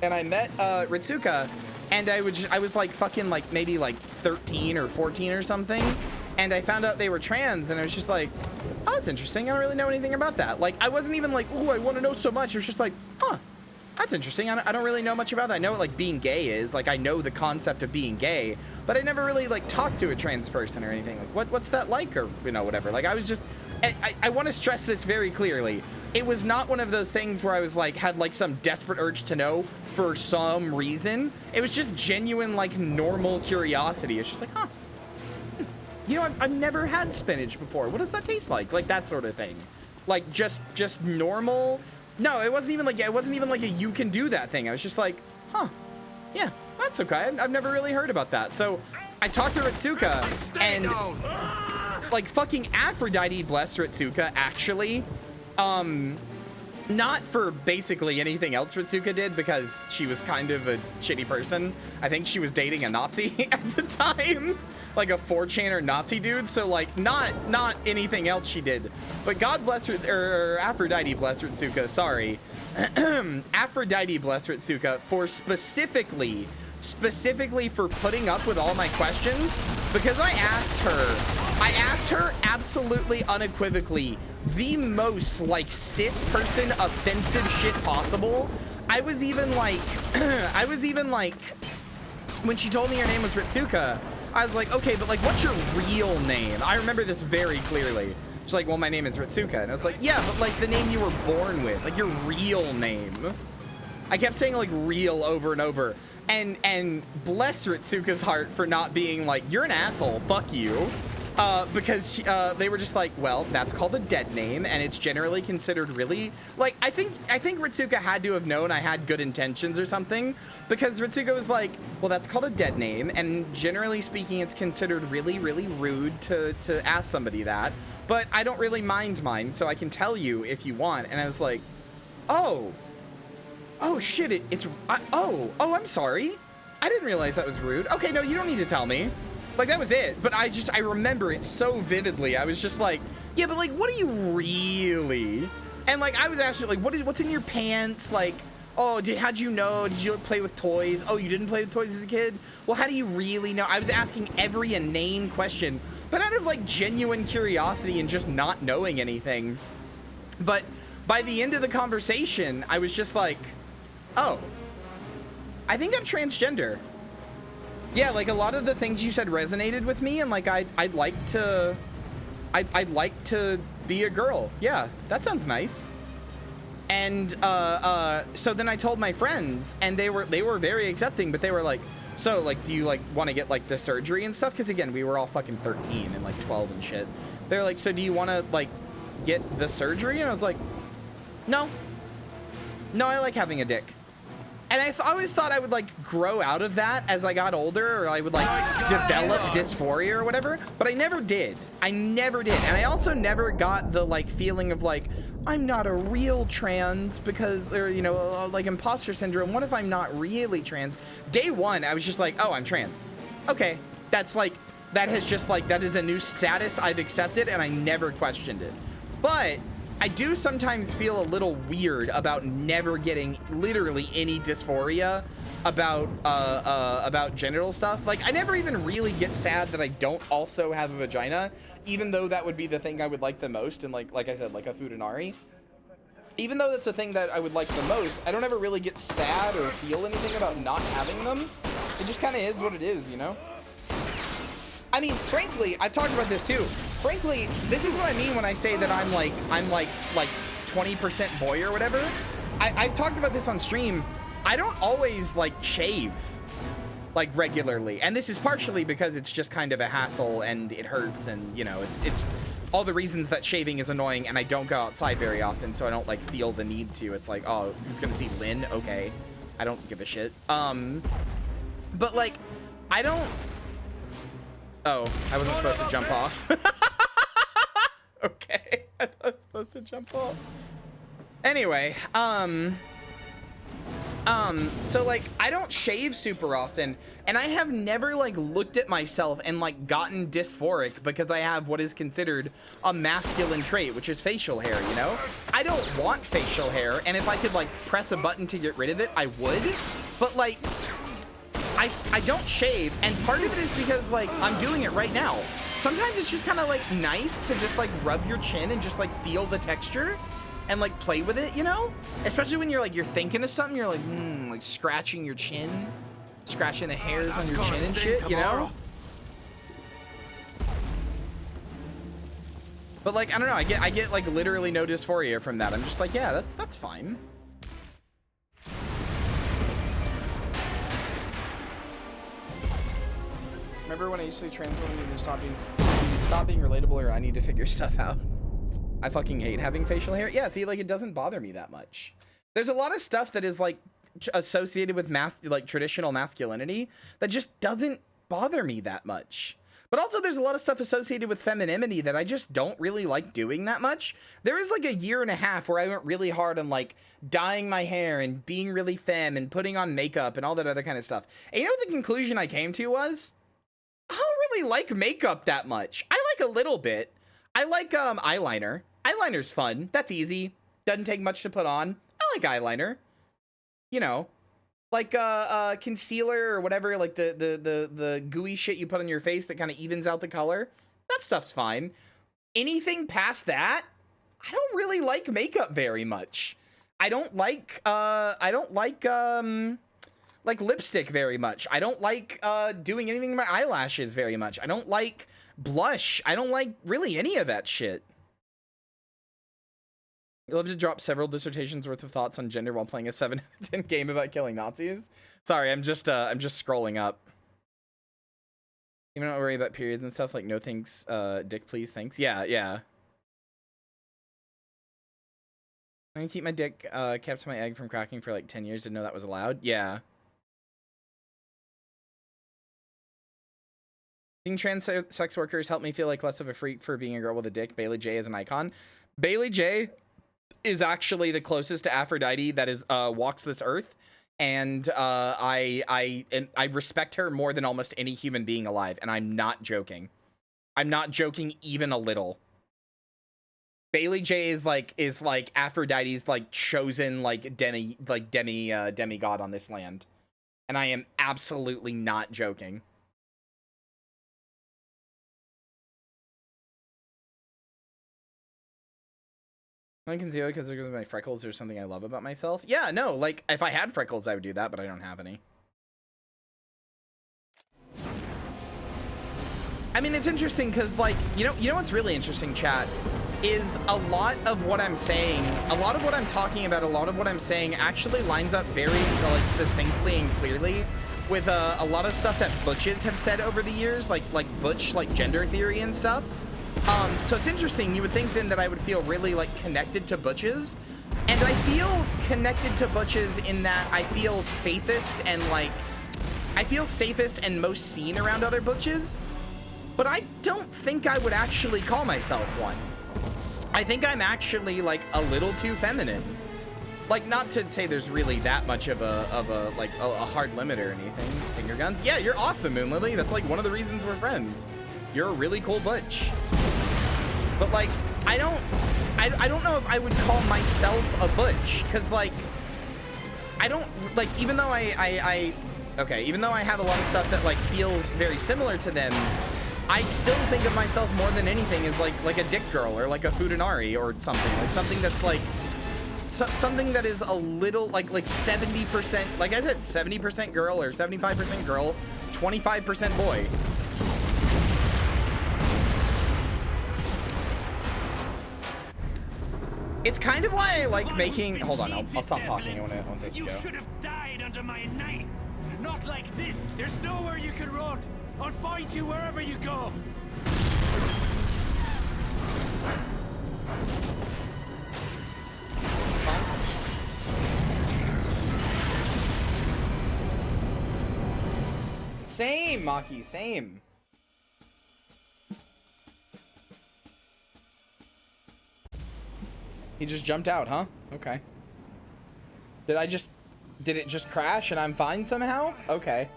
And I met Ritsuka, and I was like fucking, like, maybe like 13 or 14 or something, and I found out they were trans, and I was just like, oh, that's interesting. I don't really know anything about that. Like, I wasn't even like, oh, I want to know so much. It was just like, huh, that's interesting. I don't really know much about that. I know what, like, being gay is. Like, I know the concept of being gay, but I never really, like, talked to a trans person or anything. Like, what's that like, or, you know, whatever. Like, I was just, I want to stress this very clearly. It was not one of those things where I was like, had like some desperate urge to know for some reason. It was just genuine, like, normal curiosity. It's just like, huh, you know, I've never had spinach before. What does that taste like? Like, that sort of thing. Like, just normal. No, it wasn't even like a you can do that thing. I was just like, huh, yeah, that's okay. I've never really heard about that. So I talked to Ritsuka, and like, fucking Aphrodite, bless Ritsuka, actually. Not for basically anything else Ritsuka did, because she was kind of a shitty person. I think she was dating a Nazi at the time, like a 4chan or Nazi dude. So, like, not anything else she did. But God bless or Aphrodite bless Ritsuka. Sorry, Aphrodite bless Ritsuka for specifically for putting up with all my questions, because I asked her absolutely unequivocally the most, like, cis person offensive shit possible. I was even like, when she told me her name was Ritsuka, I was like, okay, but, like, what's your real name? I remember this very clearly. She's like, well, my name is Ritsuka. And I was like, yeah, but, like, the name you were born with, like, your real name. I kept saying, like, real over and over. And bless Ritsuka's heart for not being like, you're an asshole, fuck you. Because they were just like, well, that's called a dead name, and it's generally considered really, like, I think Ritsuka had to have known I had good intentions or something, because Ritsuka was like, well, that's called a dead name, and generally speaking, it's considered really, really rude to ask somebody that, but I don't really mind mine, so I can tell you if you want. And I was like, oh shit, I'm sorry. I didn't realize that was rude. Okay, no, you don't need to tell me. Like, that was it. But I remember it so vividly. I was just like, yeah, but like, what are you really? And like, I was asking, like, what's in your pants? Like, oh, how'd you know? Did you play with toys? Oh, you didn't play with toys as a kid? Well, how do you really know? I was asking every inane question, but out of like genuine curiosity and just not knowing anything. But by the end of the conversation, I was just like, oh, I think I'm transgender. Yeah, like a lot of the things you said resonated with me, and like I'd like to be a girl. Yeah, that sounds nice. And so then I told my friends, and they were very accepting, but they were like, so like, do you like want to get like the surgery and stuff? Because again, we were all fucking 13 and like 12 and shit. They're like, so do you want to like get the surgery? And I was like, no, I like having a dick. And I always thought I would like grow out of that as I got older, or I would like develop dysphoria or whatever, but I never did. And I also never got the like feeling of like, I'm not a real trans because, or you know, like imposter syndrome. What if I'm not really trans? Day one, I was just like, oh, I'm trans. Okay, that's like, that has just like, that is a new status I've accepted, and I never questioned it. But I do sometimes feel a little weird about never getting literally any dysphoria about genital stuff. Like, I never even really get sad that I don't also have a vagina, even though that would be the thing I would like the most, and like I said, like a Futanari. Even though that's the thing that I would like the most, I don't ever really get sad or feel anything about not having them. It just kind of is what it is, you know? I mean, frankly, I've talked about this too. Frankly, this is what I mean when I say that I'm like 20% boy or whatever. I've talked about this on stream. I don't always like shave like regularly, and this is partially because it's just kind of a hassle and it hurts, and you know, it's all the reasons that shaving is annoying, and I don't go outside very often, so I don't like feel the need to. It's like, oh, who's gonna see Lynn? Okay, I don't give a shit. But like, I don't. Oh, I wasn't supposed to jump off. Okay, I thought I was supposed to jump off. Anyway, so like, I don't shave super often, and I have never like looked at myself and like gotten dysphoric because I have what is considered a masculine trait, which is facial hair, you know? I don't want facial hair, and if I could like press a button to get rid of it, I would, but like, I don't shave, and part of it is because like I'm doing it right now. Sometimes it's just kind of like nice to just like rub your chin and just like feel the texture and like play with it, you know? Especially when you're like, you're thinking of something, you're like, like scratching your chin, scratching the hairs on your chin and shit, you know? But like, I don't know, I get like literally no dysphoria from that. I'm just like, yeah, that's fine. Remember when I used to say trans women need to stop being relatable, or I need to figure stuff out? I fucking hate having facial hair. Yeah, see, like, it doesn't bother me that much. There's a lot of stuff that is like associated with like traditional masculinity that just doesn't bother me that much. But also there's a lot of stuff associated with femininity that I just don't really like doing that much. There was like a year and a half where I went really hard on like dyeing my hair and being really femme and putting on makeup and all that other kind of stuff. And you know what the conclusion I came to was? I don't really like makeup that much. I like a little bit. I like eyeliner. Eyeliner's fun. That's easy. Doesn't take much to put on. I like eyeliner. You know, like concealer or whatever, like the gooey shit you put on your face that kind of evens out the color. That stuff's fine. Anything past that, I don't really like makeup very much. I don't like lipstick very much. I don't like doing anything with my eyelashes very much. I don't like blush. I don't like really any of that shit. I'd love to drop several dissertations worth of thoughts on gender while playing a 7 out of 10 game about killing Nazis. Sorry, I'm just scrolling up. Even don't worry about periods and stuff, like no thanks, dick please, thanks. Yeah. I'm gonna keep my dick kept my egg from cracking for like 10 years. Didn't know that was allowed. Yeah. Being trans sex workers helped me feel like less of a freak for being a girl with a dick. Bailey J is an icon. Bailey J is actually the closest to Aphrodite that is walks this earth. And I respect her more than almost any human being alive, and I'm not joking. I'm not joking even a little. Bailey J is like Aphrodite's like chosen demigod on this land. And I am absolutely not joking. I can see it because my freckles are something I love about myself. Yeah, no, like if I had freckles, I would do that, but I don't have any. I mean, it's interesting because, like, you know what's really interesting, chat, is a lot of what I'm saying, a lot of what I'm talking about, a lot of what I'm saying actually lines up very, like, succinctly and clearly with a lot of stuff that butches have said over the years, like butch, like, gender theory and stuff. So it's interesting. You would think then that I would feel really, like, connected to butches. And I feel connected to butches in that I feel safest and, like, I feel safest and most seen around other butches. But I don't think I would actually call myself one. I think I'm actually, like, a little too feminine. Like, not to say there's really that much of a hard limit or anything. Finger guns. Yeah, you're awesome, Moon Lily. That's, like, one of the reasons we're friends. You're a really cool butch. But, like, I don't know if I would call myself a butch. Because, like, I don't, like, even though even though I have a lot of stuff that, like, feels very similar to them, I still think of myself more than anything as like a dick girl or like a Fudanari or something. Like something that's like something that is a little like 70%, like I said, 70% girl or 75% girl, 25% boy. It's kind of why I like making, hold on, I'll stop talking. I want this to go. You should have died under my knife. Not like this. There's nowhere you can run. I'll find you wherever you go. Same, Maki, same. He just jumped out, huh? Okay. Did it just crash and I'm fine somehow? Okay.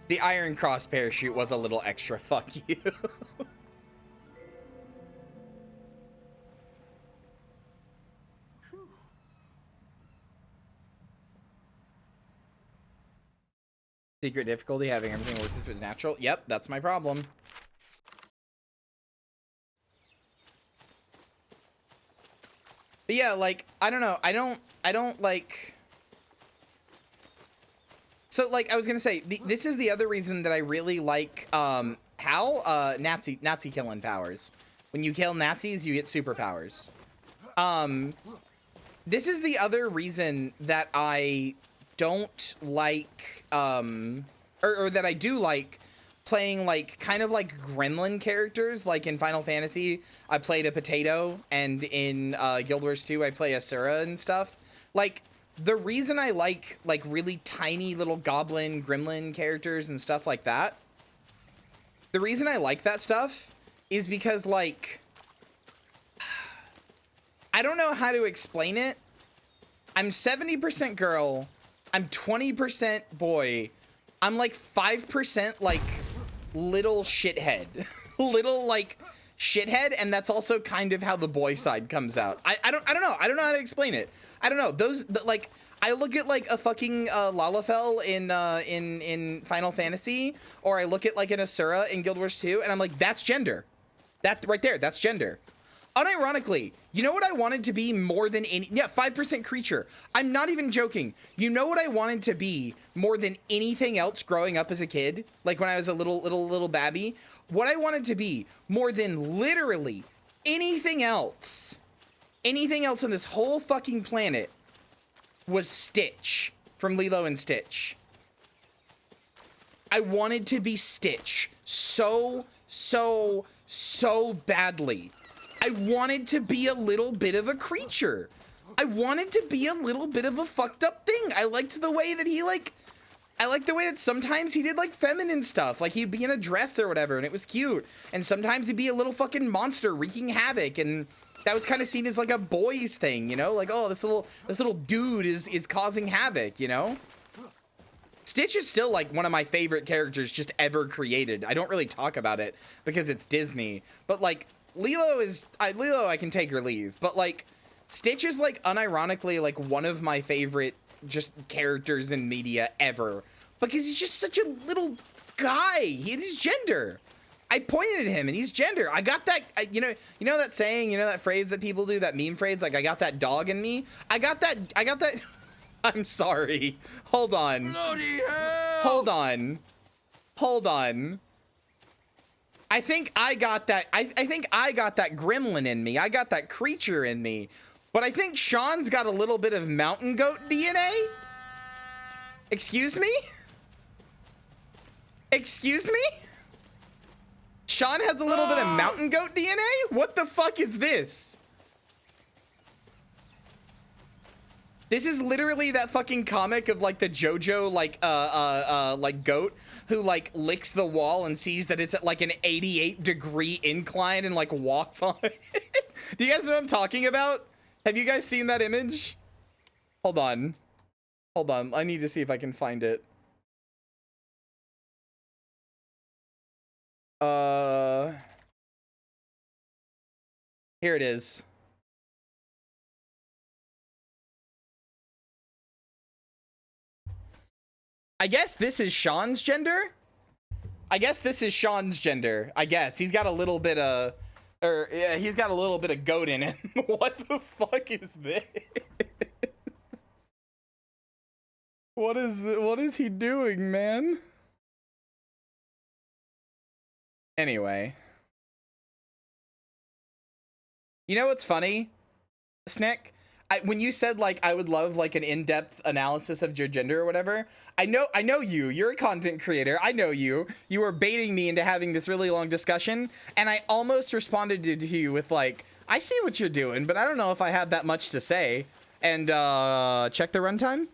The Iron Cross parachute was a little extra. Fuck you. Secret difficulty, having everything work as if it's natural. Yep, that's my problem. But yeah, like, I don't know. I don't like... So, like, I was gonna say, this is the other reason that I really like, Nazi killing powers. When you kill Nazis, you get superpowers. This is the other reason that I don't like, or that I do like playing, like, kind of like gremlin characters. Like in Final Fantasy, I played a potato, and in Guild Wars 2, I play Asura and stuff. Like, the reason I like really tiny little goblin gremlin characters and stuff like that, the reason I like that stuff is because, like, I don't know how to explain it. I'm 70% girl, I'm 20% boy, I'm like 5% like little shithead. Little like shithead, and that's also kind of how the boy side comes out. I don't know. I don't know how to explain it. I don't know. Like, I look at like a fucking Lalafell in Final Fantasy, or I look at like an Asura in Guild Wars 2, and I'm like, that's gender. That right there, that's gender. Unironically, you know what I wanted to be more than any? Yeah, 5% creature. I'm not even joking. You know what I wanted to be more than anything else growing up as a kid? Like when I was a little babby? What I wanted to be more than literally anything else on this whole fucking planet was Stitch from Lilo and Stitch. I wanted to be Stitch so badly. I wanted to be a little bit of a creature. I wanted to be a little bit of a fucked up thing. I liked the way that he, like, I like the way that sometimes he did like feminine stuff, like he'd be in a dress or whatever, and it was cute. And sometimes he'd be a little fucking monster wreaking havoc, and that was kind of seen as like a boys thing, you know? Like, oh, this little dude is causing havoc, you know? Stitch is still like one of my favorite characters just ever created. I don't really talk about it because it's Disney, but like Lilo I can take or leave, but like Stitch is like unironically like one of my favorite just characters in media ever, because he's just such a little guy. He's gender. I pointed at him and he's gender. I got that, you know that saying, you know that phrase that people do, that meme phrase, like I got that dog in me. I got that. I'm sorry. Hold on. Bloody hell! Hold on. I think I got that. I think I got that gremlin in me. I got that creature in me. But I think Sean's got a little bit of mountain goat DNA. Excuse me? Excuse me? Sean has a little bit of mountain goat DNA? What the fuck is this? This is literally that fucking comic of like the JoJo like goat who like licks the wall and sees that it's at like an 88-degree incline and like walks on it. Do you guys know what I'm talking about? Have you guys seen that image? Hold on. I need to see if I can find it. Here it is. I guess this is Sean's gender. I guess he's got a little bit of, he's got a little bit of goat in him. What the fuck is this? What is he doing, man? Anyway. You know what's funny, Snick? When you said like I would love like an in-depth analysis of your gender or whatever, I know you're a content creator. I know you were baiting me into having this really long discussion, and I almost responded to you with like, I see what you're doing, but I don't know if I have that much to say. And check the runtime.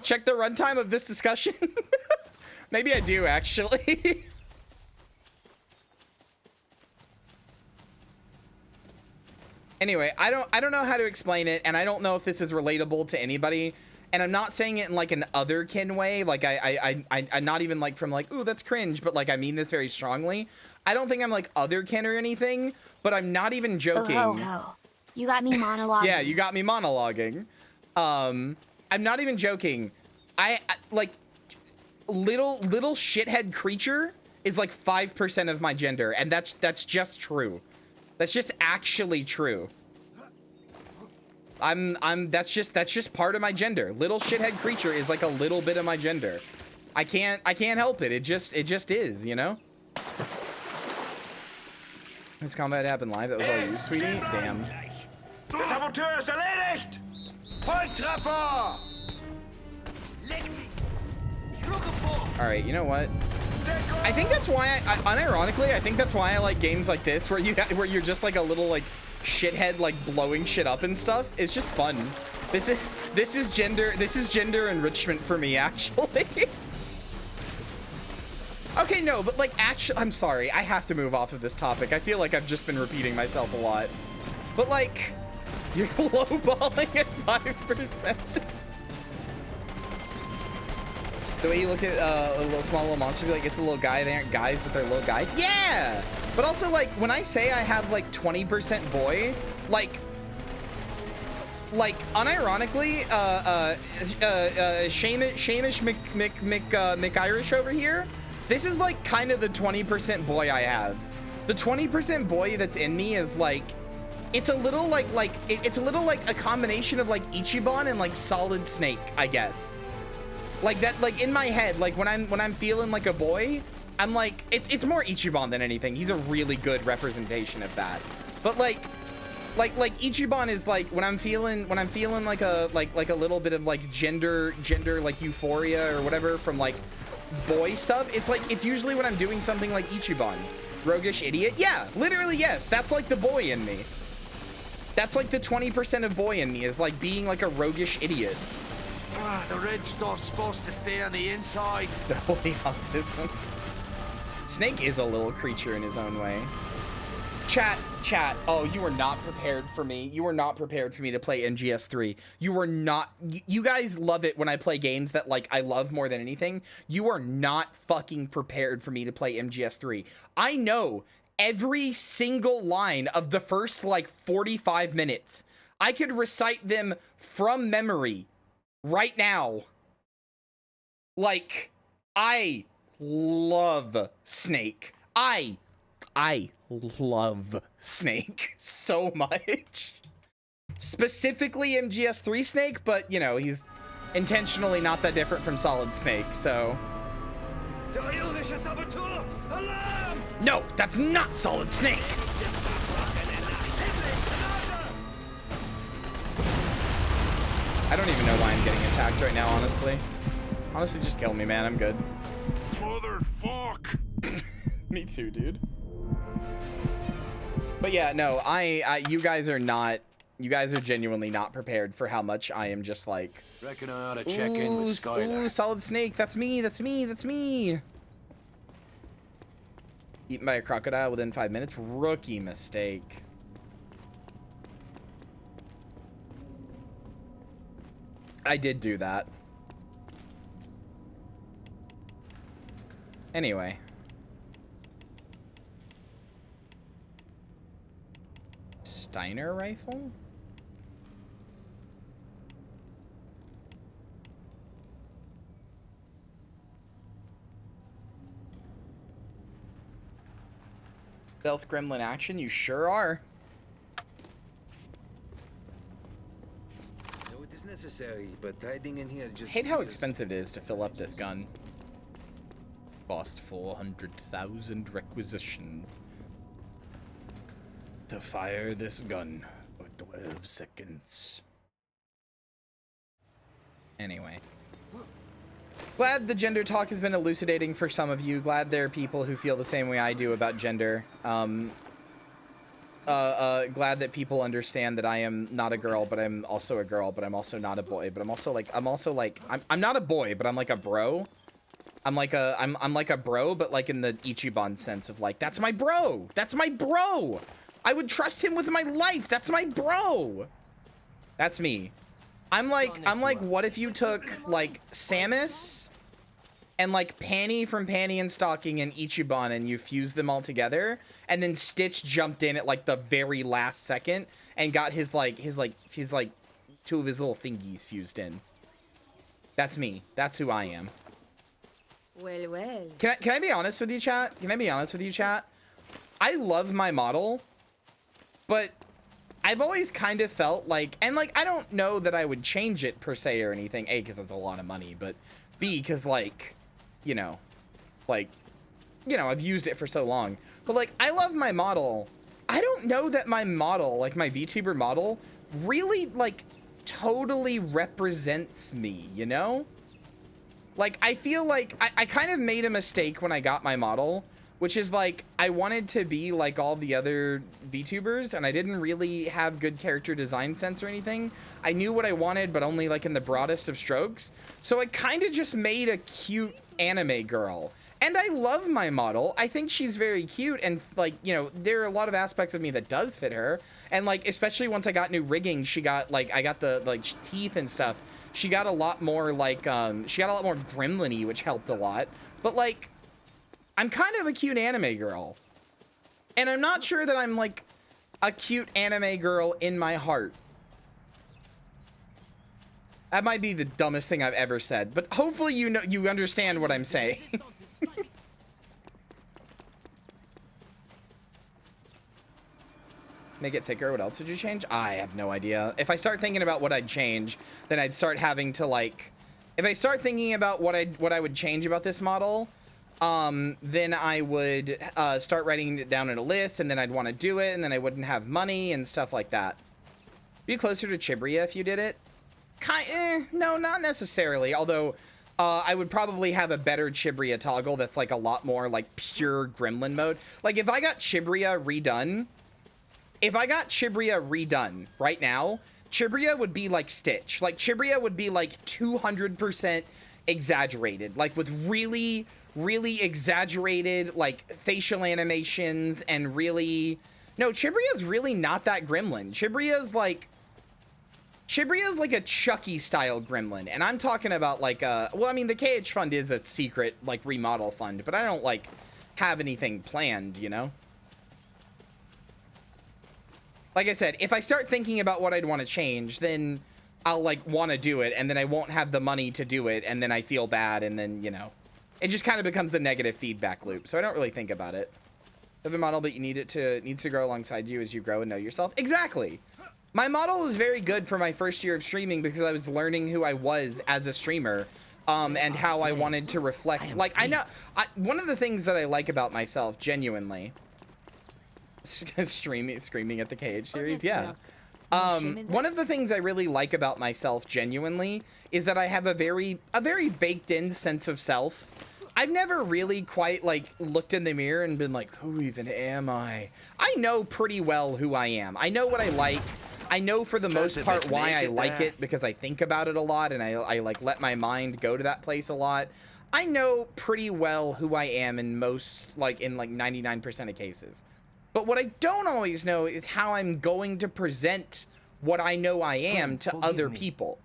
Check the runtime of this discussion. Maybe I do actually. Anyway, I don't know how to explain it, and I don't know if this is relatable to anybody. And I'm not saying it in like an otherkin way, like I'm not even like from like, ooh, that's cringe, but like I mean this very strongly. I don't think I'm like otherkin or anything, but I'm not even joking. Oh. You got me monologuing. Yeah, you got me monologuing. I'm not even joking. I like little shithead creature is like 5% of my gender, and that's just true. That's just actually true. That's just part of my gender. Little shithead creature is like a little bit of my gender. I can't help it. It just is, you know? This combat happened live. That was all you, sweetie? Damn. Der Saboteur ist erledigt! Volltreffer! Alright, you know what? I think that's why unironically, I think that's why I like games like this where you're just like a little like shithead like blowing shit up and stuff. It's just fun. This is gender enrichment for me, actually. Okay, no, but like actually, I'm sorry, I have to move off of this topic. I feel like I've just been repeating myself a lot. But like, you're lowballing at 5%. The way you look at a little small little monster, be like, it's a little guy. They aren't guys, but they're little guys. Yeah, but also like when I say I have like 20% boy, like unironically, Shamish McIrish over here. This is like kind of the 20% boy I have. The 20% boy that's in me is like, it's a little like it's a little like a combination of like Ichiban and like Solid Snake, I guess. Like that, like in my head, like when I'm feeling like a boy, I'm like, it's more Ichiban than anything. He's a really good representation of that. But like Ichiban is like when I'm feeling like a little bit of like gender like euphoria or whatever from like boy stuff. It's like, it's usually when I'm doing something like Ichiban. Roguish idiot. Yeah, literally, yes. That's like the boy in me. That's like the 20% of boy in me is like being like a roguish idiot. The red stuff's supposed to stay on the inside. The holy autism. Snake is a little creature in his own way. Chat. Oh, you were not prepared for me. You were not prepared for me to play MGS3. You were not. You guys love it when I play games that, like, I love more than anything. You are not fucking prepared for me to play MGS3. I know every single line of the first, like, 45 minutes. I could recite them from memory right now. Like, I love Snake. I love Snake so much. Specifically MGS3 Snake, but, you know, he's intentionally not that different from Solid Snake, so... Der irische Saboteur! Alarm! No, that's not Solid Snake! I don't even know why I'm getting attacked right now, honestly. Honestly, just kill me, man. I'm good. Motherfuck! Me too, dude. But yeah, no, you guys are not, you guys are genuinely not prepared for how much I am just like, Reckon I ought to check in with Skylar. Ooh, Solid Snake, that's me. Eaten by a crocodile within 5 minutes, rookie mistake. I did do that. Anyway. Steiner rifle? Stealth gremlin action? You sure are. No, it is necessary, but hiding in here just... Hate how expensive it is to fill up this gun. Cost 400,000 requisitions to fire this gun for 12 seconds. Anyway. Glad the gender talk has been elucidating for some of you. Glad there are people who feel the same way I do about gender. Glad that people understand that I am not a girl, but I'm also a girl, but I'm also not a boy. But I'm not a boy, but I'm like a bro. I'm like a bro, but like in the Ichiban sense of like, that's my bro. That's my bro. I would trust him with my life. That's my bro. That's me. I'm like, what if you took like Samus and like Panny from Panty and Stocking and Ichiban and you fused them all together, and then Stitch jumped in at like the very last second and got his like two of his little thingies fused in. That's me. That's who I am. Well, well. Can I be honest with you, chat? I love my model, but I've always kind of felt like, and like, I don't know that I would change it per se or anything. A, because it's a lot of money, but B, because like, you know, I've used it for so long. But like, I love my model. I don't know that my model, like my VTuber model, really like totally represents me, you know? Like, I feel like I kind of made a mistake when I got my model, which is like, I wanted to be like all the other VTubers, and I didn't really have good character design sense or anything. I knew what I wanted, but only like in the broadest of strokes. So I kind of just made a cute anime girl. And I love my model. I think she's very cute, and like, you know, there are a lot of aspects of me that does fit her. And like, especially once I got new rigging, she got like, I got the like teeth and stuff. She got a lot more like, she got a lot more gremlin-y, which helped a lot. But like, I'm kind of a cute anime girl. And I'm not sure that I'm like a cute anime girl in my heart. That might be the dumbest thing I've ever said, but hopefully you know, you understand what I'm saying. Make it thicker. What else would you change? I have no idea. If I start thinking about what I'd change, then I'd start having to like, if I start thinking about what I would change about this model, then I would start writing it down in a list, and then I'd want to do it, and then I wouldn't have money and stuff like that. Be closer to Chibria if you did it. No, not necessarily. Although I would probably have a better Chibria toggle that's like a lot more like pure gremlin mode. Like if I got Chibria redone right now, Chibria would be like Stitch. Like, Chibria would be like 200% exaggerated, like with really, really exaggerated like facial animations and really... No, Chibria's really not that gremlin. Chibria's like a Chucky style gremlin, and I'm talking about like well, I mean, the KH fund is a secret like remodel fund, but I don't like have anything planned, you know? Like I said, if I start thinking about what I'd want to change, then I'll like want to do it, and then I won't have the money to do it, and then I feel bad, and then, you know, it just kind of becomes a negative feedback loop. So I don't really think about it. Have a model, but you needs to grow alongside you as you grow and know yourself. Exactly. My model was very good for my first year of streaming because I was learning who I was as a streamer, and how I wanted to reflect. Like, one of the things that I like about myself, genuinely, screaming at the KH series, yeah. One of the things I really like about myself, genuinely, is that I have a very baked-in sense of self. I've never really quite, like, looked in the mirror and been like, who even am I? I know pretty well who I am. I know what I like. I know for the most part why I like it, because I think about it a lot, and I like let my mind go to that place a lot. I know pretty well who I am in most, like, in like 99% of cases. But what I don't always know is how I'm going to present what I know I am to other people.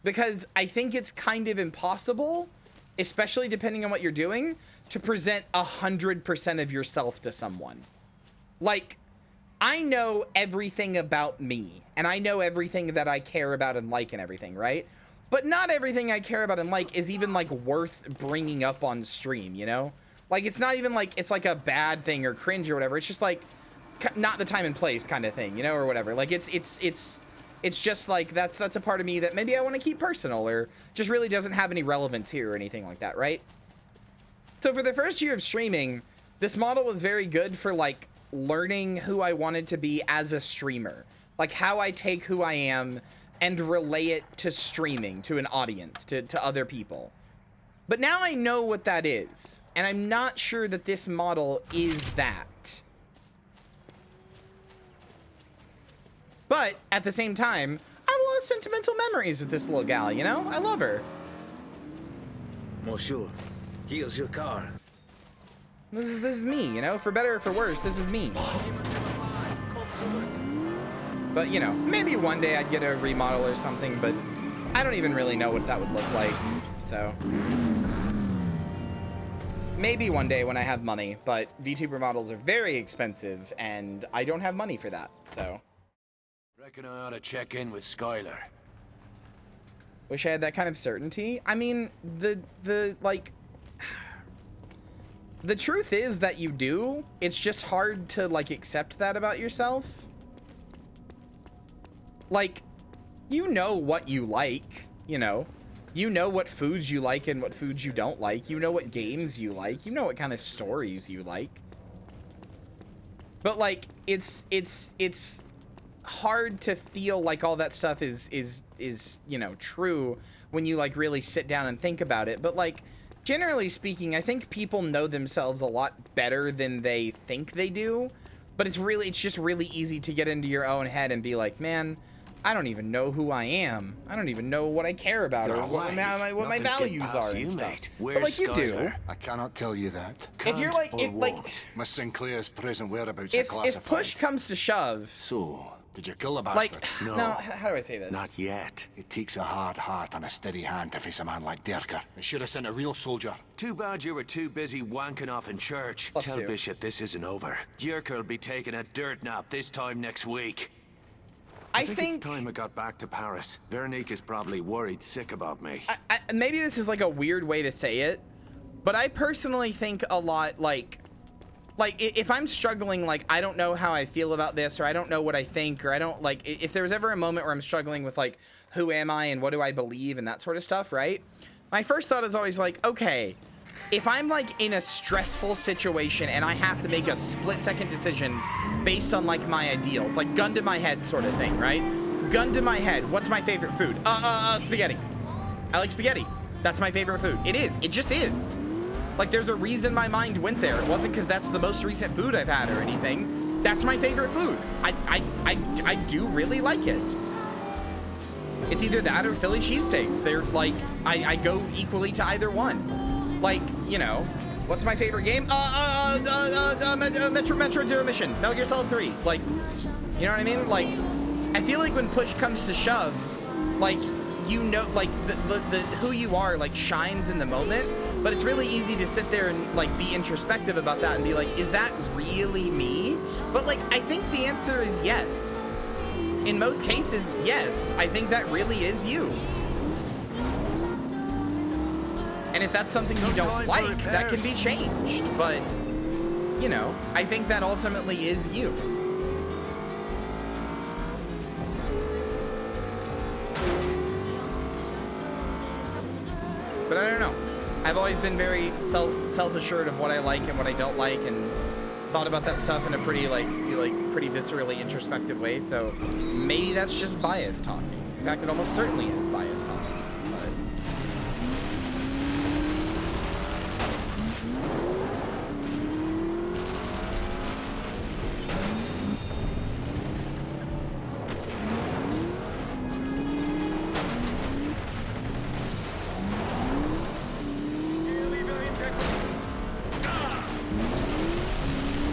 Because I think it's kind of impossible, especially depending on what you're doing, to present 100% of yourself to someone. Like, I know everything about me, and I know everything that I care about and like and everything, right? But not everything I care about and like is even, like, worth bringing up on stream, you know? Like, it's not even like it's like a bad thing or cringe or whatever. It's just like not the time and place kind of thing, you know, or whatever. Like, it's just like that's a part of me that maybe I want to keep personal, or just really doesn't have any relevance here or anything like that, right? So for the first year of streaming, this model was very good for like learning who I wanted to be as a streamer, like how I take who I am and relay it to streaming, to an audience, to other people. But now I know what that is, and I'm not sure that this model is that. But at the same time, I have a lot of sentimental memories with this little gal, you know? I love her. Monsieur, here's your car. This is me, you know? For better or for worse, this is me. But, you know, maybe one day I'd get a remodel or something, but I don't even really know what that would look like. So maybe one day when I have money, but VTuber models are very expensive, and I don't have money for that, so. Reckon I ought to check in with Skylar. Wish I had that kind of certainty. I mean, the truth is that you do. It's just hard to, like, accept that about yourself. Like, you know what you like, you know? You know what foods you like and what foods you don't like. You know what games you like. You know what kind of stories you like. But, like, it's hard to feel like all that stuff is you know, true when you, like, really sit down and think about it. But, like, generally speaking, I think people know themselves a lot better than they think they do. But it's just really easy to get into your own head and be like, man, I don't even know who I am. I don't even know what I care about or what my values are and stuff. But, like, you do. I cannot tell you that. If you're like, Miss Sinclair's present whereabouts are classified. If push comes to shove. So, did you kill the bastard? Like, no, how do I say this? Not yet. It takes a hard heart and a steady hand to face a man like Derker. They should have sent a real soldier. Too bad you were too busy wanking off in church. Tell Bishop this isn't over. Derker'll be taking a dirt nap this time next week. I think it's time I got back to Paris. Veronique is probably worried sick about me. Maybe this is like a weird way to say it, but I personally think a lot like if I'm struggling, like, I don't know how I feel about this, or I don't know what I think, or I don't, like, if there was ever a moment where I'm struggling with, like, who am I and what do I believe and that sort of stuff, right? My first thought is always like, okay, if I'm, like, in a stressful situation and I have to make a split-second decision based on, like, my ideals, like, gun to my head sort of thing, right? Gun to my head, what's my favorite food? Spaghetti. I like spaghetti. That's my favorite food. It is. It just is. Like, there's a reason my mind went there. It wasn't because that's the most recent food I've had or anything. That's my favorite food. I do really like it. It's either that or Philly cheesesteaks. They're like, I go equally to either one. Like, you know, what's my favorite game? Metro Zero Mission, Metal Gear Solid 3. Like, you know what I mean? Like, I feel like when push comes to shove, like, you know, like the who you are like shines in the moment, but it's really easy to sit there and like be introspective about that and be like, is that really me? But like, I think the answer is yes. In most cases, yes. I think that really is you. And if that's something you don't like, that can be changed. But, you know, I think that ultimately is you. But I don't know. I've always been very self-assured of what I like and what I don't like, and thought about that stuff in a pretty pretty viscerally introspective way. So maybe that's just bias talking. In fact, it almost certainly is bias talking.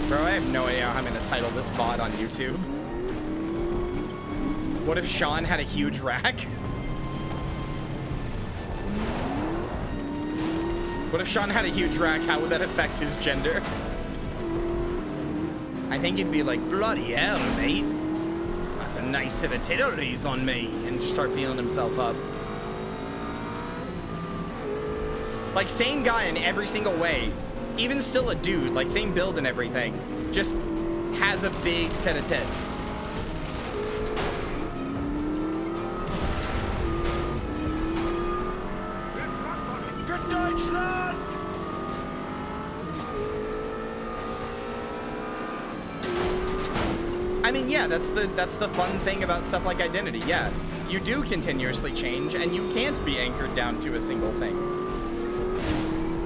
Bro, I have no idea how I'm gonna title this VOD on YouTube. What if Sean had a huge rack? What if Sean had a huge rack? How would that affect his gender? I think he'd be like, bloody hell, mate. That's a nice set of titties on me. And just start feeling himself up. Like, same guy in every single way. Even still a dude, like same build and everything, just has a big set of tits. I mean, yeah, that's the fun thing about stuff like identity. Yeah, you do continuously change, and you can't be anchored down to a single thing.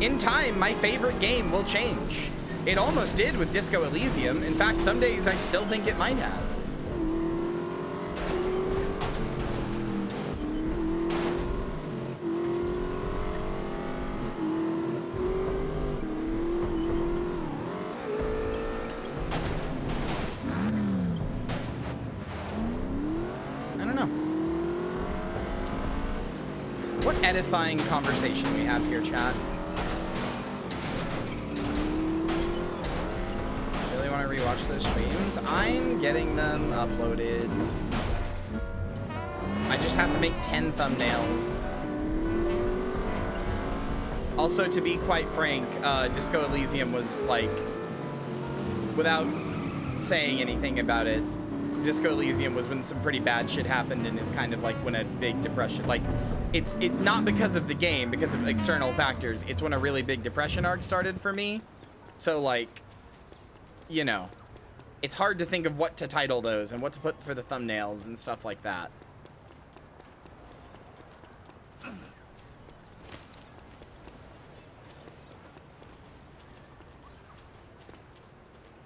In time, my favorite game will change. It almost did with Disco Elysium. In fact, some days I still think it might have. I don't know. What edifying conversation we have here, chat. Want to rewatch those streams? I'm getting them uploaded. I just have to make 10 thumbnails. Also, to be quite frank, Disco Elysium was like, without saying anything about it, Disco Elysium was when some pretty bad shit happened and is kind of like when a big depression, like, it's not because of the game, because of external factors. It's when a really big depression arc started for me. So like, you know, it's hard to think of what to title those and what to put for the thumbnails and stuff like that.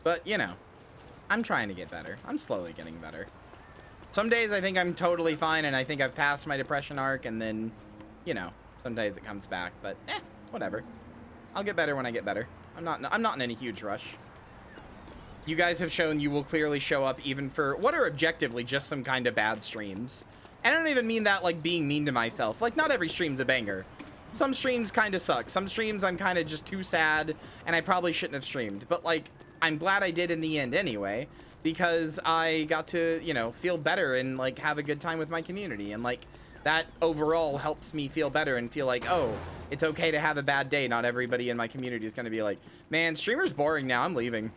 But, you know, I'm trying to get better. I'm slowly getting better. Some days I think I'm totally fine and I think I've passed my depression arc, and then, you know, some days it comes back, but whatever. I'll get better when I get better. I'm not in any huge rush. You guys have shown you will clearly show up even for what are objectively just some kind of bad streams. And I don't even mean that like being mean to myself. Like, not every stream's a banger. Some streams kind of suck. Some streams I'm kind of just too sad and I probably shouldn't have streamed. But like, I'm glad I did in the end anyway, because I got to, you know, feel better and like have a good time with my community. And like, that overall helps me feel better and feel like, oh, it's okay to have a bad day. Not everybody in my community is going to be like, man, streamer's boring now, I'm leaving.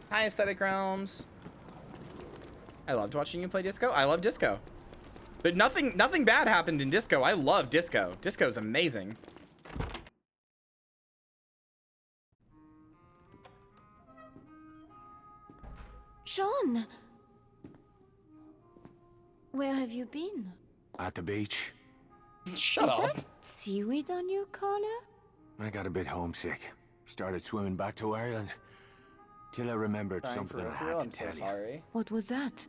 Hi, Aesthetic Realms. I loved watching you play Disco. I love Disco. But nothing bad happened in Disco. I love Disco. Disco's amazing. Sean! Where have you been? At the beach. Shut up. Is that seaweed on your collar? I got a bit homesick. Started swimming back to Ireland. Till I remembered something I had to tell you. What was that?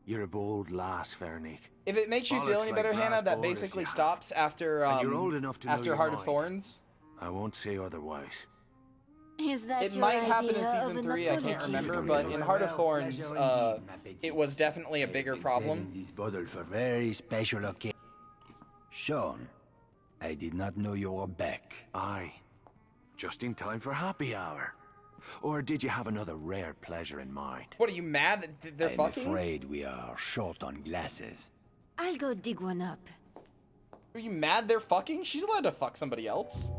You're a bold lass, Veronique. If it makes you feel any better, Hannah, that basically stops after you're old enough to know after your Heart of mind. Thorns. I won't say otherwise. Is that It your might happen in idea of season an 3, I can't apology? remember, but in Heart of Thorns, it was definitely a bigger problem. This bottle for very special occasion. Sean, I did not know you were back. Aye. Just in time for happy hour. Or did you have another rare pleasure in mind? What, are you mad that they're fucking? I'm afraid we are short on glasses. I'll go dig one up. Are you mad they're fucking? She's allowed to fuck somebody else.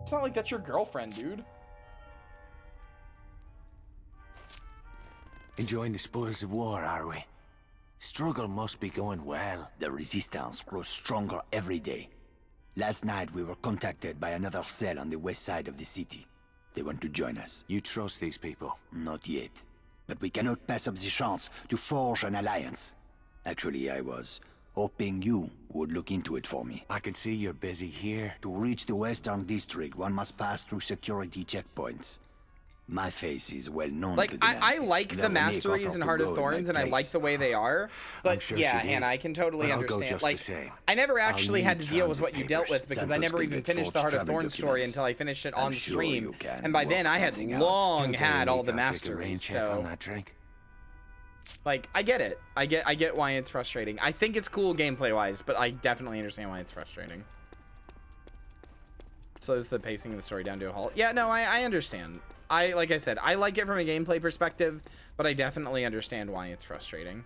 It's not like that's your girlfriend, dude. Enjoying the spoils of war, are we? Struggle must be going well. The resistance grows stronger every day. Last night we were contacted by another cell on the west side of the city. They want to join us. You trust these people? Not yet. But we cannot pass up the chance to forge an alliance. Actually, I was hoping you would look into it for me. I can see you're busy here. To reach the Western District, one must pass through security checkpoints. My face is well known Like, to the I like the masteries in Heart of Thorns, and I like the way they are. But sure yeah, she did. Hannah, I can totally But I'll go understand. just Like, the same. I never actually I'll had to need deal with what transit you dealt with papers. because I Santos never can even get finished the forged Heart of travel Thorns story documents. until I finished it I'm on sure stream. you can And by work then, I had something out. long Tell had all the Veronique I'll take a rain masteries. check on So, that drink. like, I get it. I get why it's frustrating. I think it's cool gameplay-wise, but I definitely understand why it's frustrating. Slows the pacing of the story down to a halt. Yeah, no, I understand. Like I said, I like it from a gameplay perspective, but I definitely understand why it's frustrating.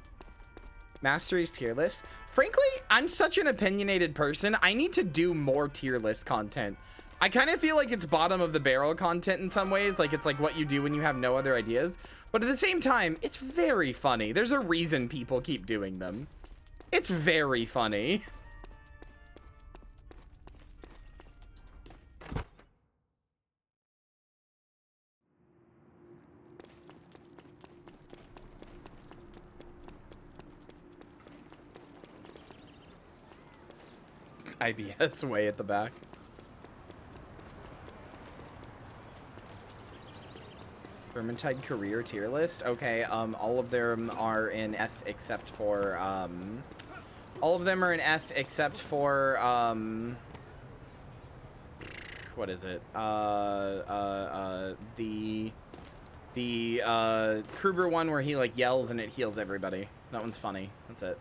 Masteries tier list. Frankly, I'm such an opinionated person. I need to do more tier list content. I kind of feel like it's bottom of the barrel content in some ways. Like, it's like what you do when you have no other ideas. But at the same time, it's very funny. There's a reason people keep doing them. It's very funny. IBS way at the back. Vermintide career tier list. Okay, all of them are in F except for all of them are in F except for what is it? The Kruger one where he like yells and it heals everybody. That one's funny. That's it.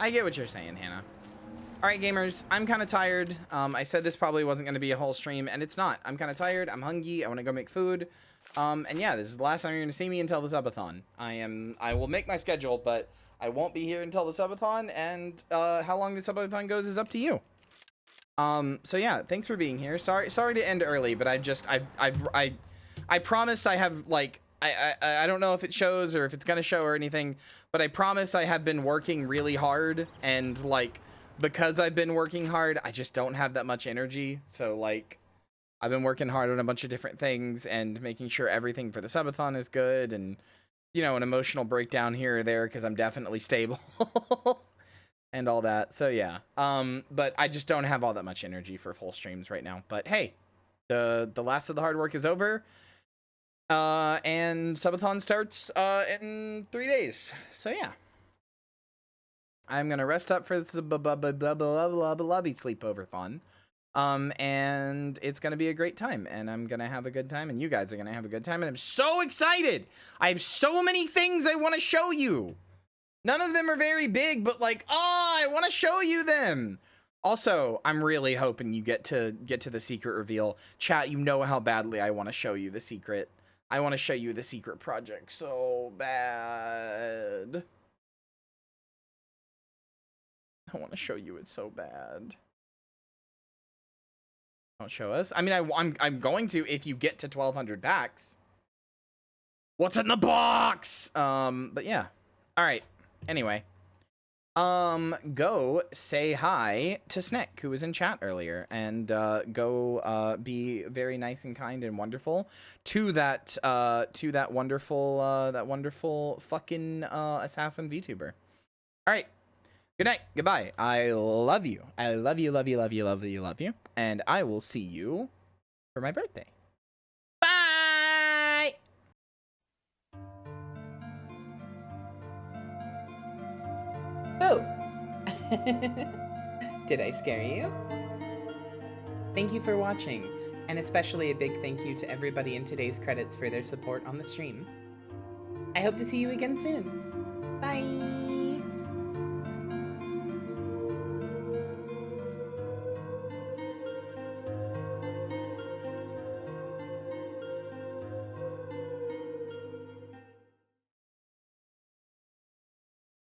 I get what you're saying, Hannah. All right, gamers, I'm kind of tired. I said this probably wasn't going to be a whole stream, and it's not. I'm kind of tired. I'm hungry. I want to go make food. And yeah, this is the last time you're going to see me until the subathon. I will make my schedule, but I won't be here until the subathon, and how long the subathon goes is up to you. So yeah, thanks for being here. Sorry to end early, but I promise I have, like, I don't know if it shows or if it's gonna show or anything, but I promise I have been working really hard, and like, because I've been working hard, I just don't have that much energy. So like, I've been working hard on a bunch of different things and making sure everything for the subathon is good, and you know, an emotional breakdown here or there because I'm definitely stable and all that. So yeah, but I just don't have all that much energy for full streams right now. But hey, the last of the hard work is over. And subathon starts in 3 days. So yeah, I'm gonna rest up for this lobby sleepover fun. And it's gonna be a great time, and I'm gonna have a good time, and you guys are gonna have a good time, and I'm so excited. I have so many things I want to show you. None of them are very big, but like, oh, I want to show you them. Also, I'm really hoping you get to the secret reveal. Chat, you know how badly I want to show you the secret. I want to show you the secret project so bad. I want to show you it so bad. Don't show us. I mean, I'm going to if you get to 1,200 packs. What's in the box? But yeah. All right. Anyway. go say hi to Snick, who was in chat earlier, and go be very nice and kind and wonderful to that wonderful fucking assassin VTuber. All right. Good night. Goodbye. I love you. I love you, love you, love you, love you, love you. And I will see you for my birthday. Bye! Boo! Did I scare you? Thank you for watching, and especially a big thank you to everybody in today's credits for their support on the stream. I hope to see you again soon. Bye!